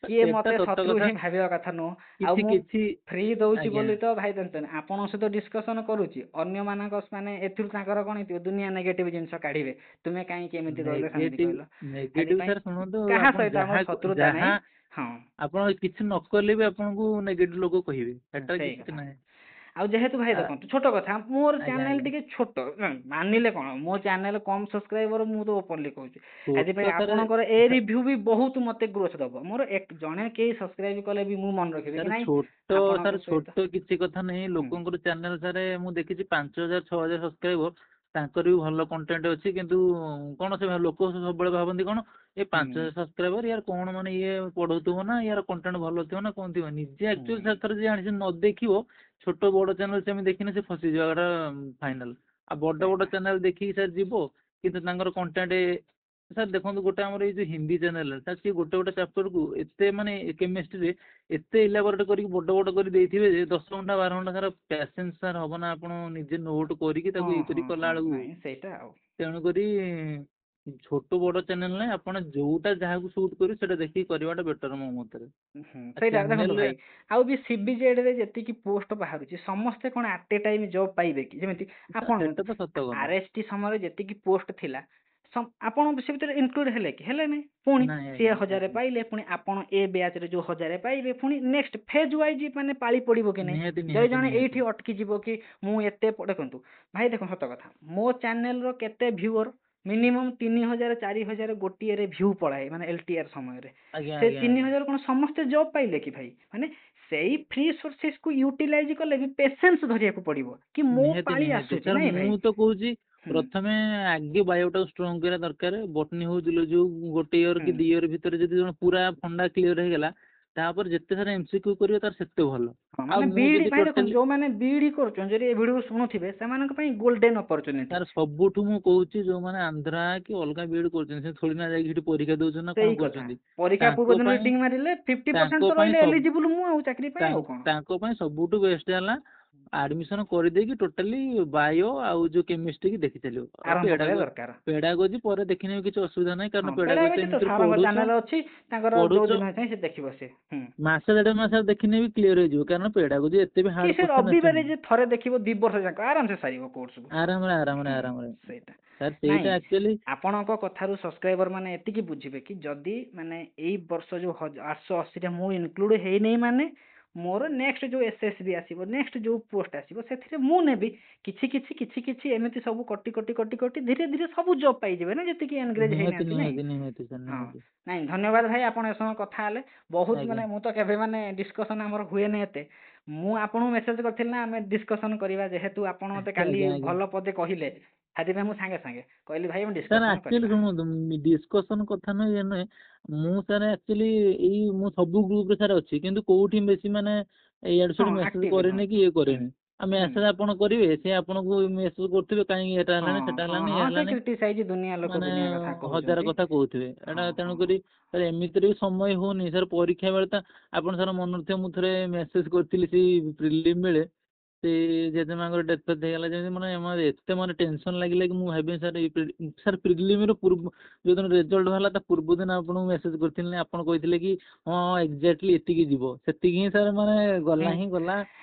କିଏ ସେଟା ମତେ ସତ ଶତ୍ରୁ କଥା। ହିଁ ଭାବିବା କଥା ନୁହଁ। ଆଉ କିଛି ମୁଁ କିଛି ଫ୍ରି ଦଉଛି ଆଜ୍ଞା ବୋଲି ତ ଭାଇ ଜାଣିଛନ୍ତି, ଆପଣଙ୍କ ସହିତ ଡିସ୍କସନ୍ କରୁଛି, ଅନ୍ୟମାନଙ୍କ ମାନେ ଏଥିରୁ ତାଙ୍କର କ'ଣ ହେଇଥିବ, ଦୁନିଆ ନେଗେଟିଭ୍ ଜିନିଷ କାଢିବେ। ତୁମେ କାହିଁକି ଏମିତି କହିଲ, ସେମିତି ନେଗେଟିଭ କହିଲ। ନେଗେଟିଭ ସେଥିପାଇଁ ସାର୍ ଶୁଣନ୍ତୁ, କାହା ଆପଣ ସହିତ ଆମର ଶତ୍ରୁତା ନାହିଁ। ଯାହା ହଁ, ଆପଣ କିଛି ନ କଲେ ବି ଆପଣଙ୍କୁ ନେଗେଟିଭ ଲୋକ କହିବେ, ସେଟା ସେଇ କିଛି କଥା। ନାହିଁ। ଆଉ ଯେହେତୁ ଭାଇ ଦେଖନ୍ତୁ, ଛୋଟ କଥା, ମୋର ଆଜ୍ଞା ଚ୍ୟାନେଲ ଆଜ୍ଞା ଟିକେ ଛୋଟ, ମାନିଲେ କ'ଣ, ମୋ ଚ୍ୟାନେଲ କମ୍ ସବସ୍କ୍ରାଇବର, ମୁଁ ତ ଓପନଲି କହୁଛି। ସେଥିପାଇଁ ଛୋଟ ସାର୍ ଆପଣଙ୍କର ଏ ରିଭ୍ୟୁ ବି ବହୁତ ମତେ ଗ୍ରୋଥ ଦବ। ମୋର ଜଣେ କେହି ସବସ୍କ୍ରାଇବ କଲେ ବି ମୁଁ ମନେ ରଖିବି କି ସାର୍ ନାଇଁ ଛୋଟ ଆପଣଙ୍କ ସାର୍ ସହିତ। ଛୋଟ କିଛି କଥା ନାହିଁ, ହୁଁ। ଲୋକଙ୍କର ଚ୍ୟାନେଲ ସାର୍ ମୁଁ ଦେଖିଛି 5000 6000 ସବସ୍କ୍ରାଇବର, ତାଙ୍କର ବି ଭଲ କଣ୍ଟେଣ୍ଟ ଅଛି କିନ୍ତୁ କଣ ସେ ଲୋକ ସବୁବେଳେ ଭାବନ୍ତି କଣ ଏ 5,000 ସବସ୍କ୍ରାଇବର ୟାର କଣ ମାନେ ଇଏ ପଢଉଥିବ ନା ୟାର କଣ୍ଟେଣ୍ଟ ଭଲ ଥିବ ନା କଣ ଥିବ ନିଜେ ଆକ୍ଚୁଆଲି ଥରେ ଯିଏ ଆଣିଛି ନ ଦେଖିବ ଛୋଟ ବଡ ଚ୍ୟାନେଲ ସେମିତି ଦେଖିନେ ସେ ଫସିଯିବାଟା ଫାଇନାଲ। ଆଉ ବଡ ବଡ ଚ୍ୟାନେଲ ଦେଖିକି ସାର୍ ଯିବ କିନ୍ତୁ ତାଙ୍କର କଣ୍ଟେଣ୍ଟ ସାର୍ ଦେଖନ୍ତୁ ଗୋଟେ ଆମର ଏଇ ଯୋଉ ହିନ୍ଦୀ ଚ୍ୟାନେଲ ସାର୍ ସିଏ ଗୋଟେ ଗୋଟେ ଚାପ୍ଟରକୁ ଏତେ ମାନେ କେମିଷ୍ଟ୍ରିରେ ଏତେ ଇଲାବୋରେଟ କରିକି ବଡ ବଡ କରି ଦେଇଥିବେ ଯେ 10 ଘଣ୍ଟା 12 ଘଣ୍ଟା ସାର୍ ପ୍ୟାସେନ୍ସ ସାର୍ ହବ ନା ଆପଣ ନିଜେ ନୋଟ କରିକି ତାକୁ ଇଏ କରି କଲା ବେଳକୁ ନାଇଁ ସେଇଟା ଆଉ ତେଣୁକରି ଛୋଟ ବଡ ଚ୍ୟାନେଲ ନାହିଁ ଆପଣ ଯୋଉଟା ଯାହାକୁ ସୁଟ୍ କରିବ ସେଇଟା ଦେଖିକି କରିବାଟା ବେଟର ମୋ ମତରେ। ସେଇଟା ଦେଖନ୍ତୁ ଚ୍ୟାନେଲରେ ଭାଇ ଆଉ ବି CBZ ରେ ଯେତିକି ପୋଷ୍ଟ ବାହାରୁଛି ସମସ୍ତେ କଣ ଆଟ୍ ଏ ଟାଇମ୍ ଜବ୍ ପାଇବେ କି ଯେମିତି ଆପଣ ସେଟା ତ ସତ କଥା। RST ସମୟରେ ଯେତିକି ପୋଷ୍ଟ ଥିଲା ଆପଣ ସେ ଭିତରେ ଇନକ୍ଲୁଡ ହେଲେ କି ହେଲେ ନାହିଁ ପୁଣି ନାଇଁ ସିଏ ଆଜ୍ଞା 1000 ପାଇଲେ ପୁଣି ଆପଣ ଏ ବ୍ୟାଚ୍ ରେ ଯୋଉ 1000 ପାଇବେ ପୁଣି ନେକ୍ସଟ ଫେଜ୍ ୱାଇଜ ମାନେ ପାଳି ପଡିବ କି ନାହିଁ ନିହାତି ଜଣେ ନିହାତି ଜଣେ ନିହାତି ଏଇଠି ଅଟକି ଯିବ କି ମୁଁ ଏତେ ଦେଖନ୍ତୁ ଭାଇ ଦେଖନ୍ତୁ ସତ କଥା ମୋ ଚ୍ୟାନେଲ ର କେତେ ଭ୍ୟୁଅର ମିନିମମ୍ 3000 4000 ଗୋଟିଏରେ ଭ୍ୟୁ ପଳାଏ ମାନେ LTR ସମୟରେ ଆଜ୍ଞା ସେ ଆଜ୍ଞା ଆଜ୍ଞା 3000 କଣ ସମସ୍ତେ ଜବ୍ ପାଇଲେ କି ଭାଇ ମାନେ ସେଇ ଫ୍ରି ସୋର୍ସେସ କୁ ୟୁଟିଲାଇଜ କଲେ ବି ପେସେନ୍ସ ଧରିବାକୁ ପଡିବ କି ମୋ ନିହାତି ପାଳି ନିହାତି ଆସୁଛି ସାର୍ ନାଇଁ ଭାଇ ମୁଁ ତ କହୁଛି ହୁଁ ପ୍ରଥମେ ଆଗେ ବାୟୋଟାକୁ ଷ୍ଟ୍ରଙ୍ଗ କରିବା ଦରକାର ବଟନୀ ହଉ ଜୁଲୋଜି ହଉ ଗୋଟେ ଇୟର କି ହୁଁ 2 ଇୟର ଭିତରେ ଯଦି ଜଣେ ପୁରା ଫଣ୍ଡା କ୍ଲିୟର ହେଇଗଲା ତାପରେ ଯେତେ ସାରା MCQ କରିବ ତାର ସେତେ ଭଲ। ହଁ ଆଉ ମାନେ ମୁଁ ବିଇଡି ଯଦି ଭାଇ ଦେଖନ୍ତୁ ଟୋଟାଲି ଯୋଉମାନେ ବିଇଡି କରୁଛନ୍ତି ଯଦି ଏ ଭିଡିଓ ଶୁଣୁଥିବେ ସେମାନଙ୍କ ପାଇଁ ଗୋଲ୍ଡେନ ଅପରଚୁନିଟି ତାର ସବୁଠୁ ମୁଁ କହୁଛି ଯୋଉମାନେ ଆନ୍ଧ୍ରା କି ଅଲଗା ବିଇଡି କରୁଛନ୍ତି ସେ ଥୋଡ଼ି ନା ଯାଇକି ସେଠି ପରୀକ୍ଷା ଦଉଛନ୍ତି ନା କଣ ସେଇ କଥା କରୁଛନ୍ତି ପରୀକ୍ଷା ପୂର୍ବ ତାଙ୍କ ଦିନ ପାଇଁ ରିଟିଂ ମାରିଲେ 50% ତାଙ୍କ ତ ପାଇଁ ରହିଲେ ସବୁ ଏଲିଜିବୁଲ ମୁଁ ଆଉ ଚାକିରି ପାଇଁ ଆଉ କଣ ତାଙ୍କ ପାଇଁ ସବୁଠୁ ବେଷ୍ଟ ହେଲା ଆଡମିସନ କରିଦେଇକି ଟୋଟାଲି ବାୟୋ ଆଉ ଯୋଉ କେମିଷ୍ଟ୍ରି କି ଦେଖି ଚାଲିବ ଆଉ ଆରମ୍ଭ କରିବା ଦରକାର ପେଡାଗୋଜି ପରେ ଦେଖିନେବି କିଛି ଅସୁବିଧା ନାହିଁ କାରଣ ହଁ ପେଡାଗୋଜି ତ ପେଡାଗୋଜି ଏମିତିରେ ସାରଙ୍କ ପଢୁଛ ଚ୍ୟାନେଲ ଅଛି ତାଙ୍କର ଯୋଉ ପଢୁଛ ଦିନ ଚାହିଁ ସେ ଦେଖିବ ସେ ମାସେ 1.5 ମାସ ଦେଖିନେବି କ୍ଲିୟର ହେଇଯିବ କାରଣ ପେଡାଗୋଜି ଏତେ ବି କି ହାର୍ଡ ସେ କ୍ୱେଶ୍ଚନ ରବିବାରେ ଆସେନି ଯେ ଥରେ ଦେଖିବ 2 ବର୍ଷ ଯାକ ଆରାମସେ ସାରିବ କୋର୍ସକୁ ଆରାମରେ ଆରାମରେ ଆରାମରେ ସେଇଟା ସାର୍ ନାଇଁ ସେଇଟା ଆକ୍ଚୁଆଲି ଆପଣଙ୍କ କଥାରୁ ସବସ୍କ୍ରାଇବର ମାନେ ଏତିକି ବୁଝିବେ କି ଯଦି ମାନେ ଏଇ ବର୍ଷ ଯୋଉ 880 ଟା ମୁଁ ଇନକ୍ଲୁଡ ହେଇନି ମାନେ ମୋର ନେକ୍ସଟ ଯୋଉ SSB ଆସିବ ନେକ୍ସଟ ଯୋଉ ପୋଷ୍ଟ ଆସିବ ସେଥିରେ ମୁଁ ନେବି କିଛି କିଛି କିଛି କିଛି ଏମିତି ସବୁ କଟି କଟି କଟି କଟି ଧୀରେ ଧୀରେ ସବୁ ଜବ୍ ପାଇଯିବେ ନା ଯେତିକି ଏନଗେଜ ନିହାତି ହେଇନାହାନ୍ତି ନାଇଁ ନିହାତି ନିହାତି ସାର୍ ହଁ ନିହାତି ନାଇଁ ଧନ୍ୟବାଦ ଭାଇ ଆପଣ ଏ ସମୟ କଥା ହେଲେ ବହୁତ ଆଜ୍ଞା ମାନେ ମୁଁ ତ କେବେ ମାନେ ଡିସ୍କସନ ଆମର ହୁଏନି ଏତେ ମୁଁ ଆପଣଙ୍କୁ ମେସେଜ କରିଥିଲି ନା ଆମେ ଡିସ୍କସନ କରିବା ଯେହେତୁ ଆପଣ ମତେ କାଲି ଆଜ୍ଞା ଆଜ୍ଞା ଭଲ ପଦେ କହିଲେ ସେଥିପାଇଁ ମୁଁ ସାଙ୍ଗେ ସାଙ୍ଗେ କହିଲି ଭାଇ ମୁଁ ସାର୍ ଡିସ୍କସନ ଆକ୍ଚୁଆଲି କରିବା ଶୁଣନ୍ତୁ ଡିସ୍କସନ କଥା ନୁହେଁ ଇଏ ନୁହେଁ ମୁଁ ସାର୍ ଆକ୍ଚୁଆଲି ଏଇ ମୁଁ ସବୁ ଗ୍ରୁପରେ ସାର୍ ଅଛି କିନ୍ତୁ କୋଉଠି ବେଶୀ ମାନେ ଇଆଡୁ ହଁ ସିଆଡୁ ମେସେଜ ଆକ୍ଟିଭ ନୁହଁ କରେନି କି ଇଏ ହୁଁ କରେନି ଆଉ ହୁଁ ମେସେଜ ଆପଣ କରିବେ ସେ ଆପଣଙ୍କୁ ମେସେଜ କରୁଥିବେ କାହିଁକି ଏଟା ହଁ ହେଲାନି ସେଟା ହଁ ହେଲାନି ଇଏ ହଁ ସେ ହେଲାନି କ୍ରିଟିସାଇଜ ଦୁନିଆ ଲୋକ ମାନେ ଦୁନିଆ କଥା 1000 କହୁଛନ୍ତି କଥା କହୁଥିବେ ଏଟା ହଁ ହଁ ତେଣୁକରି ସାର୍ ଏମିତିରେ ବି ସମୟ ହଉନି ସାର୍ ପରୀକ୍ଷା ବେଳେ ତ ଆପଣ ସାର୍ ମନେ ଥିବ ମୁଁ ଥରେ ମେସେଜ କରିଥିଲି ସେଇ ପ୍ରିଲିମ୍ ବେଳେ ସେ ଜେଜେମାଙ୍କର ଡେଥ୍ ଫେଥ୍ ହେଇଗଲା ଯେମିତି ମାନେ ଏତେ ମାନେ ଟେନସନ ଲାଗିଲା କି ମୁଁ ଭାବିନି ସାର୍ ପ୍ରିଲିମ୍ ର ଯୋଉଦିନ ରେଜଲ୍ଟ ବାହାରିଲା ତା ପୂର୍ବ ଦିନ ଆପଣଙ୍କୁ ମେସେଜ କରିଥିଲି ଆପଣ କହିଥିଲେ କି ହଁ ଏକ୍ଜାକ୍ଟଲି ଏତିକି ଯିବ ସେତିକି ହିଁ ସାର୍ ମାନେ ଗଲା ହିଁ ଗଲା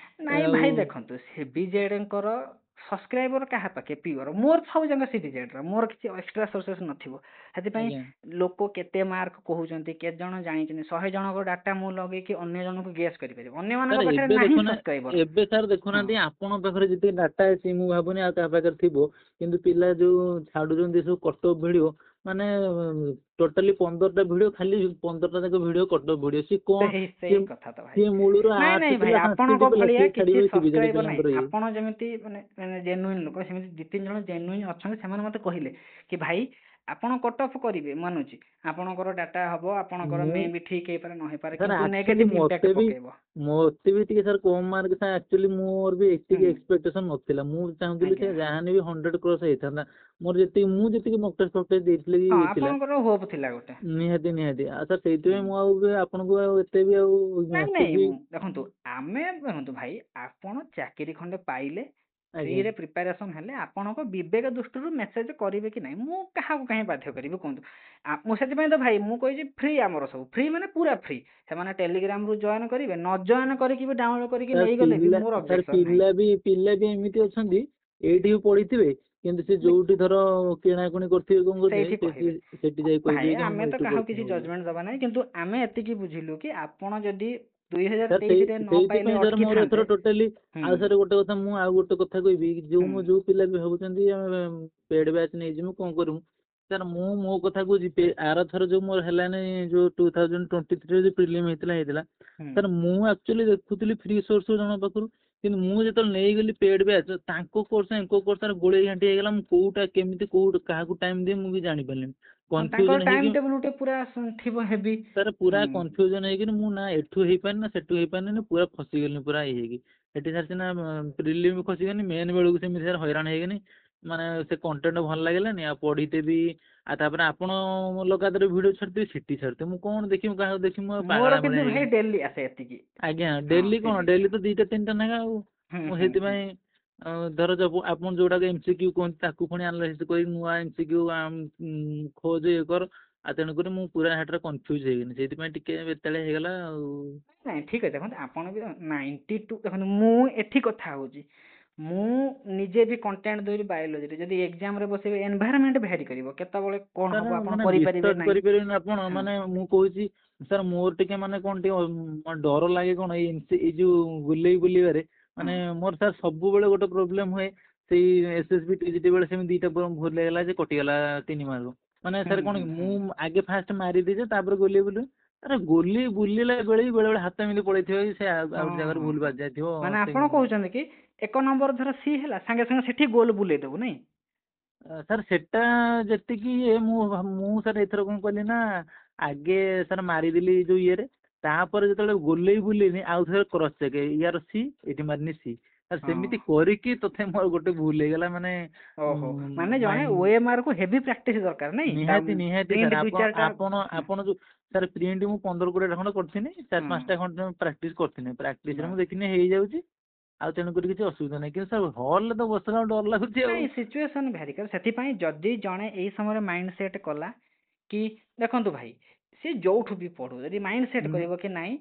ନାଇଁ ଆଉ ଭାଇ ଦେଖନ୍ତୁ CBZଙ୍କର ସବସ୍କ୍ରାଇବର କାହା ପାଖେ ପିଓର ମୋର ସବୁ ଯାକ CBZ ର ମୋର କିଛି ଏକ୍ସଟ୍ରା ସୋର୍ସେସ ନଥିବ ସେଥିପାଇଁ ଆଜ୍ଞା ଲୋକ କେତେ ମାର୍କ କହୁଛନ୍ତି କେତେ ଜଣ ଜାଣିଛନ୍ତି 100 ଜଣଙ୍କ ଡାଟା ମୁଁ ଲଗେଇକି ଅନ୍ୟ ଜଣଙ୍କୁ ଗେସ୍ କରିପାରିବି ଅନ୍ୟମାନଙ୍କ ସାର୍ ପାଖରେ ଏବେ ନାହିଁ ଦେଖୁନା ସବସ୍କ୍ରାଇବର ଏବେ ସାର୍ ହଁ ଦେଖୁନାହାନ୍ତି ଆପଣଙ୍କ ପାଖରେ ଯେତିକି ଡାଟା ଅଛି ମୁଁ ଭାବୁନି ଆଉ କାହା ପାଖରେ ଥିବ କିନ୍ତୁ ପିଲା ଯୋଉ ଛାଡୁଛନ୍ତି ସବୁ କଟଅଫ ଭିଡିଓ ମାନେ ଟୋଟାଲି 15ଟା ଭିଡିଓ ଖାଲି 15ଟା ଯାକ ଭିଡିଓ କଟଅଫ ଭିଡିଓ ସିଏ କଣ ସେଇ କଥା ତ ଭାଇ ସିଏ ମୂଳରୁ ନାଇଁ ଆର୍ଟସ ନାଇଁ ଭାଇ ପିଲା ଆପଣଙ୍କ ସଂସ୍କୃତି ପିଲା ଭଳିଆ ସିଏ କିଛି ଛାଡିବେ ସିବିଜେଡି ସବସ୍କ୍ରାଇବର ନାହିଁ ପିଲାଙ୍କର ଇଏ ଆପଣ ଯେମିତି ମାନେ ଜେନୁଇନ ଲୋକ ସେମିତି 2-3 ଜଣ ଜେନୁଇନ ଅଛନ୍ତି ସେମାନେ ମତେ କହିଲେ କି ଭାଇ ଆପଣ କଟ ଅଫ୍ କରିବେ ମାନୁଛି ଆପଣଙ୍କର ଡାଟା ହବ ଆପଣଙ୍କର ମୁଁ ମେ ବି ଠିକ ହେଇପାରେ ନ ହେଇପାରେ ସାର୍ କିନ୍ତୁ ଆକ୍ଚୁଆଲି ନେଗେଟିଭ ଇମ୍ପାକ୍ଟ ପକେଇବ ମତେ ବି ଟିକେ ସାର୍ କମ ମାର୍କ ସାର୍ ଆକ୍ଚୁଆଲି ମୋର ବି ଏତିକି ହୁଁ ଏକ୍ସପେକ୍ଟେସନ ନଥିଲା ମୁଁ ଚାହୁଁଥିଲି ଆଜ୍ଞା ସେ ଯାହାହେଲେ ବି 100 କ୍ରସ୍ ହେଇଥାନ୍ତା ମୋର ଯେତିକି ମୁଁ ଯେତିକି ମକ୍ ଟେଷ୍ଟ ଫକ୍ ଟେଷ୍ଟ ଦେଇଥିଲି ହଁ ଇଏ ଥିଲା ଆପଣଙ୍କର ହୋପ ଥିଲା ଗୋଟେ ନିହାତି ନିହାତି ଆଉ ସାର୍ ହୁଁ ସେଇଥିପାଇଁ ମୁଁ ଆଉ ବି ଆପଣଙ୍କୁ ଆଉ ଏତେ ବି ଆଉ ନାଇଁ ମେସେଜ ନାଇଁ ବି ଦେଖନ୍ତୁ ଆମେ ଦେଖନ୍ତୁ ଭାଇ ଆପଣ ଚାକିରି ଖଣ୍ଡେ ପାଇଲେ ଆଜ୍ଞା ଫ୍ରିରେ ପ୍ରିପାରେସନ ହେଲେ ଆପଣଙ୍କ ବିବେକ ଦୃଷ୍ଟିରୁ ମେସେଜ କରିବେ କି ନାହିଁ ମୁଁ କାହାକୁ କାହିଁ ବାଧ୍ୟ କରିବି କୁହନ୍ତୁ ମୁଁ ସେଥିପାଇଁ ତ ଭାଇ ମୁଁ କହିଛି ଫ୍ରି ଆମର ସବୁ ଫ୍ରି ମାନେ ପୁରା ଫ୍ରି ସେମାନେ ଟେଲିଗ୍ରାମରୁ ଜଏନ କରିବେ ନ ଜଏନ କରିକି ବି ଡାଉନଲୋଡ କରିକି ନେଇଗଲେ ବି ମୋର ଅବଜେକ୍ସନ ନାହିଁ ପିଲା ବି ଏମିତି ଅଛନ୍ତି ଏଇଠି ବି ପଢିଥିବେ କିନ୍ତୁ ସେ ଯୋଉଠି ଧର କିଣାକୁଣି କରିଥିବେ କଣ ସେଇଠି କରିଥିବେ କହିବେ ସେଠି ଯାଇ ଭାଇ କହିଦେବେ କି ହଁ ଆମେ ମୁଁ ତ ଏଇଠୁ କାହାକୁ କିଛି ପଢିଥିଲି ବୋଲି ଜଜମେଣ୍ଟ ଦବା ନାହିଁ କିନ୍ତୁ ଆମେ ଏତିକି ବୁଝିଲୁ କି ଆପଣ ଯଦି 2023 ରେ ନ ପାଇଲେ ସେଇଥିପାଇଁ ସାର୍ ମୋର ଅଟକିଥାନ୍ତେ ଏଥର ଟୋଟାଲି ହୁଁ ଆଉ ସାର୍ ଗୋଟେ କଥା ମୁଁ ଆଉ ଗୋଟେ କଥା କହିବି ହୁଁ ଯୋଉ ପିଲା ବି ଭାବୁଛନ୍ତି ଆମେ ପେଡ୍ ବ୍ୟାଚ୍ ନେଇଯିବୁ କଣ କରିବୁ ସାର୍ ମୁଁ ମୋ କଥା କହୁଛି ଆରଥର ଯୋଉ ମୋର ହେଲାନି ଯୋଉ 2023 ରେ ଯୋଉ ପ୍ରିଲିମ୍ ହେଇଥିଲା ହୁଁ ସାର୍ ମୁଁ ଆକ୍ଚୁଆଲି ଦେଖୁଥିଲି ଫ୍ରି ସୋର୍ସ ଜଣଙ୍କ ପାଖରୁ କିନ୍ତୁ ମୁଁ ଯେତେବେଳେ ନେଇଗଲି ପେଡ୍ ବ୍ୟାଚ୍ ତାଙ୍କ କୋର୍ସ ୟାଙ୍କ କୋର୍ସ ତାର ଗୋଳେଇ ଘାଣ୍ଟି ହେଇଗଲା। ମୁଁ କୋଉଟା କେମିତି କୋଉଟା କାହାକୁ ଟାଇମ୍ ଦିଏ ମୁଁ ବି ଜାଣିପାରିଲିନି। ତାଙ୍କର କନଫ୍ୟୁଜନ ଟାଇମ୍ ହେଇକି ଟେବୁଲ୍ ଗୋଟେ ପୁରା ଥିବ ହେଭି। ତାର ପୁରା କନଫ୍ୟୁଜନ ହେଇକିରି ମୁଁ ନା ଏଠୁ ହେଇପାରିନି ନା ସେଠୁ ହେଇପାରିନି, ପୁରା ଫସିଗଲି ପୁରା ଇଏ ହେଇକି। ସେଠି ସାର୍ ସିନା ପ୍ରିଲିମ୍ ଖସିଗନି, ମେନ୍ ବେଳକୁ ସେମିତି ସାର୍ ହଇରାଣ ହେଇଗନି। ମାନେ ସେ କଣ୍ଟେଣ୍ଟ ଭଲ ଲାଗିଲାନି, ଆଉ ପଢିଥିବି ଆଉ ତାପରେ ଆପଣ ଲଗାତାର ଭିଡିଓ ଛାଡିଥିବେ ସିଟି ଛାଡିଥିବେ, ମୁଁ କଣ ଦେଖିବି କାହାକୁ ଦେଖିବି, ମୁଁ ମୋର ପାଗଳା ଭଳିଆ କିନ୍ତୁ ଭାଇ ହେଇଗଲି। ଡେଲି ଆସେ ଏତିକି। ଆଜ୍ଞା ହଁ ଡେଲି କଣ ସେତିକି। ଡେଲି ତ 2ଟା 3ଟା ନେଖା ଆଉ। ମୁଁ ସେଇଥିପାଇଁ ଧର ଆପଣ ଯୋଉଟାକୁ MCQ କୁହନ୍ତି ତାକୁ ପୁଣି ଆନାଲାଇସିସ୍ କରି ନୂଆ MCQ ଖୋଜ ଇଏ କର, ଆଉ ତେଣୁକରି ମୁଁ ପୁରା ହେଟାରେ କନଫ୍ୟୁଜ ହେଇଗଲି, ସେଇଥିପାଇଁ ଟିକେ ବେତାଳିଆ ହେଇଗଲା ଆଉ। ନାଇଁ ଠିକ୍ ଅଛି, ଦେଖନ୍ତୁ ଆପଣ ବି 92 ଦେଖନ୍ତୁ ମୁଁ ଏଠି କଥା ହଉଛି, ମୁଁ ନିଜେ ବି କଣ୍ଟେଣ୍ଟ ଦେବି ବାୟୋଲୋଜିରେ, ଯଦି ଏକ୍ଜାମ ରେ ବସେଇବେ ଏନଭାୟରନମେଣ୍ଟ ଭ୍ୟାରି କରିବ, କେତେବେଳେ କଣ ସାର୍ ହବ ଆପଣ ମାନେ କରିପାରିବେ ବିଶ୍ୱାସ ନାହିଁ। କରିପାରିବେନି ଆପଣ, ହଁ ମାନେ ମୁଁ କହୁଛି ସାର୍ ମୋର ଟିକେ ମାନେ କଣ ଟିକେ ଡର ଲାଗେ କଣ ଏଇ ଯୋଉ ବୁଲେଇ ବୁଲିବାରେ, ହଁ ମାନେ ମୋର ସାର୍ ସବୁବେଳେ ଗୋଟେ ପ୍ରୋବ୍ଲେମ ହୁଏ। ସେଇ SSB TGT ବେଳେ ସେମିତି 2ଟା ଭୁଲ ହେଇଗଲା ଯେ କଟିଗଲା 3 ମାର୍କ। ମାନେ ସାର୍ କଣ କି ମୁଁ ଆଗେ ଫାଷ୍ଟ ମାରିଦିଏ ତାପରେ ଗୋଲି ବୁଲିବି। ଆରେ ଗୋଲି ବୁଲିଲା ବେଳେ ବି ବେଳେ ବେଳେ ହାତ ଏମିତି ପଳେଇଥିବ କି ସେ ଆଉ ଗୋଟେ ଜାଗାରେ ଭୁଲ ହଁ। ବାଜି ଯାଇଥିବ। ମାନେ ଆପଣ କହୁଛନ୍ତି କି 1 ନମ୍ବର ଧର ସି ହେଲା ସାଙ୍ଗେ ସାଙ୍ଗେ ସେଠି ଗୋଲ ବୁଲେଇ ଦେବୁ ନାଇଁ? ସାର୍ ସେଟା ଯେତିକି ମୁଁ ସାର୍ ଏଥର କଣ କଲି ନା, ଆଗେ ସାର୍ ମାରିଦେଲି ଯୋଉ ଇଏରେ, ତାପରେ ଯେତେବେଳେ ଗୋଲେଇ ବୁଲେଇନି ଆଉ ଥରେ କ୍ରସ୍ ଚେକ୍, ୟାର ସି ଏଠି ମାରିନି ସି, ହଁ। ସେମିତି କରିକି ତଥାପି ମୋର ଗୋଟେ ଭୁଲ ହେଇଗଲା। ମାନେ ଓହୋ, ମାନେ ଜଣେ OMR କୁ ହେଭି ପ୍ରାକ୍ଟିସ ଦରକାର ନାଇଁ? ନିହାତି ନିହାତି ପ୍ରିଣ୍ଟ ସାର୍, 2-4ଟା। ଆପଣ ଯୋଉ ସାର୍ ପ୍ରିଣ୍ଟ ମୁଁ 15-20ଟା ଖଣ୍ଡେ କରିଥିଲି, 4-5ଟା ଖଣ୍ଡେ ପ୍ରାକ୍ଟିସ କରିଥିଲି, ପ୍ରାକ୍ଟିସରେ ମୁଁ ଦେଖିନି ହେଇଯାଉଛି, ଆଉ ତେଣୁକରି କିଛି ଅସୁବିଧା ନାହିଁ। କିନ୍ତୁ ସାର୍ ହଲରେ ତ ବସିଲା ଡର ଲାଗୁଛି ଆଉ। ନାଇଁ ସିଚୁଏସନ ଭ୍ୟାରି କରେ, ସେଥିପାଇଁ ଯଦି ଜଣେ ଏଇ ସମୟରେ ମାଇଣ୍ଡ ସେଟ୍ କଲା କି ଦେଖନ୍ତୁ ଭାଇ ସେ ଯୋଉଠୁ ବି ପଢୁ, ଯଦି ମାଇଣ୍ଡ ସେଟ୍ କରିବ କି ନାଇଁ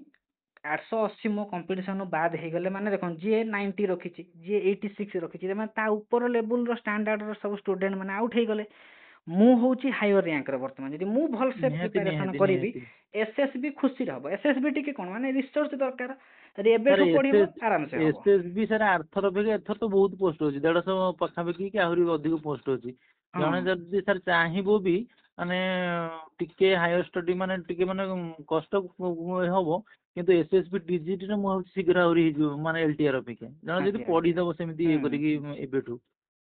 880 ମୋ କମ୍ପିଟିସନ ବାଦ ହେଇଗଲେ, ମାନେ ଦେଖନ୍ତୁ ଯିଏ 90 ରଖିଛି, ଯିଏ 86 ରଖିଛି, ମାନେ ତା ଉପର ଲେବୁଲର ଷ୍ଟାଣ୍ଡାର୍ଡର ସବୁ ଷ୍ଟୁଡେଣ୍ଟ ମାନେ ଆଉଟ୍ ହେଇଗଲେ, ମୁଁ ହଉଛି ହାୟର ର୍ୟାଙ୍କର ବର୍ତ୍ତମାନ, ଯଦି ମୁଁ ଭଲସେ ନିହାତି ପ୍ରିପାରେସନ ନିହାତି କରିବି ନିହାତି SSB ଖୁସିରେ ହବ। SSB ଟିକେ କଣ ମାନେ ରିସର୍ଚ୍ଚ ଦରକାର, ଯଦି ସାର୍ ଏବେଠୁ ପଢିବ ଆରାମସେ ହବ। SSB ସାର୍ ଆରଥର ଅପେକ୍ଷା ଏଥର ତ ବହୁତ ପୋଷ୍ଟ ଅଛି, 150 ପାଖାପାଖି କି ଆହୁରି ଅଧିକ ପୋଷ୍ଟ ଅଛି। ହଁ ଜଣେ ଯଦି ସାର୍ ଚାହିଁବ ବି ମାନେ ଟିକେ ହାୟର ଷ୍ଟଡି ମାନେ ଟିକେ ମାନେ କଷ୍ଟ ହବ, କିନ୍ତୁ SSB TGT ରେ ମୁଁ ଭାବୁଛି ଶୀଘ୍ର ଆହୁରି ହେଇଯିବ, ମାନେ LTR ଅପେକ୍ଷା। ଜଣେ ଯଦି ଆଜ୍ଞା ଆଜ୍ଞା। ପଢିଦବ ସେମିତି ଇଏ କରିକି ଏବେଠୁ,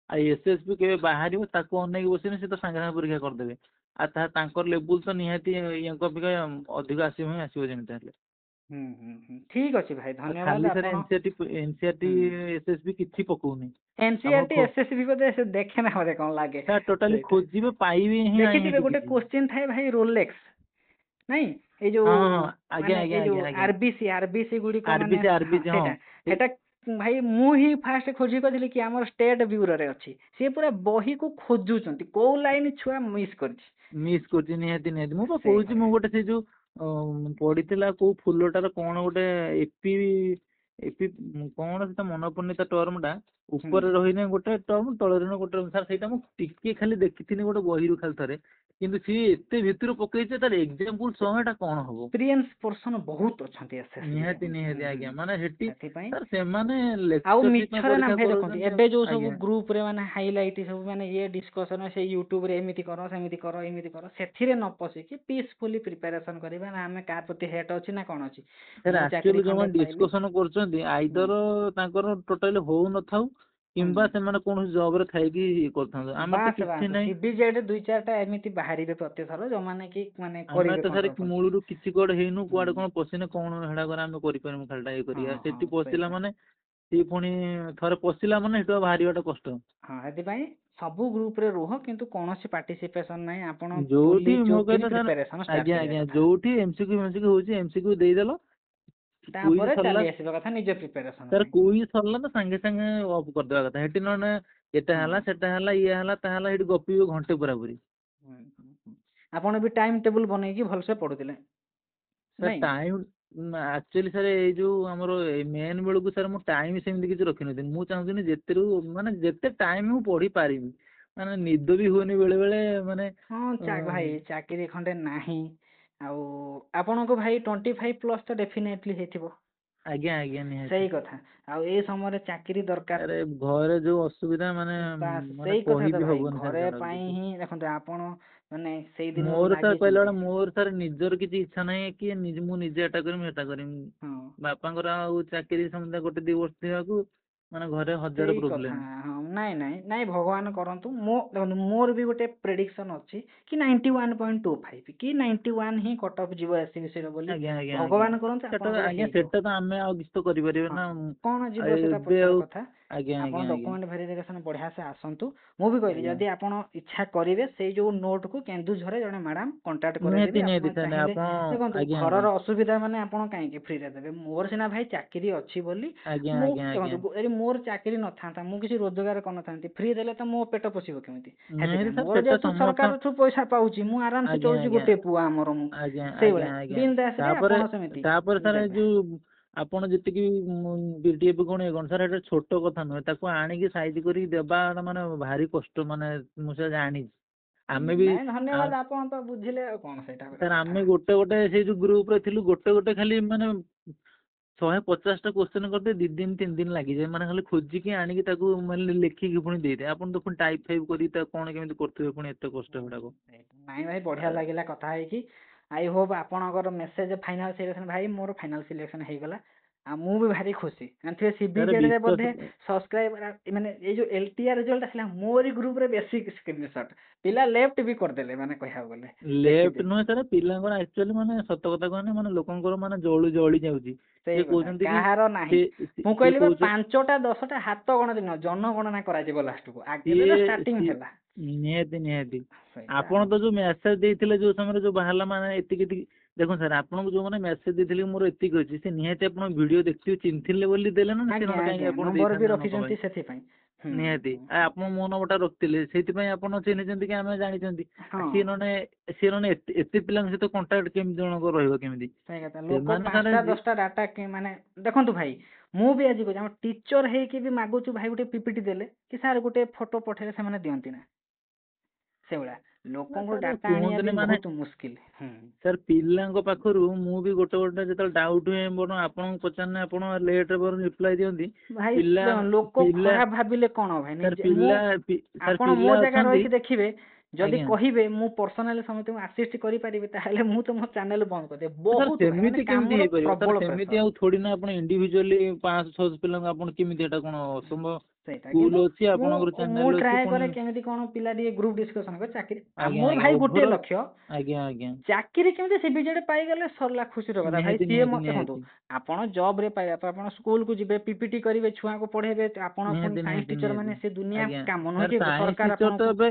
ଆଉ SSB କେବେ ବାହାରିବ ତାକୁ ଅନେଇକି ବସିନି, ସେ ତ ସାଙ୍ଗେ ସାଙ୍ଗେ ପରୀକ୍ଷା କରିଦେବେ। ଆଉ ତାଙ୍କର ଲେବୁଲ ତ ନିହାତି ୟାଙ୍କ ଅପେକ୍ଷା ଅଧିକ ଆସିବ ହିଁ ଆସିବ ଯେମିତି ହେଲେ। ଠିକ ଅଛି ଭାଇ, ଆଉ ଧନ୍ୟବାଦ ଖାଲି ସାର୍ ଆପଣ। NCERT SSB କିଛି ପକଉନି। ଆମର NCERT SSB ବୋଧେ ସେ ଦେଖେ ନା ବୋଧେ କଣ ଲାଗେ ସାର୍ ଟୋଟାଲି ସେଇଟା। ଖୋଜିବେ ପାଇବେ ହିଁ ନାହିଁ ଦେଖିଥିବେ ଏଠି ଗୋଟେ କିଛି। କୋଶ୍ଚିନ୍ ଥାଏ ଭାଇ ରୋଲେକ୍ସ, ନାଇଁ ଏଇ ଯୋଉ ହଁ ହଁ ଆଜ୍ଞା ମାନେ ଆଜ୍ଞା ଏଇ ଯୋଉ ଆଜ୍ଞା ଆଜ୍ଞା ଆରବିସି ଗୁଡିକ ମାନେ ହଁ RBC ହଁ। ସେଇଟା ସେଇଟା ଭାଇ ମୁଁ ହିଁ ଫାଷ୍ଟ ଖୋଜି କହିଥିଲି କି ଆମର ଷ୍ଟେଟ ବ୍ୟୁରୋରେ ଅଛି, ସିଏ ପୁରା ବହିକୁ ଖୋଜୁଛନ୍ତି କୋଉ ଲାଇନ ଛୁଆ ମିସ୍ କରିଛି। ମିସ୍ କରୁଛି ନିହାତି ନିହାତି, ମୁଁ ବା କହୁଛି ସେଇଭଳିଆ। ମୁଁ ଗୋଟେ ସେଇ ଯୋଉ ପଡିଥିଲା କୋଉ ଫୁଲଟାର କଣ ଗୋଟେ ଏପି ଏପି କଣ ସେଟା ମନେ ପଡୁନି ତା ଟର୍ମ ଟା, ହୁଁ ଉପରେ ରହିନେ ଗୋଟେ ଟର୍ମ ତଳେ ରହିନେ ଗୋଟେ ଟର୍ମ, ସାର୍ ସେଇଟା ମୁଁ ଟିକେ ଖାଲି ଦେଖିଥିଲି ଗୋଟେ ବହିରୁ ଖାଲି ଥରେ, କିନ୍ତୁ ସିଏ ଏତେ ଭିତରୁ ପକେଇছে ତାର ଏକ୍ସାମ୍ପଲ ସହ ଏଟା କଣ ହବ। ଏକ୍ସପିରିଏନ୍ସ ପର୍ସନ ବହୁତ ଅଛନ୍ତି SSB ରେ। ନିହାତି ନିହାତି ଆଜ୍ଞା, ମାନେ ସେଠି ସେଥିପାଇଁ ସାର୍ ସେମାନେ ଆଉ ଲେକ୍ଚରସିପ ପାଇଁ ମିଛରେ ନା ପରୀକ୍ଷା ଭାଇ ଦେଖନ୍ତୁ କରଉଛନ୍ତି ଆଉ। ଏବେ ଯୋଉ ସବୁ ଆଜ୍ଞା ଗ୍ରୁପ ରେ ମାନେ ହାଇଲାଇଟ ସବୁ ମାନେ ଇଏ ଡିସ୍କସନ ସେ ୟୁଟ୍ୟୁବ ରେ ଏମିତି କର ସେମିତି କର ଏମିତି କର, ସେଥିରେ ନ ପଶିକି ପିସଫୁଲି ପ୍ରିପାରେସନ କରିବା ନା ଆମେ କାହା ପ୍ରତି ହେଟ୍ ଅଛି ନା କଣ ଅଛି। ସାର୍ ମୁଁ ଚାକିରି ଆକ୍ଚୁଆଲି ଖଣ୍ଡେ ଯୋଉମାନେ ପାଇଲି। ଡିସ୍କସନ କରୁଛନ୍ତି ହୁଁ ଆଇଦର ତାଙ୍କର ଟୋଟାଲି ହଉନଥାଉ, ହୁଁ କିମ୍ବା ସେମାନେ କୌଣସି ଜବ ରେ ଥାଇକି କରିଥାନ୍ତୁ, ଆମର ତ ବାସ୍ କିଛି ବାସ୍ ନାହିଁ। ସିବିଜେଡ୍ 2-4ଟା ଏମିତି ବାହାରିବେ ପ୍ରତିଥର ଯୋଉମାନେ କି ମାନେ ଆମେ କରିବେ ତ ସାର୍ କଣ୍ଟ୍ରୋଲ। ମୂଳରୁ କିଛି କୁଆଡେ ହେଇନୁ, ହୁଁ କୁଆଡେ କଣ ପଶିନେ କଣ ହେଡା କରେ ଆମେ କରିପାରିବୁ ଖାଲିଟା ଇଏ ହଁ କରିବା, ହଁ ସେଠି ପଶିଲା ସେଇଟା। ମାନେ ସିଏ ପୁଣି ଥରେ ପଶିଲା ମାନେ ସେଠୁ ଆଉ ବାହାରିବାଟା କଷ୍ଟ। ହଁ ସେଥିପାଇଁ ସବୁ ଗ୍ରୁପ ରେ ରୁହ, କିନ୍ତୁ କୌଣସି ପାର୍ଟିସିପେସନ ନାହିଁ, ଆପଣ ଯୋଉଠି ଫୁଲି ମୋ ଚୁପ୍ କହିବା କିରି ସାର୍ ପ୍ରିପାରେସନ ଷ୍ଟାର୍ଟ ଆଜ୍ଞା କରିବା ଆଜ୍ଞା କଥା। ଯୋଉଠି MCQ ଫେମସିକ୍ୟୁ ହଉଛି MCQ ଦେଇଦେଲ, କୁଇଜ ତାପରେ ସରିଲା, ଚାଲି ଆସିବା କଥା ନିଜ ପ୍ରିପାରେସନ ତାର ପାଇଁ। କୁଇଜ ସରିଲା ତ ସାଙ୍ଗେ ସାଙ୍ଗେ ଅଫ୍ କରିଦେବା କଥା, ସେଠି ନହେଲେ ଏଟା ହଁ ହେଲା ସେଟା ହେଲା ଇଏ ହେଲା ତା ହେଲା, ସେଠି ଗପିବେ ଘଣ୍ଟେ ପୁରା ପୁରି। ଆପଣ ବି ଟାଇମ ଟେବୁଲ ବନେଇକି ଭଲସେ ପଢୁଥିଲେ ସାର୍ ନାଇଁ? ଟାଇମ ଆକ୍ଚୁଆଲି ସାର୍ ଏଇ ଯୋଉ ଆମର ମେନ୍ ବେଳକୁ ସାର୍ ମୁଁ ଟାଇମ ସେମିତି କିଛି ରଖିନଥିଲି, ମୁଁ ଚାହୁଁଥିଲି ଯେତେରୁ ମାନେ ଯେତେ ଟାଇମ ମୁଁ ପଢି ପାରିବି, ମାନେ ନିଦ ବି ହୁଏନି ବେଳେ ବେଳେ, ମାନେ ହଁ ଭାଇ ଚାକିରି ଖଣ୍ଡେ ନାହିଁ, ଆଉ ଆପଣଙ୍କ ଭାଇ 25+ ତ ଡେଫିନେଟଲି ହେଇଥିବ। ଆଜ୍ଞା ଆଜ୍ଞା ନିହାତି। ସେଇ କଥା, ଆଉ ଏଇ ସମୟରେ ଚାକିରି ଦରକାର। ଆରେ ଘରେ ଯୋଉ ଅସୁବିଧା ମାନେ ବାସ୍ ମାନେ ସେଇ କଥା ତ କହିବି ଭାଇ, ହବନି ସାର୍ ଘରେ ସେଗୁଡାକ ପାଇଁ କିଛି। ହିଁ ଦେଖନ୍ତୁ ଆପଣ ମାନେ ସେଇ ଦିନରୁ ମୋର ସାର୍ କହିଲା ଲାଗିଛନ୍ତି। ବେଳେ ମୋର ସାର୍ ନିଜର କିଛି ଇଚ୍ଛା ନାହିଁ କି ମୁଁ ନିଜେ ଏଟା କରିମି ସେଟା କରିମି। ହଁ ବାପାଙ୍କର ଆଉ ଚାକିରି ସମୁଦାୟ 1-2 ବର୍ଷ ଥିବାକୁ ମାନେ ଘରେ ହଜାର ସେଇ କଥା। ପ୍ରୋବ୍ଲେମ। ହଁ ନାଇଁ ଭଗବାନ କରନ୍ତୁ। ଦେଖନ୍ତୁ ମୋର ବି ଗୋଟେ ପ୍ରେଡିକ୍ସନ ଅଛି କି 91.25 କି 91 ହିଁ କଟ ଅଫ୍ ଯିବ SCBC ବୋଲି। ଆଜ୍ଞା ଆଜ୍ଞା ଆଜ୍ଞା। ଭଗବାନ କରନ୍ତୁ ସେଟା ଆପଣଙ୍କର ଆଜ୍ଞା ହେଇଯାଉ। ସେଟା ତ ଆମେ ଆଉ କିଛି ତ କରିପାରିବେ ହଁ ନା। କଣ ଯିବ ଆଉ ସେଟା ଏବେ ପଛର ଆଉ କଥା। ଆଜ୍ଞା ଆପଣ ଆଜ୍ଞା ଆଜ୍ଞା ଡକୁମେଣ୍ଟ ଭେରିଫିକେସନ ବଢିଆ ସେ ଆସନ୍ତୁ। ମୁଁ ବି କହିଲି ଆଜ୍ଞା। ଯଦି ଆପଣ ଇଚ୍ଛା କରିବେ ସେଇ ଯୋଉ ନୋଟ୍ କୁ କେନ୍ଦୁଝରରେ ଜଣେ ମ୍ୟାଡାମ କଣ୍ଟାକ୍ଟ କରେଇଦେବି। ନିହାତି ଆପଣ ନିହାତି ତାହେଲେ ଚାହିଁଲେ ଆପଣ ଦେଖନ୍ତୁ ଆଜ୍ଞା ଘରର ଆଜ୍ଞା ଅସୁବିଧା ମାନେ ଆପଣ କାହିଁକି ଫ୍ରିରେ ଦେବେ। ମୋର ସିନା ଭାଇ ଚାକିରି ଅଛି ବୋଲି ଆଜ୍ଞା ମୁଁ ଆଜ୍ଞା ଆଜ୍ଞା। ଦେଖନ୍ତୁ ଯଦି ମୋର ଚାକିରି ନଥାନ୍ତା ମୁଁ କିଛି ରୋଜଗାର କରିନଥାନ୍ତି ଫ୍ରି ଦେଲେ ତ ମୋ ପେଟ ପୋଷିବ କେମିତି। ନିହାତି ସେଥିପାଇଁ ସାର୍ ମୋର ସେଟା ଯେହେତୁ ସମସ୍ତ ସରକାରଠୁ ପଇସା ପାଉଛି ମୁଁ ଆରାମସେ ଆଜ୍ଞା ଚଳୁଛି। ଆଜ୍ଞା ଗୋଟେ ପୁଅ ଆମର ମୁଁ ଆଜ୍ଞା ଆଜ୍ଞା ସେଇଭଳିଆ ଆଜ୍ଞା। ବିନ୍ଦାସରେ ତାପରେ ଆପଣ ସେମିତି ତାପରେ ସାର୍ ଏ ଦେବେ। ଯୋଉ ଆପଣ ଯେତିକି BDF କଣ ଇଏ କଣ ସାର୍ ଏଟା ଛୋଟ କଥା ନୁହେଁ। ତାକୁ ଆଣିକି ସାଇଜ କରିକି ଦେବାଟା ମାନେ ଭାରି କଷ୍ଟ ମାନେ ମୁଁ ସେଟା ଜାଣିଛି। ଆମେ ବି ନାଇଁ ଧନ୍ୟବାଦ ଆପଣ ତ ବୁଝିଲେ ଆଉ କଣ ସେଇଟା ଗୋଟେ ସାର୍ କଥା। ଆମେ ଗୋଟେ ସେଇ ଯୋଉ ଗ୍ରୁପ ରେ ଥିଲୁ ଗୋଟେ ଖାଲି ମାନେ 150ଟା କ୍ୱେଶ୍ଚନ କରିତେ 2 ଦିନ 3 ଦିନ ଲାଗିଯାଏ। ମାନେ ଖାଲି ଖୋଜିକି ଆଣିକି ତାକୁ ମାନେ ଲେଖିକି ପୁଣି ଦେଇଦେବେ। ଆପଣ ତ ପୁଣି ଟାଇପ ଫାଇପ କରିକି ତାକୁ କଣ କେମିତି କରୁଥିବେ ପୁଣି ଏତେ କଷ୍ଟ ଗୁଡାକ। ନାଇଁ ଭାଇ ବଢିଆ ଲାଗିଲା କଥା ହେଇକି। ଆଇ ହୋପ ଆପଣଙ୍କର ମେସେଜ ଫାଇନାଲ ସିଲେକ୍ସନ ଭାଇ ମୋର ଫାଇନାଲ ସିଲେକ୍ସନ ହେଇଗଲା। ଆଉ ମୁଁ ବି ଭାରି ଖୁସି। ଜାଣିଥିବେ ସାର୍ CBZ ରେ ବିଶ୍ୱାସ ବୋଧେ ସବସ୍କ୍ରାଇବର ମାନେ ଏଇ ଯୋଉ LTR ରେଜଲ୍ଟ ଆସିଲା ମୋରି ଗ୍ରୁପ ରେ ବେଶୀ ସ୍କ୍ରିନଶଟ ପିଲା ଲେଫ୍ଟ ବି କରିଦେଲେ ମାନେ କହିବାକୁ ଗଲେ ଲେଫ୍ଟ ଦେଖିଥିଲି। ନୁହେଁ ସାର୍ ପିଲାଙ୍କର ଆକ୍ଚୁଆଲି ମାନେ ସତ କଥା କହିନେ ମାନେ ଲୋକଙ୍କର ମାନେ ଜଳି ଯାଉଛି। ସେଇ ସେ କଥା କହୁଛନ୍ତି କି କାହାର ନାହିଁ। ମୁଁ ସିଏ କହିଲି ବା କହୁଛନ୍ତି 5ଟା 10ଟା ହାତ ଗଣତି ନୁହଁ ଜନଗଣନା କରାଯିବ ଲାଷ୍ଟକୁ। ଏବେ ତ ସିଏ ଷ୍ଟାର୍ଟିଂ ହେଲା। ନିହାତି ସେଇଟା ଆପଣ ତ ଯୋଉ ମେସେଜ ଦେଇଥିଲେ ଯୋଉ ସମୟରେ ଯୋଉ ବାହାରିଲା ମାନେ ଏତିକି ଦେଖନ୍ତୁ ସାର୍ ଆପଣଙ୍କୁ ଯୋଉମାନେ ମେସେଜ ଦେଇଥିଲେ ମୋର ଏତିକି ଅଛି ସେ ନିହାତି ଆପଣ ଭିଡିଓ ଦେଖିଥିବେ ଚିହ୍ନିଥିଲେ ବୋଲି ଦେଲେ ନା ସେ ଆଜ୍ଞା ନହେଲେ କାହିଁକି ଆଜ୍ଞା ଆପଣ ନମ୍ବର ବି ଦେଇଥାନ୍ତେ ନା କଣ ପାଇଁ। ରଖିଛନ୍ତି ସେଥିପାଇଁ। ନିହାତି ଆପଣ ମୋ ନମ୍ବରଟା ରଖିଥିଲେ ସେଇଥିପାଇଁ ଆପଣ ଚିହ୍ନିଛନ୍ତି କି ଆମେ ଜାଣିଛନ୍ତି। ହଁ ସିଏ ନହେଲେ ଏତେ ପିଲାଙ୍କ ସହିତ କଣ୍ଟାକ୍ଟ କେମିତି ଜଣଙ୍କର ରହିବ କେମିତି। ସେଇ କଥା ଲୋକ ସେମାନେ ସାର୍ 5ଟା 10ଟା ଡାଟା ମାନେ ଦେଖନ୍ତୁ ଭାଇ ମୁଁ ବି ଆଜି କହୁଛି ଆମ ଟିଚର ହେଇକି ବି ମାଗୁଛୁ ଭାଇ ଗୋଟେ PPT ଦେଲେ କି ସାର୍ ଗୋଟେ ଫଟୋ ପଠେଇଲେ ସେମାନେ ଦିଅନ୍ତି ନା। ସେଇଭଳିଆ ଲୋକଙ୍କୁ ସାର୍ ଡାଟା ଆଣିବା କୁହନ୍ତୁନି ବି ମାନେ ବହୁତ ମୁସ୍କିଲ। ସାର୍ ପିଲାଙ୍କ ପାଖରୁ ମୁଁ ବି ଗୋଟେ ଯେତେବେଳେ ଡାଉଟ୍ ହୁଏ ବରଂ ଆପଣଙ୍କୁ ପଚାରିଲେ ଆପଣ ଲେଟ୍ରେ ରିପ୍ଲାଏ ଦିଅନ୍ତି। ଭାଇ ପିଲା ଲୋକ ପିଲା ଖରାପ ଭାବିଲେ କଣ ଭାଇ ସାର୍ ନିଜେ ମୁଁ ପିଲା ସାର୍ ଆପଣ ମୋ ପିଲା ଜାଗା ଅଛନ୍ତି ରହିକି ଦେଖିବେ ଯଦି ଆଜ୍ଞା କହିବେ ମୁଁ ପର୍ସନାଲି ସମସ୍ତଙ୍କୁ ଆସିଷ୍ଟ କରିପାରିବି ତାହେଲେ ମୁଁ ତ ମୋ ଚ୍ୟାନେଲ ବନ୍ଦ କରିଦିଏ। ସାର୍ ବହୁତ ଭାଇ ମାନେ ସେମିତି କେମିତି କାମର ହେଇପାରିବ ସାର୍ ପ୍ରବଳ ସେମିତି ପ୍ରେସର। ଆଉ ଥୋଡି ନା ଆପଣ ଇଣ୍ଡିଭିଜୁଆଲି 500-600 ପିଲାଙ୍କୁ ଆପଣ କେମିତି ଏଟା କଣ ଅସମ୍ଭବ। ସେଇଟା କିନ୍ତୁ ସ୍କୁଲ ଅଛି ମୁଁ ଆପଣଙ୍କର ମୁଁ ଚ୍ୟାନେଲ ଅଛି ଟ୍ରାଏ ପୁଣି କରେ କେମିତି କଣ ପିଲା ଟିକେ ଗ୍ରୁପ ଡିସ୍କସନ କରି ଚାକିରି ଆଜ୍ଞା ମୋର ଆଜ୍ଞା ଭାଇ ଗୋଟିଏ ଓଭରଅଲ୍ ଲକ୍ଷ୍ୟ ଆଜ୍ଞା ଆଜ୍ଞା ଚାକିରି କେମିତି CBZ ପାଇଗଲେ ସରିଲା ଖୁସିର କଥା ଭାଇ। ନିହାତି ସିଏ ନିହାତି ଦେଖନ୍ତୁ ନିହାତି ଆପଣ ଜବ ରେ ପାଇବା ଆପଣ ସ୍କୁଲ କୁ ଯିବେ PPT କରିବେ ଛୁଆଙ୍କୁ ପଢେଇବେ ଆପଣ ପୁଣି ନିହାତି ସାଇନ୍ସ ନିହାତି ଟିଚର ନିହାତି ମାନେ ସେ ଦୁନିଆ ଆଜ୍ଞା କାମ ନୁହେଁ ସାର୍ କି ସାଇନ୍ସ ସରକାର ଟିଚର ତ ଆପଣଙ୍କୁ ଏବେ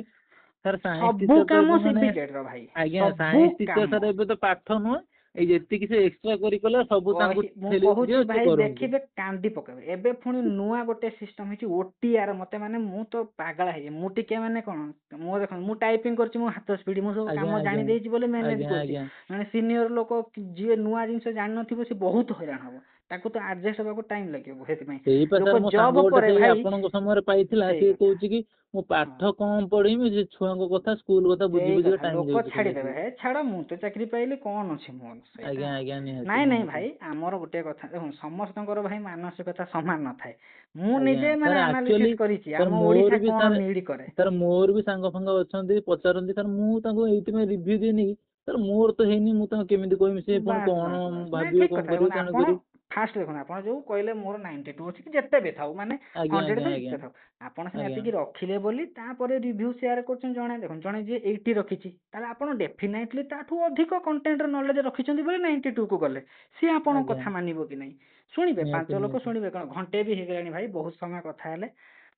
ସାର୍ ସାଇନ୍ସ ସବୁ ଟିଚର ତ କାମ ଏବେ ମାନେ CBZ ର ଭାଇ ଆଜ୍ଞା ସବୁ ସାଇନ୍ସ ଟିଚର କାମ। ସାର୍ ଏବେ ତ ପାଠ ନୁହେଁ ଏଇ ଯେତିକି ସେ ଏକ୍ସଟ୍ରା କରିକୁଲାର ସବୁ ତାଙ୍କୁ ମୁଁ ଠେଲିକି କହୁଛି ଦିଅ ସେ ଭାଇ କରନ୍ତୁ। ଦେଖିବେ କାନ୍ଦି ପକେଇବେ। ଏବେ ପୁଣି ନୂଆ ଗୋଟେ ସିଷ୍ଟମ ହେଇଛି OTR ମତେ ମାନେ ମୁଁ ତ ପାଗଳା ହେଇଯାଏ। ମୁଁ ଟିକେ ମାନେ କଣ ମୁଁ ଦେଖନ୍ତୁ ମୁଁ ଟାଇପିଂ କରୁଛି ମୋ ହାତ ସ୍ପିଡ ମୁଁ ସବୁ ଆଜ୍ଞା କାମ ଜାଣି ଆଜ୍ଞା ଦେଇଛି ବୋଲି ମ୍ୟାନେଜ ଆଜ୍ଞା କରୁଛି। ଆଜ୍ଞା ମାନେ ସିନିୟର ଲୋକ ଯିଏ ନୂଆ ଜିନିଷ ଜାଣିନଥିବ ସେ ବହୁତ ହଇରାଣ ହବ। ତାକୁ ତ ଆଡଜଷ୍ଟ ହବାକୁ ଟାଇମ ଲାଗିବ ସେଥିପାଇଁ ସେଇପା ଲୋକ ସାର୍ ମୋ ସାଙ୍ଗ ଜବ ଗୋଟେ ପରେ ସେଇ ଭାଇ ଆପଣଙ୍କ ସମୟରେ ପାଇଥିଲା ସେଇ ସିଏ କଥା। କହୁଛି କି ମୁଁ ହଁ ପାଠ କଣ ପଢିବି ସେ ଛୁଆଙ୍କ କଥା ସ୍କୁଲ କଥା ବୁଝି ସେଇ ବୁଝିକା କଥା ଟାଇମ ଲୋକ ଯାଉଛି ଖାଲି ଛାଡିଦେବେ ଆସିକି। ହେ ଛାଡ ମୁଁ ତ ଚାକିରି ପାଇଲି କଣ ଅଛି ମୋର ସେଇଟା। ଆଜ୍ଞା ଆଜ୍ଞା ନିହାତି ନାଇଁ ନିହାତି ଭାଇ ଆମର ଗୋଟେ କଥା ଦେଖନ୍ତୁ ସମସ୍ତଙ୍କର ଭାଇ ମାନସିକତା ସମାନ ନଥାଏ। ମୁଁ ଆଜ୍ଞା ନିଜେ ମାନେ ସାର୍ ଆକ୍ଚୁଆଲି ଆନାଲିସିସ୍ କରିଛି ସାର୍ ଆମ ମୋର ଓଡିଶା ବି କଣ ସାର୍ ନିଡ କରେ। ସାର୍ ମୋର ବି ସାଙ୍ଗ ଫାଙ୍ଗ ଅଛନ୍ତି ପଚାରନ୍ତି ସାର୍ ମୁଁ ତାଙ୍କୁ ଏଇଥିପାଇଁ ରିଭ୍ୟୁ ଦିଏନି କି ସାର୍ ମୋର ତ ହେଇନି ମୁଁ ତାଙ୍କୁ କେମିତି କହିବି ସେ ପୁଣି ବାସ୍ କଣ ବାସ୍ ବାସ୍ ନାଇଁ ଭାବିବେ ଠିକ କଣ କଥା କରିବେ ଦେଖନ୍ତୁ ଆପଣ ତେଣୁକରି ଫାଷ୍ଟ ଦେଖନ୍ତୁ ଆପଣ ଯୋଉ କହିଲେ ମୋର 92 ଅଛି କି ଯେତେ ବି ଥାଉ ମାନେ ଆଜ୍ଞା 100 ଆଜ୍ଞା ଥାଉ ଆଜ୍ଞା ଯେତେ ଥାଉ ଆପଣ ସିନା ଆଜ୍ଞା ଏତିକି ରଖିଲେ ବୋଲି ତାପରେ ରିଭ୍ୟୁ ସେୟାର କରୁଛନ୍ତି। ଜଣେ ଦେଖନ୍ତୁ ଜଣେ ଯିଏ 80 ରଖିଛି ତାହେଲେ ଆପଣ ଡେଫିନାଇଟଲି ତାଠୁ ଅଧିକ କଣ୍ଟେଣ୍ଟ ନଲେଜ ରଖିଛନ୍ତି ବୋଲି 92 କୁ ଗଲେ ସିଏ ଆପଣଙ୍କ ଆଜ୍ଞା କଥା ମାନିବ କି ନାହିଁ। ଶୁଣିବେ ନିହାତି 5 ଲୋକ ନିହାତି ଶୁଣିବେ କଣ ଘଣ୍ଟେ ବି ହେଇଗଲାଣି ଭାଇ ବହୁତ ସମୟ କଥା ହେଲେ।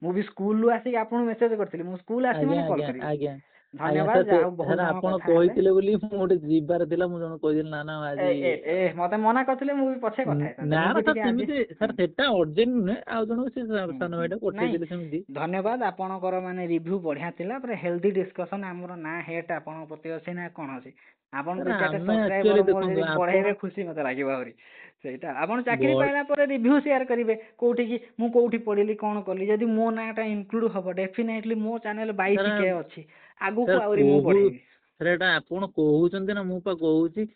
ମୁଁ ବି ସ୍କୁଲରୁ ଆସିକି ଆପଣଙ୍କୁ ମେସେଜ କରିଥିଲି ମୁଁ ସ୍କୁଲ ଆସିବି ଆଜ୍ଞା ମାନେ କଲ୍ ଆଜ୍ଞା କରିବି। ଆଜ୍ଞା ଆଜ୍ଞା ଧନ୍ୟବାଦ ସାର୍ ଯାହା ହଉ ବହୁତ ସାର୍ ସମୟ ଆପଣ କଥା ହେଲେ। କହିଥିଲେ ବୋଲି ମୁଁ ଗୋଟେ ଯିବାର ଥିଲା ମୁଁ ଜଣକୁ କହିଦେଲି ନା ନା ଏ ଆଜି ଏ ଏ ମତେ ମନା କରିଥିଲେ ମୁଁ ବି ପଛେ କଥା ହେଇଥାନ୍ତେ ନା ମୁଁ ନା ବି ସାର୍ ଟିକେ ଆଜି ସେମିତି ସାର୍ ସେଟା ଅର୍ଜେଣ୍ଟ ନୁହେଁ ଆଉ ଜଣକୁ ସେ ସାନ ଭାଇଟା ନାଇଁ ପଠେଇଦେଲେ ସେମିତି। ଧନ୍ୟବାଦ ଆପଣଙ୍କର ମାନେ ରିଭ୍ୟୁ ବଢିଆ ଥିଲା ପୁରା ହେଲ୍ଦି ଡିସ୍କସନ ଆମର ନାଁ ହେଟ୍ ଆପଣଙ୍କ ପ୍ରତି ଅଛି ନା କଣ ଅଛି। ଆପଣ ସାର୍ 2-4ଟା ଆମେ ସବସ୍କ୍ରାଇବର ଆକ୍ଚୁଆଲି ମୋର ଦେଖନ୍ତୁ ଯଦି ଆପଣ ବଢେଇବେ ଖୁସି ମତେ ଲାଗିବ ଆହୁରି। ସେଇଟା ଆପଣ ଚାକିରି ବଳ ପାଇଲା ପରେ ରିଭ୍ୟୁ ସେୟାର କରିବେ କୋଉଠିକି ମୁଁ କୋଉଠି ପଢିଲି କଣ କଲି ଯଦି ମୋ ନାଁ ଟା ଇନକ୍ଲୁଡ ହବ ଡେଫିନେଟଲି ମୋ ଚ୍ୟାନେଲ 22K ସାର୍ ଅଛି ଆଗକୁ ସାର୍ ଆହୁରି ମୁଁ ବଢେଇବି। ସାର୍ ଏଟା ଆପଣ କହୁଛନ୍ତି ନା ମୁଁ ପା କହୁଛି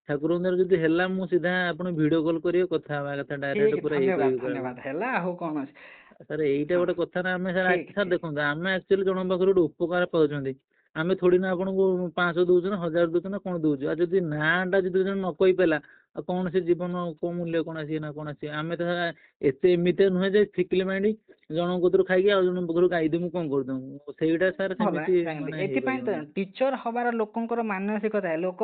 ଠାକୁରଙ୍କ ଦୟାରୁ ଯଦି ହେଲା ମୁଁ ସିଧା ଆପଣ ଭିଡିଓ କଲ୍ କରିବେ କଥା ହବା କଥା ଠିକ ଡାଇରେକ୍ଟ ପୁରା ଇଏ ଧନ୍ୟବାଦ କରିବି କହିବେ। ଧନ୍ୟବାଦ ହେଲା ଆଉ କଣ ଅଛି। ସାର୍ ଏଇଟା ହଁ ଗୋଟେ କଥା ନା ଆମେ ସାର୍ ଠିକ ସାର୍ ଠିକ ଦେଖନ୍ତୁ ଆମେ ଆକ୍ଚୁଆଲି ଜଣଙ୍କ ପାଖରୁ ଗୋଟେ ଉପକାର ପାଉଛନ୍ତି ଆମେ ଥୋଡ଼ି ନା ଆପଣଙ୍କୁ 500 ଦଉଛୁ ନା 1000 ଦଉଛୁ ନା କଣ ଦଉଛୁ। ଆଉ ଯଦି ନାଁଟା ଯଦି ଜଣେ ନ କହିପାରିଲା ଆଉ କଣ ସେ ଜୀବନ କୋଉ ମୂଲ୍ୟ କଣ ଆସିବ ନା କଣ ଆସିବ। ଆମେ ତ ଏତେ ଏମିତି ନୁହେଁ ଯେ ଠିକଲି ମାଇଣ୍ଡ ଜଣଙ୍କ କତିରୁ ଖାଇକି ଆଉ ଜଣଙ୍କ ପାଖରୁ ଗାଇଦେବୁ ମୁଁ କଣ କରିଦବୁ ସେଇଟା ସାର୍ ହେଲା ସେମିତି ଜାଣିଲି ମାନେ ଏଥିପାଇଁ ତ ହେଇପାରିବନି। ଟିଚର ହବାର ଲୋକଙ୍କର ମାନସିକତା ଲୋକ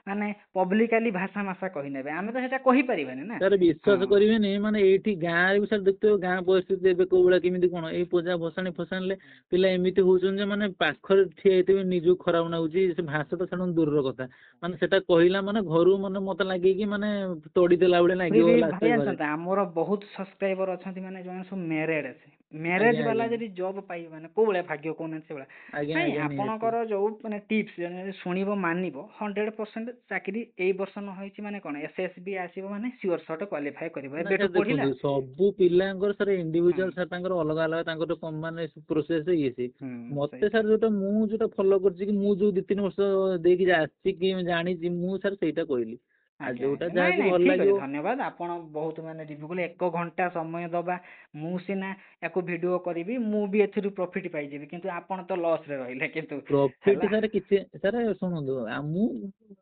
ମାନେ ପବ୍ଲିକାଲି ଭାଷା ମାସା କହିନେବେ ଆମେ ତ ସେଟା କହିପାରିବାନି ନା। ସାର୍ ବିଶ୍ୱାସ ହଁ କରିବେନି ମାନେ ଏଇଠି ଗାଁରେ ବି ସାର୍ ଦେଖୁଥିବେ ଗାଁ ପରିସ୍ଥିତି ଏବେ କୋଉ ଭଳିଆ କେମିତି କଣ ଏଇ ପୂଜା ଭସାଣି ଫସାଣିଲେ ପିଲା ଏମିତି ହଉଛନ୍ତି ଯେ ମାନେ ପାଖରେ ଠିଆ ହେଇଥିବେ ନିଜକୁ ଖରାପ ଲାଗୁଛି ସେ ଭାଷା ତ ଛାଡନ୍ତୁ ଦୂରର କଥା ମାନେ ସେଟା କହିଲା ମାନେ ଘରୁ ମାନେ ମତେ ଲାଗିକି ମାନେ ତୋଡି ଦେଲା ଭଳିଆ ଲାଗିବ ଲାଷ୍ଟ ଭାଇ ଘରେ। ଆସନ୍ତା ଆମର ବହୁତ ସବସ୍କ୍ରାଇବର ଅଛନ୍ତି ମାନେ ଜଣେ ସବୁ ମ୍ୟାରେଡ ଅଛି ମ୍ୟାରେଜ ଆଜ୍ଞା ବାଲା ଆଜ୍ଞା ଯଦି ଜବ୍ ପାଇବେ ମାନେ କୋଉ ଭଳିଆ ଭାଗ୍ୟ କହୁନାହାନ୍ତି ସେଇଭଳିଆ। ଆଜ୍ଞା ନାଇଁ ଆଜ୍ଞା ନିହାତି। ଆପଣଙ୍କର ଯୋଉ ମାନେ ଟିପ୍ସ ଜଣେ ଶୁଣିବ ମାନିବ 100% ଚାକିରି ଏଇ ବର୍ଷ ନ ହେଇଛି ମାନେ କଣ SSB ଆସିବ ମାନେ ସିଓର ସର୍ଟ କ୍ୱାଲିଫାଏ କରିବ ନାଇଁ ଏବେଠୁ ସାର୍ ପଢିଲା। ଦେଖନ୍ତୁ ସବୁ ପିଲାଙ୍କର ସାର୍ ହୁଁ ଇଣ୍ଡିଭିଜୁଆଲ ସାର୍ ତାଙ୍କର ଅଲଗା ଅଲଗା ତାଙ୍କର ମାନେ ପ୍ରୋସେସ ଇଏ ସିଏ ସେଇ ମତେ ସାର୍ ଯୋଉଟା ମୁଁ ଯୋଉଟା ଫଲୋ କରିଛି କି ମୁଁ ଯୋଉ 2-3 ବର୍ଷ ଦେଇକି ଆସିଛି କି ଜାଣିଛି ମୁଁ ସାର୍ ସେଇଟା କହିଲି। ଆଉ ଆଜ୍ଞା ଯୋଉଟା ଆଜ୍ଞା ନାଇଁ ଯାହାକୁ ନାଇଁ ଭଲ ଠିକ ଅଛି ଲାଗିବ। ଧନ୍ୟବାଦ ଆପଣ ବହୁତ ମାନେ ରିଭ୍ୟୁ କଲେ 1 ଘଣ୍ଟା ସମୟ ଦବା ମୁଁ ସିନା ୟାକୁ ଭିଡିଓ କରିବି ମୁଁ ବି ଏଥିରୁ ପ୍ରଫିଟ ପାଇଯିବି କିନ୍ତୁ ଆପଣ ତ ଲସ ରେ ରହିଲେ କିନ୍ତୁ ପ୍ରଫିଟ ହେଲା। ସାର୍ କିଛି ସାର୍ ଶୁଣନ୍ତୁ ମୁଁ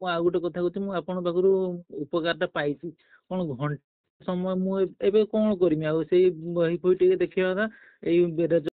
ଆଉ ଗୋଟେ କଥା କହୁଛି ମୁଁ ଆପଣଙ୍କ ପାଖରୁ ଉପକାରଟା ପାଇଛି କଣ ଘଣ୍ଟା ସମୟ ମୁଁ ଏବେ କଣ କରିମି ଆଉ ସେଇ ବହି ଫହି ଟିକେ ଦେଖିବା କଥା ଏଇ